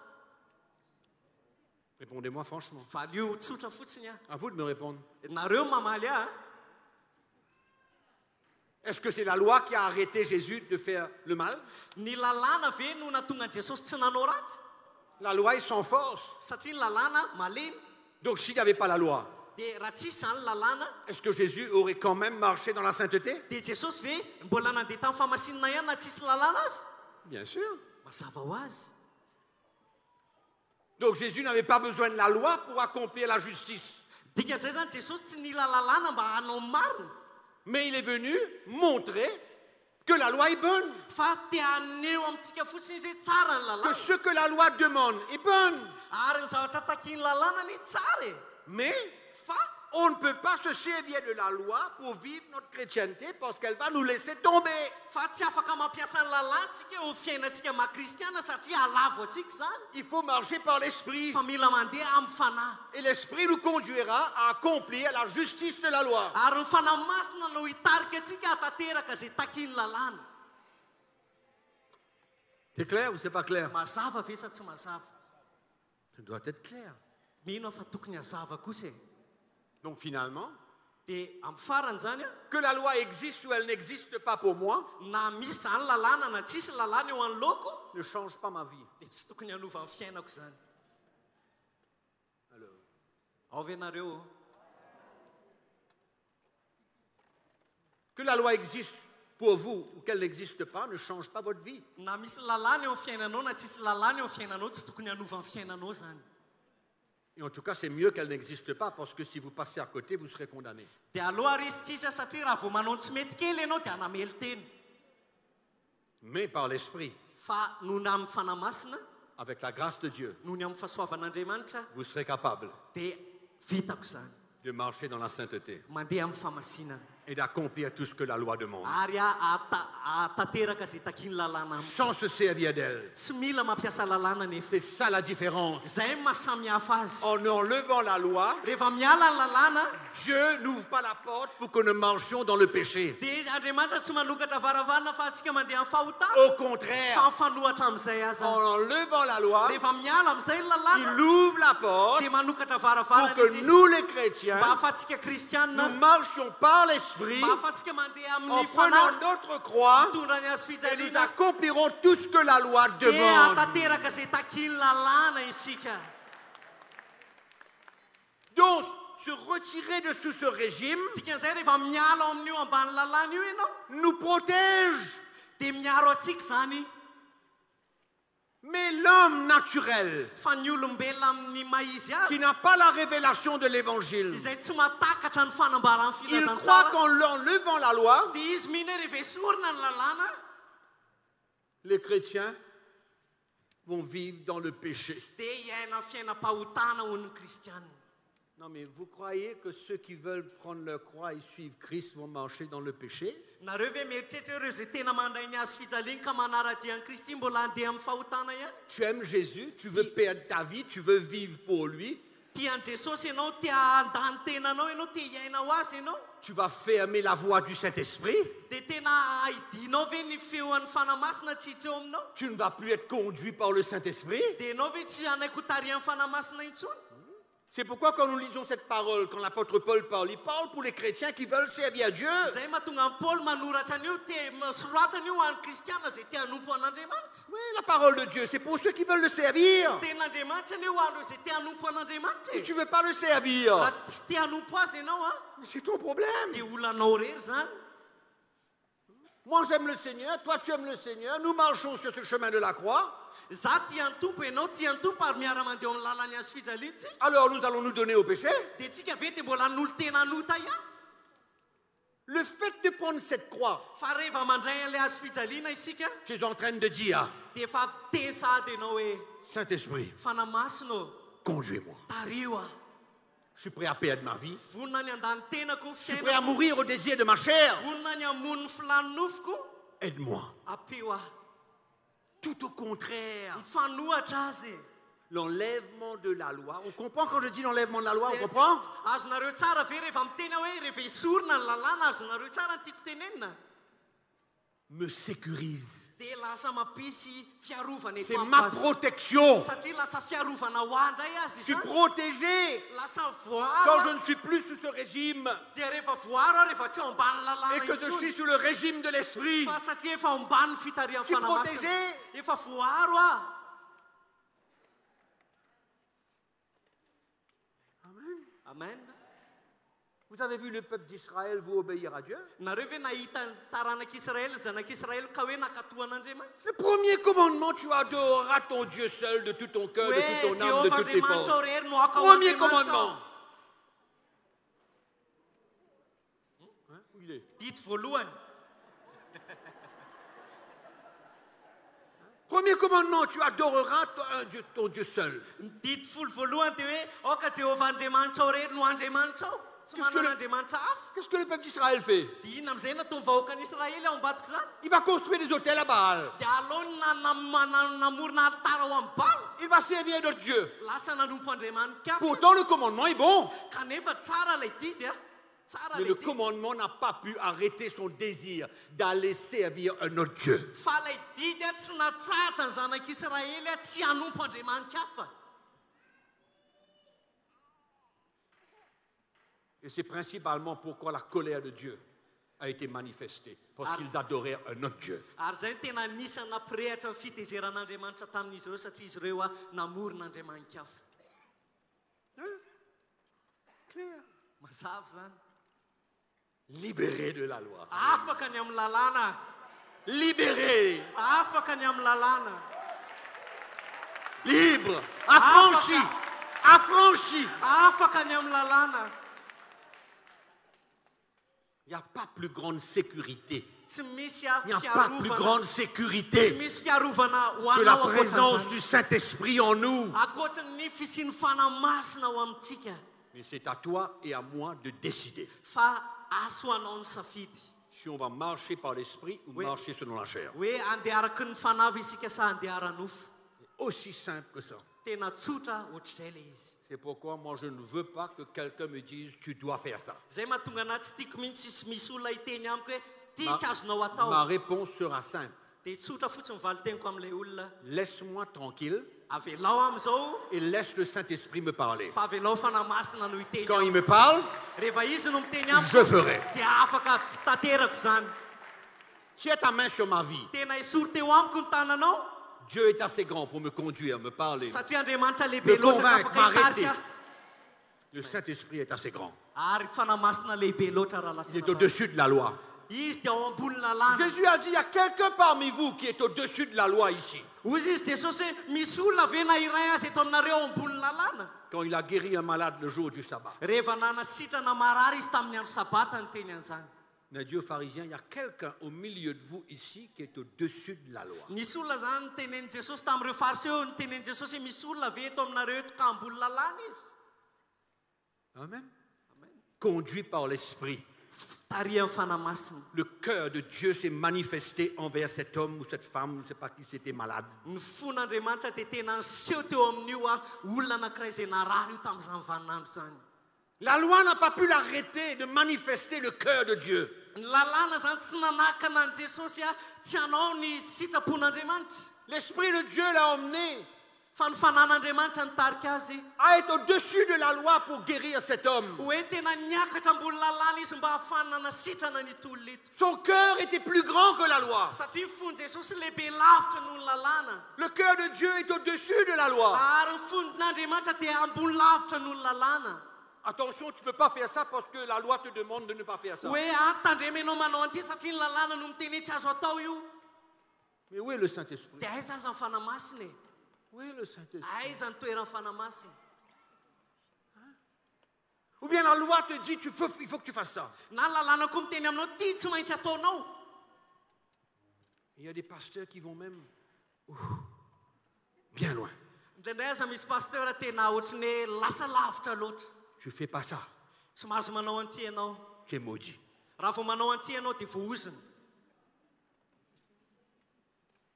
Répondez-moi franchement. Valio tsotra fotsiny À vous de me répondre. nareo mamaly ahy Est-ce que c'est la loi qui a arrêté Jésus de faire le mal? ny lalàna ve no natonga Jesosy tsy nanao ratsy? La loi est sans force. Satria ny lalàna malemy. Donc s'il n'y avait pas la loi, Dia raha tsisy zany lalàna est-ce que Jésus aurait quand même marché dans la sainteté? dia Jesosy ve mbola nandeha tamin'ny fahamasinana ihany na tsisy lalàna azy? Bien sûr. Mazava ho azy. Donc Jésus n'avait pas besoin de la loi pour accomplir la justice. Dikan'izay zany Jesosy tsy nila lalàna mba hanao marina. Mais il est venu montrer que la loi est bonne, Fa te haneho amintsika fotsiny izy hoe tsara ny que lalàna. ce que la loi demande est bonne. Ary ny zavatra takiany lalàna ny tsara e. Mais Fa on ne peut pas se servir de la loi pour vivre notre chrétienté parce qu'elle va nous laisser tomber. fa tsy afaka mampiasa ny lalàntsika eo amin'ny fiainantsika makristiana satria halavo antsika zany. Il faut marcher par l'Esprit. Fa mila mandeha amin'ny fanahy. Et l'Esprit nous conduira à accomplir la justice de la loi. Ary ny fanahy masina no hitarika antsika hatanteraka izay takiany lalàna. C'est clair ou c'est pas clair? mazava ve sa tsy mazava? Ça doit être clair. Mino fa tokony hazava kosa e. Donc finalement, De amin'ny farany zany a, que la loi existe ou elle n'existe pas pour moi, na misy zany lalàna na tsisy lalàna eo amin'ny loko, ne change pas ma vie. de tsy tokony hanova ny fiainako zany. Alors, Ao ve nareo? que la loi existe pour vous ou qu'elle n'existe pas ne change pas votre vie. Na misy lalàna eo amin'ny fiainanao na tsisy lalàna eo amin'ny fiainanao, tsy tokony hanova ny fiainanao zany. Et en tout cas, c'est mieux qu'elle n'existe pas parce que si vous passez à côté, vous serez condamné. De aloha ary izy tsisy satria raha vao manao tsy mety kely ianao de hanamely teny. Mais par l'Esprit, Fa noho ny amin'ny fanamasina, avec la grâce de Dieu, noho ny amin'ny fahasoavan'Andriamanitra, vous serez capable de vitako zany. de marcher dans la sainteté Mandeha amin'ny famasinana. et d'accomplir tout ce que la loi demande. Ary atateraka zay takiany lalàna amiko. Sans se servir d'elle. Tsy mila mampiasa lalàna nefa. C'est ça la différence. Zay mahasamihafa azy. En enlevant la loi, Rehefa miala ny lalàna, Dieu n'ouvre pas la porte pour que nous marchions dans le péché. de Andriamanitra tsy manokatra varavarana fa asika mandeha amin'ny fahotana. Au contraire, Fa mifanohatra amin'izay aza. en enlevant la loi, Rehefa miala amin'izay ny lalàna, il ouvre la porte de manokatra pour varavarana que izy. nous les chrétiens, Mba ahafahantsika kristianina, nous marchions par l'Esprit mba ahafahantsika mandeha en amin'ny prenant fanahy, notre croix mitondra ny azo et nous fijaliana. accomplirons tout ce que la loi De demande. atateraka zay takiany lalàna isika. Donc, se retirer de sous ce régime Dikan'izay rehefa miala ao amin'io ambany lalàna io ianao, nous protège. de miaro atsika zany. Mais l'homme naturel, Fa ny olombelona amin'ny maizy qui azy, n'a pas la révélation de l'évangile, izay tsy matakatra ny fanambarany il croit filazantsara, qu'en enlevant la loi, de izy mihina hoe rehefa esorina ny lalàna, les chrétiens vont vivre dans le péché. de iaina fiainam-pahotana ho ny kristianina. Non, mais vous croyez que ceux qui veulent prendre leur croix et suivre Christ vont marcher dans le péché? Nareo ve mieritreritra hoe ireo zay tena mandray ny azo fijaliana ka manara-dian'i Kristy mbola handeha amin'ny fahotana ihany? Tu aimes Jésus, tu veux perdre ta vie, tu veux vivre pour lui, Tian'i Jesosy ianao, tia handany tenanao ianao, tia hiaina ho azy ianao, tu vas fermer la voie du Saint-Esprit, de tena aidinao ve ny feon'ny fanamasina tsy hita eo aminao? tu ne vas plus être conduit par le Saint-Esprit. De ianao ve tsy anaiko tarian'ny fanamasina intsony? C'est pourquoi quand nous lisons cette parole, quand l'apôtre Paul parle, il parle pour les chrétiens qui veulent servir Dieu. Zay mahatonga ny Paul manoratra an'io, soratany io ho an'ny kristiana zay tia hanompo an'Andriamanitra. Oui, la parole de Dieu, c'est pour ceux qui veulent le servir. Ten'Andriamanitra anie ho an'ireo zay tia hanompo an'Andriamanitra. Si tu ne veux pas le servir, Raha tsy tia hanompo azy ianao a, c'est ton problème. de olanao rery zany. Moi j'aime le Seigneur, toi tu aimes le Seigneur, nous marchons sur ce chemin de la croix. Za tia ny tompo, ianao tia ny tompo, ary miara-mandeha amin'ny lalany azo fijaliana tsika. Alors nous allons nous donner au péché. De tsika ve de mbola n'olo tena hanota ihany. Le fait de prendre cette croix, Fa rehefa mandray an'ilay azo fijaliana isika, tu es en train de dire, de efa te sady ianao hoe Saint-Esprit, fanamasina ô, conduis-moi. tario a, Je suis prêt à perdre ma vie. vonona ny andany tenako, Je suis prêt à fiainako, mourir au désir de ma chair. vonona ny hamono ny filany nofoko, Aide-moi. apeo a. Tout au contraire. Mifanohatra azy. L'enlèvement de la loi. On comprend quand je dis l'enlèvement de la loi, on comprend? Azonareo tsara ve rehefa miteny hoe rehefa esorina ny lalàna, azonareo tsara ny tiako tenenina? Me sécurise. De lasa mampisy fiarovana C'est eto ma amiko azy. protection. Satria lasa fiarovana ho andray azy Je suis zany. protégé. Lasa Quand je voaro. ne suis plus sous ce régime De rehefa voaro rehefa tsy ao ambany et lalàna que je intsony. suis sous le régime de l'esprit, Fa satria efa ambany fitarian'ny je suis fanamasina. protégé. Efa voaro a. Amen. Amen. Vous avez vu le peuple d'Israël vous obéir à Dieu? Nareo ve nahita ny taranak'Israël, zanak'Israël ka hoe nakatoan'Andriamanitra? Le premier commandement, tu adoreras ton Dieu seul de tout ton cœur, de Hoe toute ton âme, de Jehovah toutes tes Andriamanitra forces. rery no aka ho Premier Andriamanitra commandement. ao. Hein, où il est? Dito voalohany. Premier commandement, tu adoreras ton Dieu seul. Dito folo voalohany de hoe aoka Jehovah Andriamanitra ao rery no Andriamanitra ao. Tsy Qu'est-ce que manana le- Andriamanitra hafa. Qu'est-ce que le peuple d'Israël fait? Dia ina am'izay natao vahoakan'Israely ao ambadika zany. Il va construire des hôtels à Baal. De alony namorona altara ao amin'ny Baal. Il va servir d'autres dieux. Lasa nanompo Andriamanitra hafa. Pourtant, le commandement est bon. Kanefa tsara ilay didy a. Mais le commandement n'a pas pu arrêter son désir d'aller servir un autre Dieu. Et c'est principalement pourquoi la colère de Dieu a été manifestée. Parce qu'ils adorèrent un autre Dieu. Hein? Clair. Libérés de la loi. Libérés. Libre. Affranchi. Affranchi. Il n'y a pas plus grande sécurité. Il n'y a pas plus grande sécurité que la présence du Saint-Esprit en nous. Mais c'est à toi et à moi de décider si on va marcher par l'Esprit ou marcher selon la chair. Aussi simple que ça. C'est pourquoi moi je ne veux pas que quelqu'un me dise tu dois faire ça. Ma réponse sera simple. Laisse-moi tranquille et laisse le Saint-Esprit me parler. Quand il me parle, je ferai. Tiens ta main sur ma vie. Dieu est assez grand pour me conduire, me parler, me convaincre, m'arrêter. Le Saint-Esprit est assez grand. Il est au-dessus de la loi. Jésus a dit, il y a quelqu'un parmi vous qui est au-dessus de la loi ici. Quand il a guéri un malade le jour du sabbat. Mais Dieu pharisien, il y a quelqu'un au milieu de vous ici qui est au-dessus de la loi. Amen. Conduit par l'Esprit. Le cœur de Dieu s'est manifesté envers cet homme ou cette femme, je ne sais pas qui c'était malade. La loi n'a pas pu l'arrêter de manifester le cœur de Dieu. L'Esprit de Dieu l'a emmené à être au-dessus de la loi pour guérir cet homme. Son cœur était plus grand que la loi. Le cœur de Dieu est au-dessus de la loi. Attention, tu ne peux pas faire ça parce que la loi te demande de ne pas faire ça. Mais où est le Saint-Esprit? Où est le Saint-Esprit? Ou bien la loi te dit il faut que tu fasses ça. Il y a des pasteurs qui vont même bien loin. Tu fais pas ça. Tu es maudit.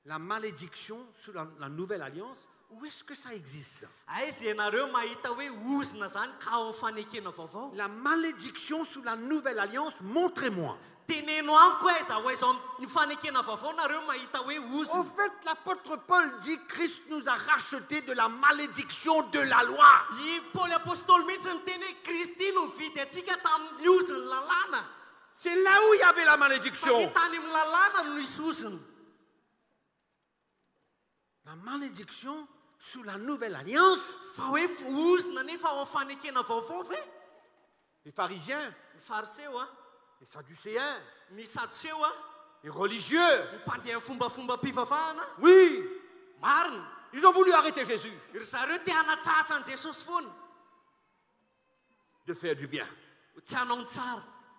La malédiction sous la nouvelle alliance, où est-ce que ça existe? La malédiction sous la nouvelle alliance, montrez-moi. En fait, l'apôtre Paul dit Christ nous a rachetés de la malédiction de la loi. C'est là où il y avait la malédiction. La malédiction sous la nouvelle alliance. Les pharisiens, les sadducéens, les religieux. Oui, ils ont voulu arrêter Jésus de faire du bien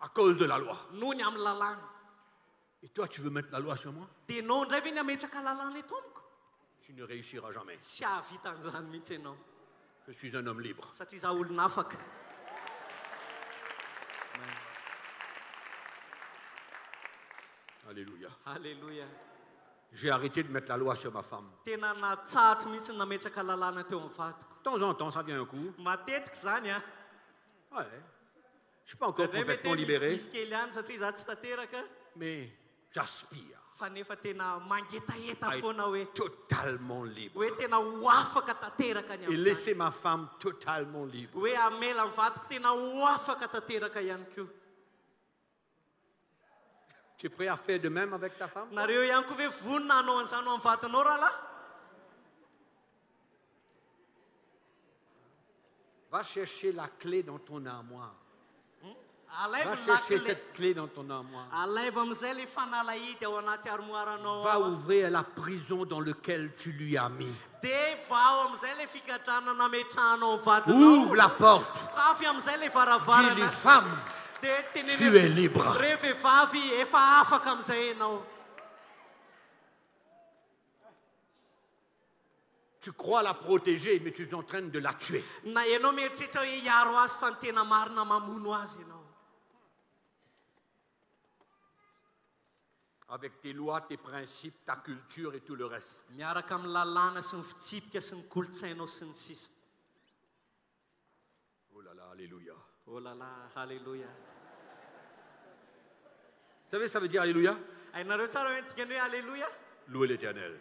à cause de la loi. Et toi, tu veux mettre la loi sur moi? Tu ne réussiras jamais. Je suis un homme libre. Alléluia. Alléluia. J'ai arrêté de mettre la loi sur ma femme. De temps en temps, ça vient un coup. Ouais. Je ne suis pas encore complètement libéré, misy kely ihany satria za tsy tanteraka mais j'aspire fa nefa tena mangetaeta à foana hoe être totalement libre. hoe tena ho afaka tanteraka ny Et amin'izany laisser ma femme totalement libre. hoe amela ny vadiko tena ho afaka tanteraka ihany koa Tu es prêt à faire de même avec ta femme? nareo ihany koa ve vonina hanao an'izany ho amin'ny vatanao rahalahy Va chercher la clé dans ton armoire. Va alaiva chercher lakile cette clé dans ton armoire. alaiva amin'izay le fanalahidy ao anaty armoiranao Va ouvrir la prison dans laquelle tu lui as mis. de vao amin'izay le fikatranana metrahanao amin'ny vatanao Ouvre la porte. skafy amin'izay le Dis-lui, varavarana femme, de tu teneny es libre. re vehivavy efa afaka amin'izay ianao Tu crois la protéger, mais tu es en train de la tuer. na ianao mieritreritra hoe hiaro azy fa ny tena marina mamono azy ianao Avec tes lois, tes principes, ta culture et tout le reste. miaraka amin'ny lalàna sy ny fitsipika sy ny kolotsainao sy ny sisa Oh là là, alléluia. oh là là halleluja Vous savez, ça veut dire alléluia? hainareo tsara hoe ntikany hoe halleluja Louer l'éternel.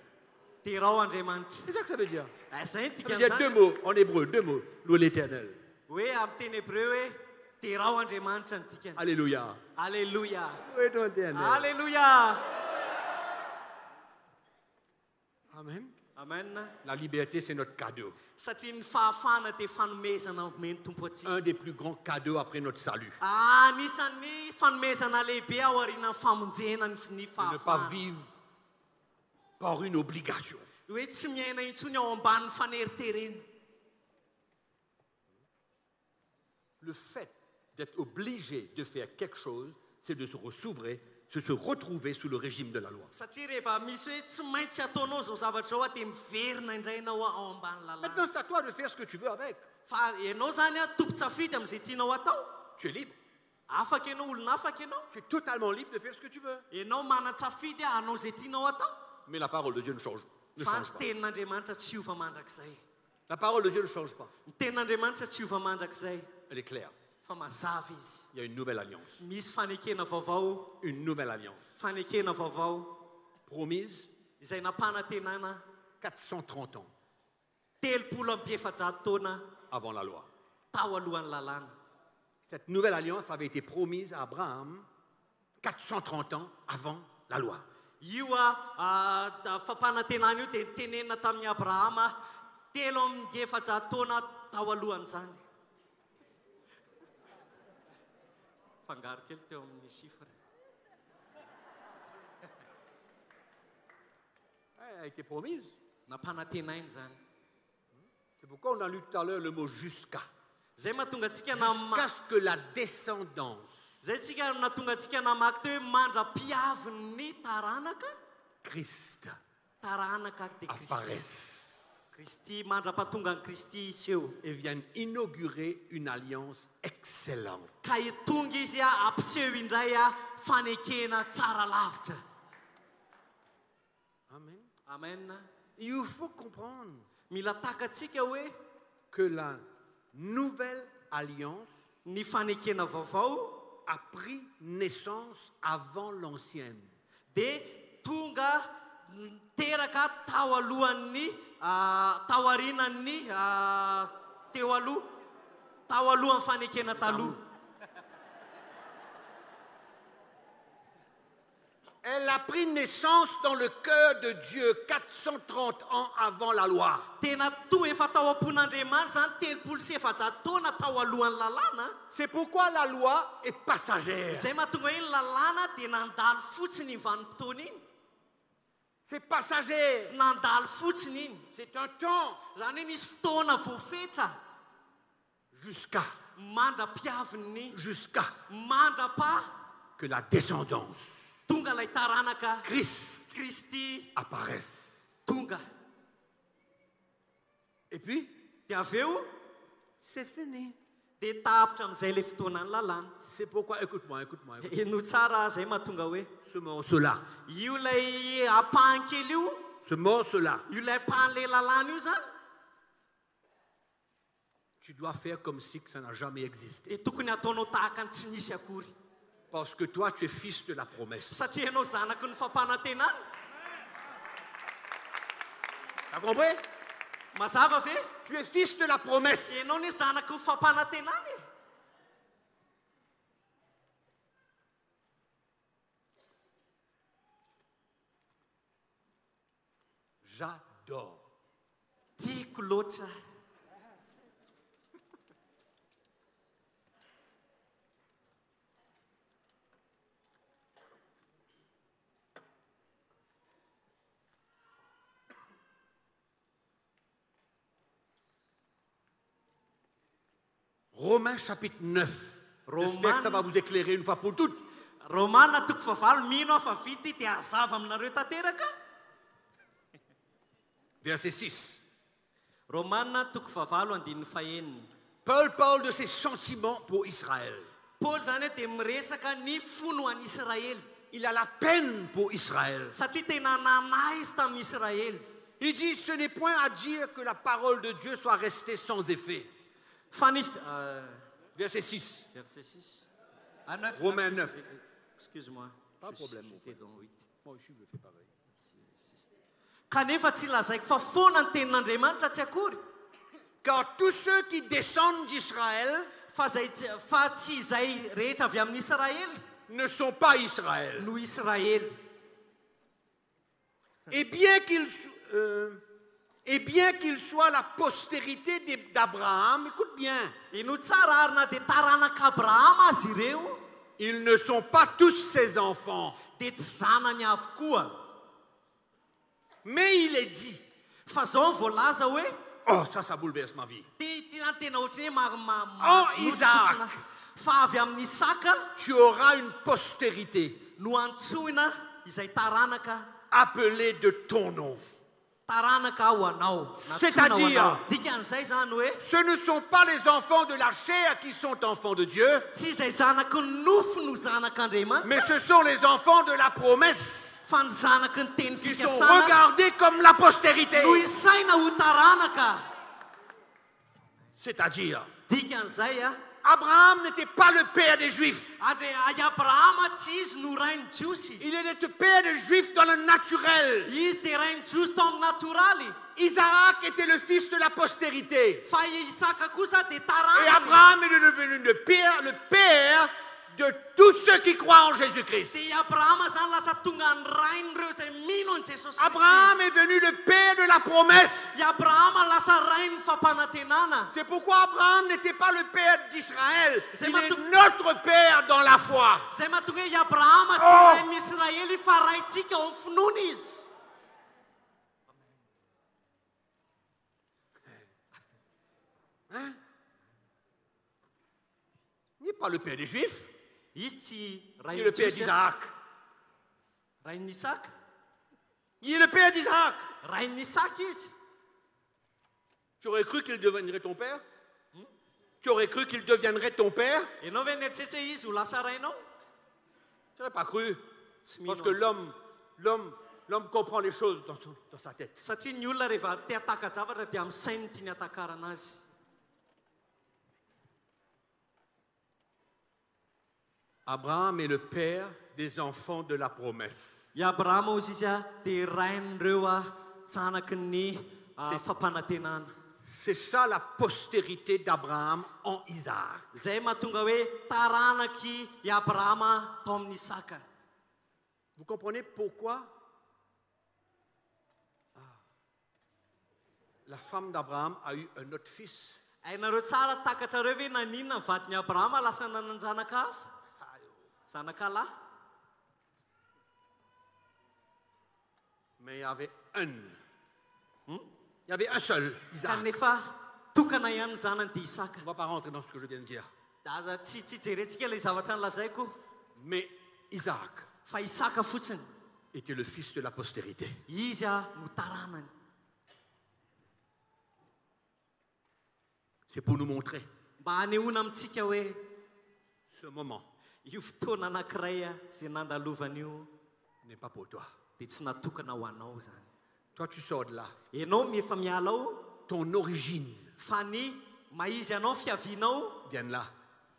terao andriamanitra C'est ça que ça veut dire. zay Ça ntika veut dire deux mots en hébreu, deux mots. Louer l'éternel. hoe amin'ny teny hébreu hoe terao andriamanitra ny tikany Alléluia. halleluja Louer l'éternel. halleluja Amen. amen La liberté, c'est notre cadeau. satria ny fahafana dia fanomezana omeny tompo atsika Un des plus grands cadeaux après notre salut. anisan'ny fanomezana lehibe ao aoriana famonjena ny De ne pas fahafana vivre par une obligation. hoe tsy miaina intsony ao ambanin'ny faneriterena Le fait d'être obligé de faire quelque chose, c'est de se ressouvrer, de se retrouver sous le régime de la loi. satria rehefa misy hoe tsy maintsy ataonao zao zavatra zao dia miverina indray ianao ao ambany lalàna Maintenant, c'est à toi de faire ce que tu veux avec. fa ianao zany a tompo-tsafidy amin'izay tianao atao Tu es libre. afaka ianao olona afaka ianao Tu es totalement libre de faire ce que tu veux. ianao mana-tsafidy a hanao zay tianao atao Mais la parole de Dieu ne fa change ny pas. tenin'andriamanitra tsy ova mandrakizay La parole de Dieu ne change pas. ny tenin'andriamanitra tsy ova mandrakizay Elle est claire. fa mazava izy Il y a une nouvelle alliance. misy fanekena vaovao Une nouvelle alliance. fanekena vaovao Promise izay nampanantenana 430 ans 300 taona avant la loi. tao alohan'ny lalàna Cette nouvelle alliance avait été promise à Abraham 430 ans avant la loi. io fampanantenana io dia nitenenina tamin'ny abrahama 300 taona tao alohan'izany fangaro kely teo amin'ny chiffre Elle a été promise. nampanantenainy zany C'est pourquoi on a lu tout à l'heure le mot jusqu'à. zay mahatonga antsika Jusqu'à ce que la descendance, zay tsika natonga antsika namaky teo hoe mandra-piaviny taranaka Christ, taranaka dia kristy apparaisse kristy mandra-pahatonga ny kristy iseho et vienne inaugurer une alliance excellente. ka tonga izy a ampiseho indray a fanekena tsara lavitra Amen. amen Il faut comprendre mila takatsika hoe que la nouvelle alliance ny fanekena vaovao a pris naissance avant l'ancienne. dia tonga teraka tao alohan'ny tao arinan'ny teo aloha tao alohan'ny fanekena taloha Elle a pris naissance dans le cœur de Dieu 430 ans avant la loi. tena to efa tao am-pon'andriamanitra zany 300 taona tao alohan'ny lalàna C'est pourquoi la loi est passagère. izay mahatonga iny lalàna dia nandalo fotsiny iny vanim-potoana iny C'est passager. nandalo fotsiny iny C'est un temps zany hoe misy fotoana voafetra jusqu'à mandra-piaviny que la descendance tonga lay taranaka Christ kristy apparaisse. tonga Et puis, dia avy eo c'est fini. dia tapitra amin'izay le fotoana ny lalàna C'est pourquoi, écoute-moi. eno tsara zay mahatonga hoe Ce morceau-là, io lay apahan-kely io ce morceau-là, io lay apahan'lay lalàna io zany tu dois faire comme si que ça n'a jamais existé. dia tokony ataonao tahaka ny tsy nisy akory Parce que toi, tu es fils de la promesse. satria ianao zanaky ny fampanantenana. T'as compris? Mazava ve? Tu es fils de la promesse. Ianao ny zanaky ny fampanantenana e. J'adore. Tiako loatra. Romains chapitre 9. J'espère que ça va vous éclairer une fois pour toutes. Romana toko favalo mino fa vity dia hazava aminareo tanteraka. Verset 6. Romana toko favalo andininy faheniny. Paul parle de ses sentiments pour Israël. Paul zany dia miresaka ny fony ho an'ny Israely. Il a la peine pour Israël. Satria tena nanahy izy tamin'ny Israely. Il dit, ce n'est point à dire que la parole de Dieu soit restée sans effet. Verset 6. Verset 6. À 9. Romains 9. Excuse-moi. Pas de problème. J'étais dans 8. Moi aussi, je fais pareil. Kanefa tsy lazaiko fa foana ny tenin'Andriamanitra tsy akory. Car tous ceux qui descendent d'Israël Fa tsy izay rehetra avy amin'ny Israely ne sont pas Israël. no Israely. Et bien qu'il soit la postérité d'Abraham, écoute bien, Ino tsara ary na dia taranak'Abrahama azy ireo ils ne sont pas tous ses enfants. dia tsy zanany avokoa. Mais il est dit, Fa zao voalaza hoe oh ça bouleverse ma vie. tena ohatry hoe Oh, Isaac. fa avy amin'ny Isaka Tu auras une postérité no antsoina izay taranaka appelée de ton nom. taranaka ao anao. C'est-à-dire, Dikan'izay zany hoe ce ne sont pas les enfants de la chair qui sont enfants de Dieu, tsy izay zanaky ny nofo no zanak'Andriamanitra, mais ce sont les enfants de la promesse fa ny zanaky ny teny qui sont fikasana regardés comme la postérité. no isaina ho taranaka. C'est-à-dire, Dikan'izay a Abraham n'était pas le père des Juifs. ay Abrahama tsy izy no rainy jiosy. Il est le père des Juifs dans le naturel. Izy dia rainy jiosy tao amin'ny naturaly. Isaac était le fils de la postérité. Fa Isaka kosa dia Et taranaka. Abraham est devenu le père de tous ceux qui croient en Jésus-Christ. Dia Abrahama zany lasa tonga ny rain'ireo izay mino an Jesosy Kristy. Abraham est devenu le père de la promesse. Dia Abrahama lasa rainy fampanantenana. C'est pourquoi Abraham n'était pas le père d'Israël. C'est Il ma- est notre père dans la foi. Zay mahatonga i Abrahama tsy rain'ny Israely fa raintsika ao amin'ny finoana izy. Il n'est pas le père des Juifs. Izy tsy Il est rain'ny le père Jiosy, d'Isaac. rain'ny Isaka. Il est le père d'Isaac. Rain'ny Isaka izy. Tu aurais cru qu'il deviendrait ton père? Tu aurais cru qu'il deviendrait ton père? Ianao ve nieritreritra izy ho lasa rainao? Tu n'aurais pas cru. Tsy Parce mino que azy. l'homme comprend les choses dans sa tête. Satria ny olona rehefa te hataka zavatra dia amin'ny sainy tia ny hatakarana azy. Abraham est le père des enfants de la promesse. I Abrahama ozy izy a dia rain'ireo zanaky ny fampanantenana. C'est ça la postérité d'Abraham en Isaac. Zay mahatonga hoe taranaky i Abrahama tao amin'ny Isaka. Vous comprenez pourquoi la femme d'Abraham a eu un autre fils? Hainareo tsara takatrareo ve naninona ny vadin'i Abrahama lasa nanana zanaka hafa? Zanakalahy. Mais il y avait un seul, Isaac. Kanefa tokana ihany zanany dia Isaka. On ne va pas rentrer dans ce que je viens de dire. Aza tsy jerentsika ilay zavatra nylazaiko. Mais Isaac Fa Isaka fotsiny. était le fils de la postérité. Izy no taranany. C'est pour nous montrer Mba hanehoana amintsika hoe ce moment io fotoana anankiray zay nandalovana io n'est pas pour toi. dia tsy natokana ho anao zany. Toi, tu sors de là. Ianao efa miala ao Ton origine fa ny maizy anao fiavinao viennent là,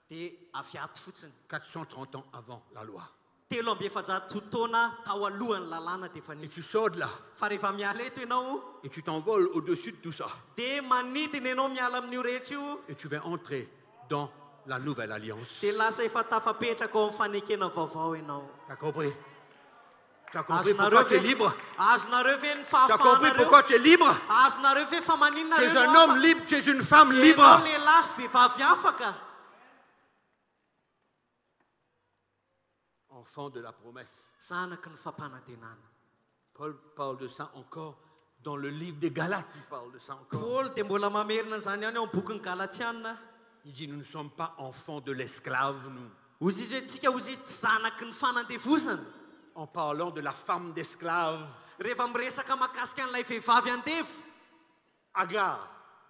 dia avy ato fotsiny 430 ans avant la loi. telo amby efajato taona tao alohan'ny lalàna dia efa Et tu nisy sors de là fa rehefa miala eto ianao et tu t'envoles au-dessus de tout ça. dia manidina ianao miala amin'io rehetra io Et tu vas entrer dans la nouvelle alliance. dia lasa efa tafapetraka ao amin'ny fanekena vaovao ianao T'as compris? T'as compris pourquoi tu es libre? azonareo ve ny T'as compris fahafahanareo pourquoi tu es libre? azonareo ve fa maninona Tu es un homme libre, tu es une femme libre. lehilahy sy vehivavy afaka Enfant de la promesse. zanaky ny fampanantenana Paul parle de ça encore dans le livre des Galates. Il parle de ça encore. paoly dia mbola mamerina zany ihany ao amin'ny bokyny galatiana Il dit, nous ne sommes pas enfants de l'esclave, nous. ozy izy hoe tsika ozy izy tsy zanaky ny fanandevozana En parlant de la femme d'esclave, rehefa miresaka mahakasika an'ilay vehivavy andevo Agar,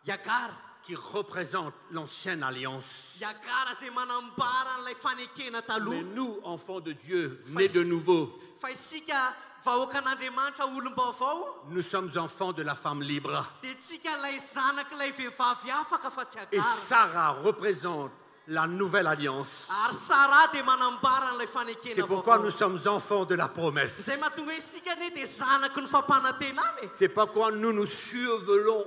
iagara qui représente l'ancienne alliance. iagara izay manambara an'ilay fanekena Mais taloha nous, enfants de Dieu, nés de nouveau, fa isika vahoaka an'andriamanitra olom-baovao nous sommes enfants de la femme libre. dia tsika ilay zanak'ilay vehivavy afaka fa tsy Et agara Sarah représente la nouvelle alliance. ary sara dia manambara an'ilay fanekena C'est pourquoi vaovao nous sommes enfants de la promesse. izay mahatonga hoe isika ne dia zanaky ny fampanantenana e C'est pourquoi nous survolons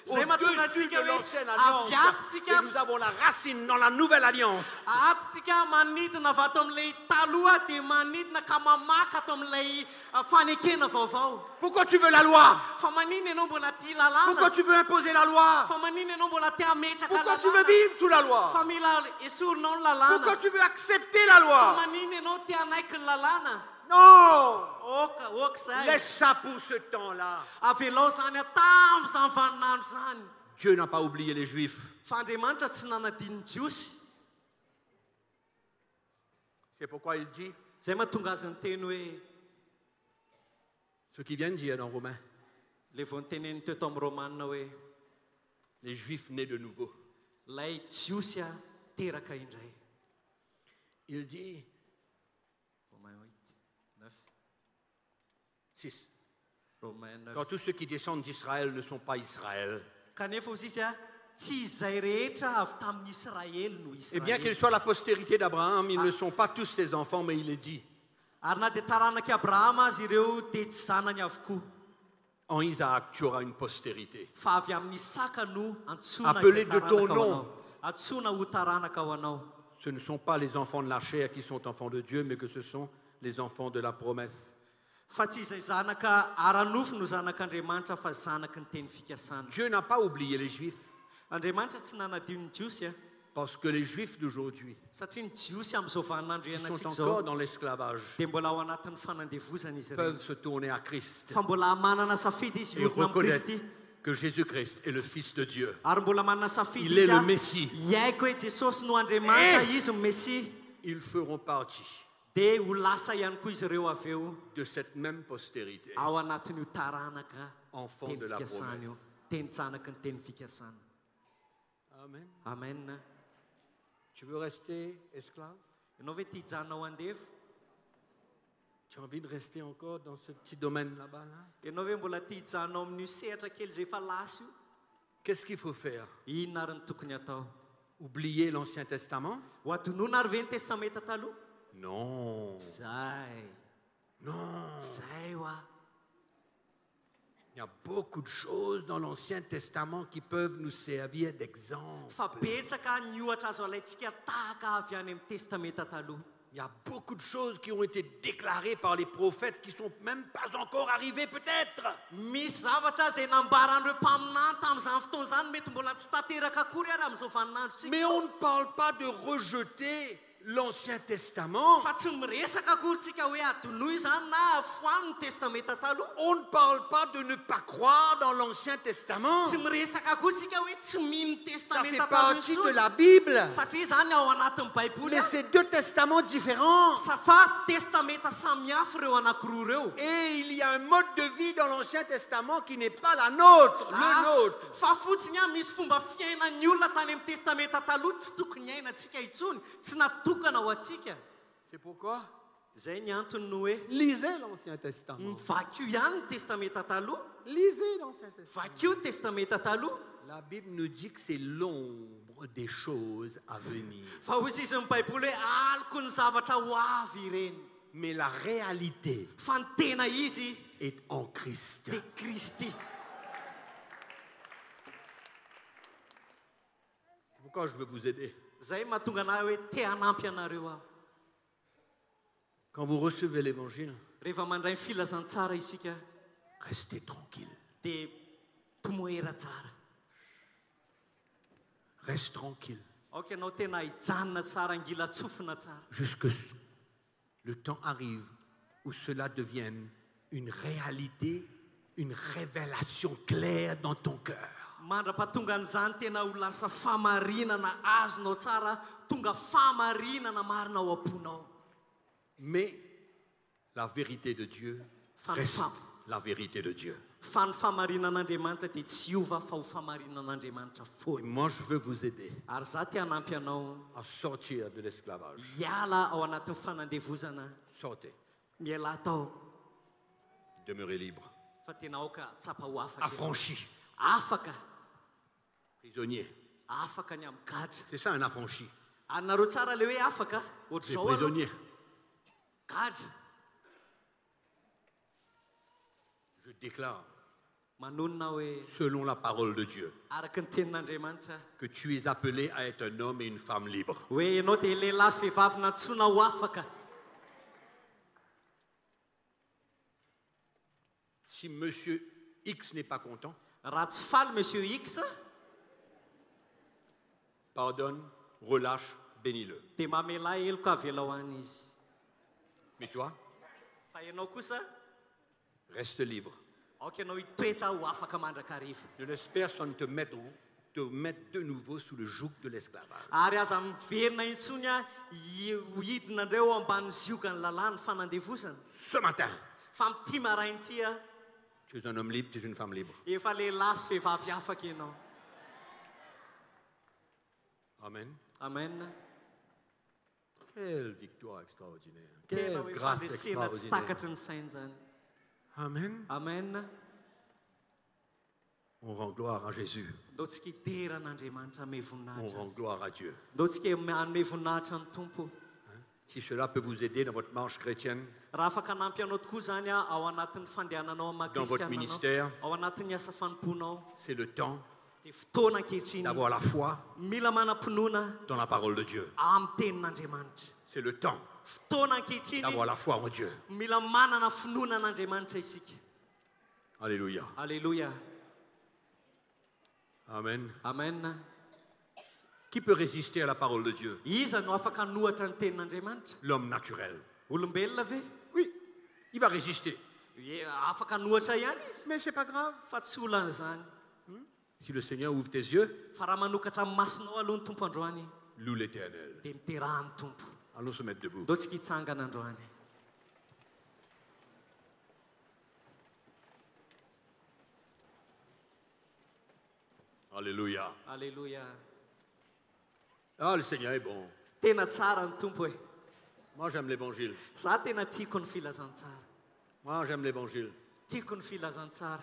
Zay mahatonga au-dessus antsika de hoe l'ancienne alliance. aviatontsika Et nous avons la racine dans la nouvelle alliance. atontsika manidina avy ato amin'ilay taloha dia manidina ka mamaka ato amin'ilay fanekena vaovao Pourquoi tu veux la loi? fa manina ianao mbola tia Pourquoi lalàna tu veux imposer la loi? fa manina ianao mbola tia ametraka Pourquoi tu veux lalàna vivre sous la loi? fa mila esorinao ny Pourquoi lalàna tu veux accepter la fa loi? manina ianao tia anaiky ny lalàna Non! oka zay Laisse ça pour ce temps-là. avelao zany tamin'izany vaninandro zany Dieu n'a pas oublié les Juifs. fa andriamanitra tsy nanadininy jiosy C'est pourquoi il dit, zay mahatonga azy ny teny hoe ce qui vient de dire dans Romains, le vao nyteneny teo ato amin'ny romanina hoe les Juifs nés de nouveau. lay jiosy teraka indray Il dit, Romains 8, 9. 6, Romains 9. quand tous ceux qui descendent d'Israël ne sont pas Israël, kanefa ozy izy tsy izay rehetra avy tamin'ny Israely no et bien qu'ils Israely soient la postérité d'Abraham, ils ne sont pas tous ses enfants, mais il est dit, ary na dia taranaky Abrahama azy ireo dia tsy zanany avokoa en Isaac, tu auras une postérité. fa avy amin'ny Isaka no antsoina Appelé izay de taranaka ton ao nom. anao. Antsoina ho taranaka ao anao Ce ne sont pas les enfants de la chair qui sont enfants de Dieu, mais que ce sont les enfants de la promesse. fa tsy izay zanaka ara-nofo no zanak'Andriamanitra fa zanaky ny teny fikasana Dieu n'a pas oublié les Juifs, Andriamanitra tsy nanadino ny jiosy parce que les Juifs d'aujourd'hui, satria ny jiosy amin'izao vaninandro qui sont ianantsika encore zao dans l'esclavage, dia mbola ao anatin'ny fanandevozana izy peuvent ireo se tourner à Christ fa mbola manana safidy izy et iokona amin'ny reconnaître Kristy que Jésus-Christ est le Fils de Dieu. ary mbola manana safidy Il est izy le Messie. hiaiko hoe jesosy no andriamanitra izy no mesia Ils feront partie dia ho lasa ihany koa izy ireo avy eo de cette même postérité, ao anatin'io taranaka enfant teny de la fikasana io promesse. teny zanaky ny teny fikasana Amen. amen Tu veux rester esclave? ianao ve tia hijanonao andevo Tu as envie de rester encore dans ce petit domaine là-bas là? ianao ve mbola tia hijanonao amin'io sehatra kely zay efa lasy io Qu'est-ce qu'il faut faire? inona ary ny tokony atao Oublier l'Ancien Testament? ho adonona ary ve ny testamenta taloha Non. zay Non. zay oa Il y a beaucoup de choses dans l'Ancien Testament qui peuvent nous servir d'exemple. fa betsaka ny ohatra azo alaintsika tahaka avy any amin'ny testamenta taloha Il y a beaucoup de choses qui ont été déclarées par les prophètes qui ne sont même pas encore arrivées peut-être. misy zavatra zay nambaran'ireo mpaminany tamin'izany fotoana zany mety mbola tsy tanteraka akory ary amin'izao vaninandro Mais tsika on ne parle pas de rejeter l'Ancien Testament. fa tsy miresaka akory tsika hoe adonoy zany na foany ny testamenta taloha On ne parle pas de ne pas croire dans l'Ancien Testament. tsy miresaka akory tsika hoe tsy mino ny Ça fait testamenta partie de taloha la Bible. satria zany ao anatin'ny baiboly Mais c'est deux testaments différents. fa testamenta samihafa ireo anankiroa ireo Et il y a un mode de vie dans l'Ancien Testament qui n'est pas la nôtre, le nôtre. fa fotsiny misy fomba fiainan'ny olona tany amin'ny testamenta taloha tsy tokony hainantsika intsony tsy natokana ho antsika C'est pourquoi zay ny antony no hoe lisez l'Ancien Testament. vakio ihany ny testamenta taloha Lisez l'Ancien Testament. vakio ny testamenta taloha La Bible nous dit que c'est l'ombre des choses à venir. Fa hozy izy ny baiboly hoe aloko ny zavatra ho avy ireny. Mais la réalité Fa ny tena izy est en Christ. dia Kristy. C'est pourquoi je veux vous aider. Zay mahatonga anahy hoe te hanampy anareo aho. Quand vous recevez l'évangile, Rehefa mandray ny filazantsara isika restez tranquille. dia tomoera tsara. Reste tranquille. Aoka ianao tena hijanona tsara, ngila tsofina tsara. Jusque le temps arrive où cela devienne une réalité, une révélation claire dans ton cœur. Mandra-pahatonga an'izany tena ho lasa famarinana azonao tsara, tonga famarinana marina ao am-ponao. Mais la vérité de Dieu reste la vérité de Dieu. Fa ny famarinan'Andriamanitra dia tsy hiova fa ho famarinan'Andriamanitra foana. Moi, je veux vous aider Ary za te hanampy anao à sortir de l'esclavage. hiala ao anatin'ny fanandevozana. Sortez. Miala tao Demeurez libre. fa tena aoka tsapa ho afaka. Affranchi. Afaka. Prisonnier. Afaka ny amin'ny gadra. C'est ça un affranchi. Anareo tsara le hoe afaka. Des Ohatr'izao prisonniers. gadra. Je déclare, Manonina hoe selon la parole de Dieu, araka ny tenin'Andriamanitra que tu es appelé à être un homme et une femme libres. hoe ianao dia lehilahy sy vehivavy nantsoina ho afaka. Si monsieur X n'est pas content, Raha tsy faly monsieur X pardonne, relâche, bénis-le. dia mamela eloko avela ho any izy. Mais toi, Fa ianao kosa reste libre. aoka ianao hitoetra ho afaka mandrakariva. Ne laisse personne te mettre de nouveau sous le joug de l'esclavage. Ary aza miverina intsony a ho hidina indreo ambany ziokany lalàny fanandevozana. Ce matin, Fa mity marainty a tu es un homme libre, tu es une femme libre. efa lehilahy sy vehivavy afaka ianao. Amen. Amen. Quelle victoire extraordinaire. Tena Quelle hoe grâce fandresena tsy extraordinaire. takatry ny sainy zany. Amen. Amen. On rend gloire à Jésus. Ndao tsika hideran'Andriamanitra ame On voninahitra rend azy. gloire à Dieu. Ndao tsika anome voninahitra ny tompo. Si cela peut vous aider dans votre marche chrétienne, Raha afaka hanampy anao tokoa zany a ao anatin'ny fandehananao amin'ny dans votre ministère, ao anatin'ny asa fanomponao c'est le temps dia fotoana ankehitriny d'avoir la foi mila manam-pinoana dans la parole de Dieu. amin'ny tenin'Andriamanitra. C'est le temps Fotoana ankehitriny d'avoir la foi en Dieu. mila manana finoana an'Andriamanitra isika. Alléluia. Alléluia. Amen. Amen. Qui peut résister à la parole de Dieu? Iza no afaka nohatra ny tenin'Andriamanitra? L'homme naturel. Olombelona ve? Oui, il va résister. Afaka nohatra ihany izy. Mais c'est pas grave. Fa tsy olan'izany. Si le Seigneur ouvre tes yeux, Fa raha manokatra amin'ny masonao aloha ny tompo androany loue l'Éternel. dia miterahan'ny tompo. Allons se mettre debout. Ndao tsika hitsangana androany. Alléluia. Alléluia. Ah, le Seigneur est bon. Tena tsara ny tompo e. Moi, j'aime l'évangile. Za tena tiako ny filazantsara. Moi, j'aime l'évangile. Tiako ny filazantsara.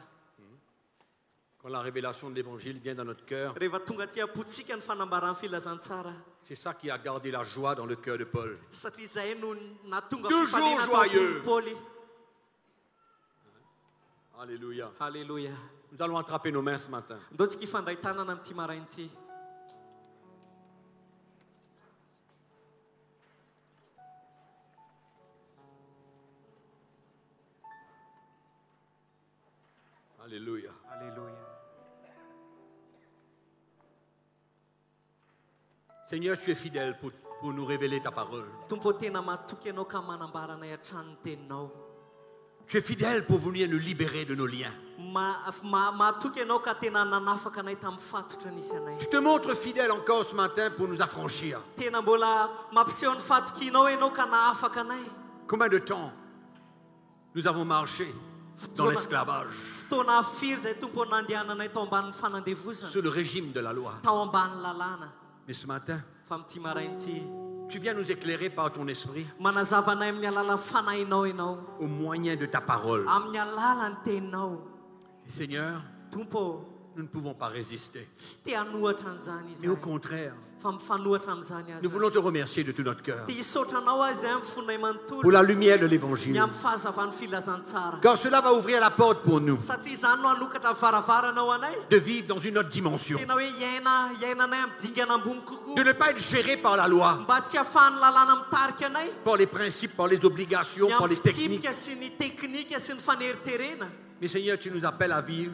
Quand la révélation de l'évangile vient dans notre cœur, Rehefa tonga ty apotsika ny fanambaran'ny filazantsara. c'est ça qui a gardé la joie dans le cœur de Paul. Satria izay no natonga Toujours fifaliana tao joyeux. amin'ny Paoly. Alléluia. Alléluia. Nous allons attraper nos mains ce matin. Ndao tsika hifandray tanana amin'ity marainty. Alléluia. Alléluia. Seigneur, tu es fidèle pour nous révéler ta parole. Tompo tena matoky ianao ka manambara anay hatrany ny teninao. Tu es fidèle pour venir nous libérer de nos liens. Matoky ianao ka tena nanafaka anay tamin'ny fatotra nisy anay. Tu te montres fidèle encore ce matin pour nous affranchir. Tena mbola mampiseho ny fatokianao ianao ka nahafaka anay. Combien de temps nous avons marché dans l'esclavage, Fotoana firy zay tompo nandehananay tao ambanin'ny fanandevozana. sous le régime de la loi. Tao ambany lalàna. Mais ce matin, Fa amin'ity marainty tu viens nous éclairer par ton esprit manazava anay amin'ny alalan'ny fanahinao ianao. au moyen de ta parole. Amin'ny alalan'ny teninao. Et Seigneur, Tompo, Nous ne pouvons pas résister. Tsy te hanohatra an'izany Mais au izy contraire, fa mifanohatra amin'izany nous azy voulons te remercier de tout notre cœur dia hisaotranao azy amin'ny fonay pour manontolo la lumière de ny l'évangile. amin'ny fahazavany filazantsara Car cela va ouvrir la porte pour nous satria izany no hanokatra varavaranao anay de vivre dans une autre dimension. tena hoe iainanay amin'ny dingana ambony kokoa De ne pas être géré par la loi, mba tsy hafahany lalàna mitarika anay par les principes, par les obligations, ny par amin'ny les techniques. fitsipika sy ny teknika sy ny faneriterena Mais Seigneur, tu nous appelles à vivre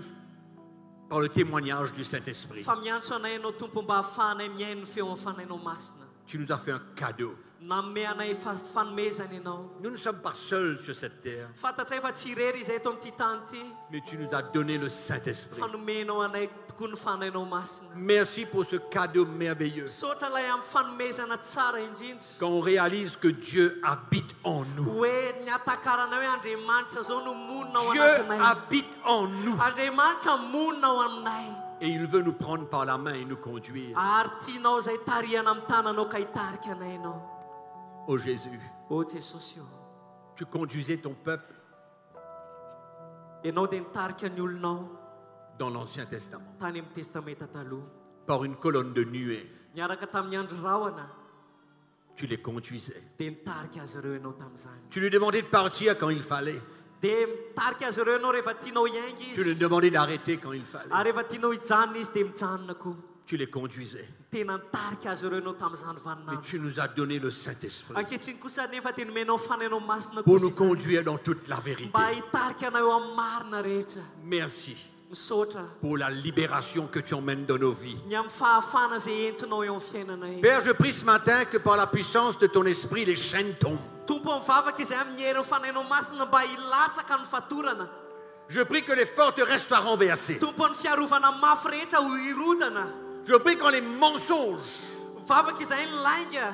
par le témoignage du Saint-Esprit. fa miantso anay ianao tompo mba hahafahanay miaino ny feo amin'ny fanainao masina Tu nous as fait un cadeau. nanome anay fanomezana ianao Nous ne sommes pas seuls sur cette terre, fantatra efa tsy irery izay eto amin'ity tany ity mais tu nous as donné le Saint-Esprit. fanomenao anay tokoa ny fanainao masina Merci pour ce cadeau merveilleux. sotra lay amin'ny fanomezana tsara indrindra Quand on réalise que Dieu habite en nous. hoe ny atakarana hoe andriamanitra zao no monina ao Dieu anatinay habite en nous. andriamanitra monina ao aminay Et il veut nous prendre par la main et nous conduire. ary tianao izay tarihana amin'ny tananao ka hitarika anay ianao Oh Jésus, o jesosy io tu conduisais ton peuple ianao dia nitarika ny olonao dans l'Ancien Testament tany amin'ny testamenta taloha par une colonne de nuée. niaraka tamin'ny andro rahona Tu les conduisais. dia nitarika azy ireo ianao tamin'izany Tu lui demandais de partir quand il fallait. dia mitarika azy ireo ianao rehefa tianao hiainga Tu lui izy demandais d'arrêter quand il fallait. ary rehefa tianao hijanona izy dia mijanona koa Tu les conduisais. tena nitarika azy ireo ianao tamin'izany Mais vaninandro tu nous as donné le Saint-Esprit ankehitriny kosa nefa dia nomenao fanainao masina pour kosa nous izany. conduire dans toute la vérité. mba hitarika anao eo amin'ny marina rehetra Merci misaotra pour la libération que tu emmènes dans nos vies. ny amin'ny fahafana izay entinao eo amin'ny fiainanay Père, je prie ce matin que par la puissance de ton esprit, les chaînes tombent. tompo mivavaka izay amin'ny herin'ny fanainao masina mba hilatsaka ny fatorana Je prie que les forteresses soient renversées. tompo ny fiarovana mafy rehetra ho hirodana Je prie quand les mensonges mivavaka izay ny lainga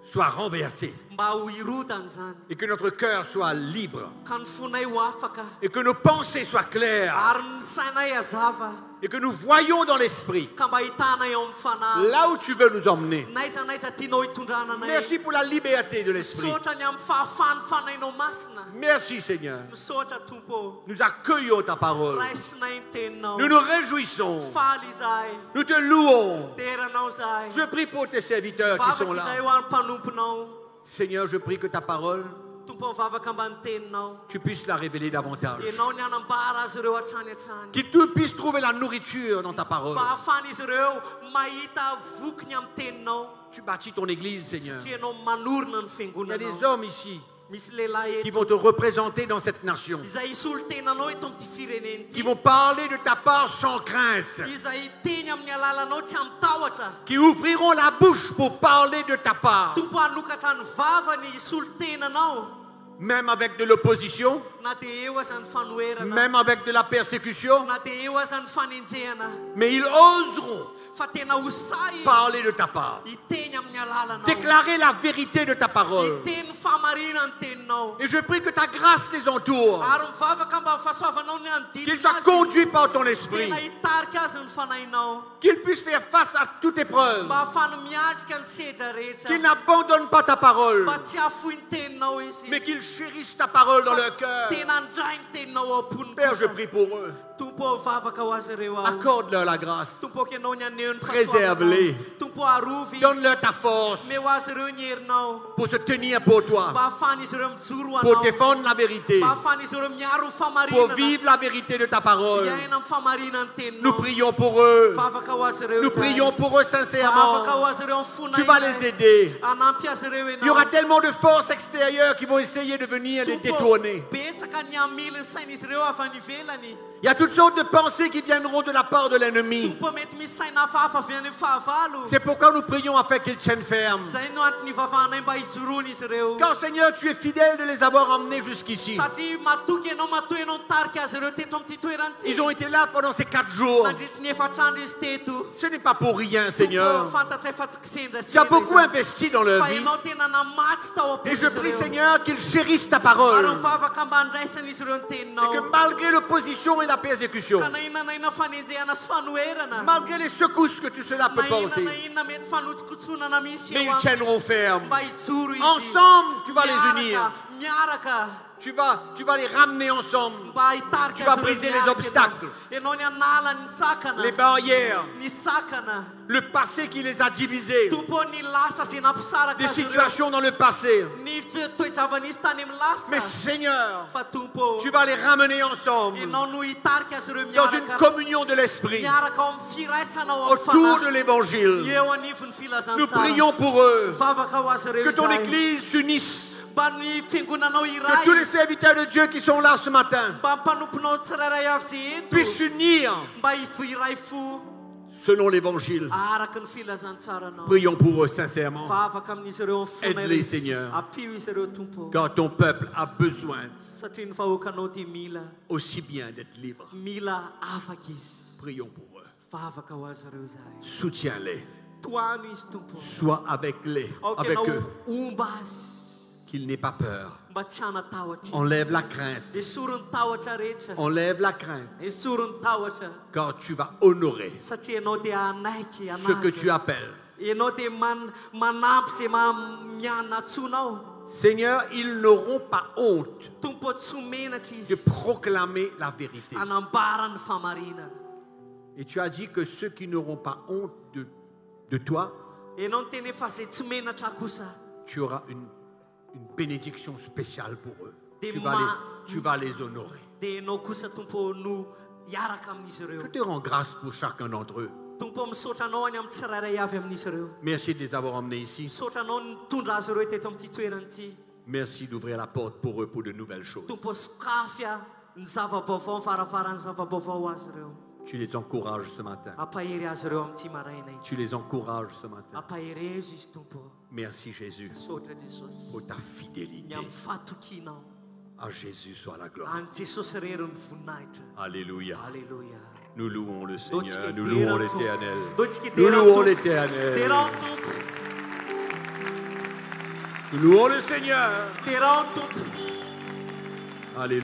soient renversés mba ho hirodana zany et que notre cœur soit libre ka ny fonay ho afaka et que nos pensées soient claires ary ny sainay azava et que nous voyons dans l'esprit ka mba hitanay eo amin'ny fanahy là où tu veux nous emmener. naiza naiza tianao hitondrananay Merci pour la liberté de l'esprit. misaotra ny amin'ny fahafany fanainao masina Merci Seigneur. misaotra tompo Nous accueillons ta parole. raisinay ny teninao Nous nous réjouissons. faly izahay Nous te louons. teranao zahay Je prie pour tes serviteurs qui sont vavaka là. izay ho an'ny mpanomponao Seigneur, je prie que ta parole, tompo mivavaka mba ny teninao tu puisses la révéler davantage. ianao ny anambara azy ireo hatrany hatrany Qu'ils tous puissent trouver la nourriture dans ta parole. mba hafany izy ireo mahita vokiny amin'ny teninao Tu bâtis ton église, Seigneur. satria ianao manorina ny Il y a des fiangonanao hommes ici misy lehilahy qui eto vont te représenter dans cette nation, izay isolo tenanao eto amin'ity fireneny qui ity vont parler de ta part sans crainte, izay teny amin'ny alalanao tsy amitahotra qui ouvriront la bouche pour parler de ta part, tompo hanokatra ny vavany isolo tenanao même avec de l'opposition, na dia eo aza ny fanoherana même avec de la persécution, na dia eo aza ny fanenjehana mais ils oseront fa tena hosay parler de ta part, hiteny amin'ny alalanao déclarer la vérité de ta parole. hiteny famarina ny teninao Et je prie que ta grâce les entoure, ary mivavaka mba mifahasoavanao ny qu'ils anodidina soient azy conduits par ton esprit, tena hitarika azy ny fanainao qu'ils puissent faire face à toute épreuve, mba hafany miatrika ny sedra rehetra qu'ils n'abandonnent pas ta parole, mba tsy hafoy ny teninao izy mais qu'ils chérissent ta parole dans leur cœur. tena ndray ny teninao ao am-poniny Père, je kosa prie pour eux. tompo mivavaka ho azy ireo ao Accorde-leur la grâce. tompoky ianao ny aneo ny Préserve-les. fahasoavanao tompo arovy Donne-leur izy ta force me ho azy ireo ny herinao pour se tenir pour toi, mba hafany izy ireo mijoro pour anao défendre la vérité, mba hafany izy ireo miaro ny pour famarinana vivre la vérité de ta parole. iaina amin'ny famarina ny Nous teninao prions pour eux. vavaka ho azy ireo Nous izay. prions pour eux sincèrement. vavaka ho azy ireo amin'ny fona Tu vas izay. les aider. anampy azy ireo Il y aura ianao tellement de forces extérieures qui vont essayer de venir les détourner. betsaka ny amily ny sain'izy ireo avy any ivelany Il y a toutes sortes de pensées qui viendront de la part de l'ennemi. tompo mety misy saina hafahafa avy any amin'ny fahavalo C'est pourquoi nous prions afin qu'ils tiennent ferme. zay no antony ivavahanay mba hijoroany izy ireo Car Seigneur, tu es fidèle de les avoir emmenés jusqu'ici. satria matoky ianao matoy ianao nitarika azy ireo teto amin'ity toerany Ils ty ont été là pendant ces 4 jours. nandritsy ny efatrandro izy teto Ce n'est pas pour rien, tompo Seigneur. fantatra efa tsy Tu as kisendrasendra beaucoup investi dans leur fa vie. ianao tena namatsy tao Et je prie, am-pony Seigneur, qu'ils chérissent ta ary parole. mivavaka mba ndraisany izy ireo ny Et que teninao malgré l'opposition et la persécution, ka na inona na inona fanenjehana sy fanoherana malgré les secousses que tout cela peut na inona porter, na inona mety fanotsikotsoanana misy mais eo ils aminy tiendront ferme. mba hijoro izy Ensemble, tu vas les unir. miaraka Tu vas les ramener ensemble. Tu vas briser les obstacles, les barrières, le passé qui les a divisés, des situations dans le passé. Mais Seigneur, tu vas les ramener ensemble dans une communion de l'Esprit autour de l'Évangile. Nous prions pour eux, que ton Église s'unisse. Que tous les serviteurs de Dieu qui sont là ce matin puissent s'unir selon l'Évangile. Prions pour eux sincèrement. Aide-les, Seigneur. Car ton peuple a besoin aussi bien d'être libre. Prions pour eux. Soutiens-les. Sois avec eux. Qu'il n'ait pas peur. Enlève la crainte. Enlève la crainte. Car tu vas honorer ce que tu appelles. Seigneur, ils n'auront pas honte de proclamer la vérité. Et tu as dit que ceux qui n'auront pas honte de toi, tu auras une bénédiction spéciale pour eux. Tu vas les honorer. Je te rends grâce pour chacun d'entre eux. Merci de les avoir emmenés ici. Merci d'ouvrir la porte pour eux pour de nouvelles choses. Tu les encourages ce matin. Tu les encourages ce matin. Merci Jésus pour ta fidélité. À Jésus soit la gloire. Alléluia. Nous louons le Seigneur. Nous louons l'Éternel. Nous louons l'Éternel. Nous louons le Seigneur. Alléluia.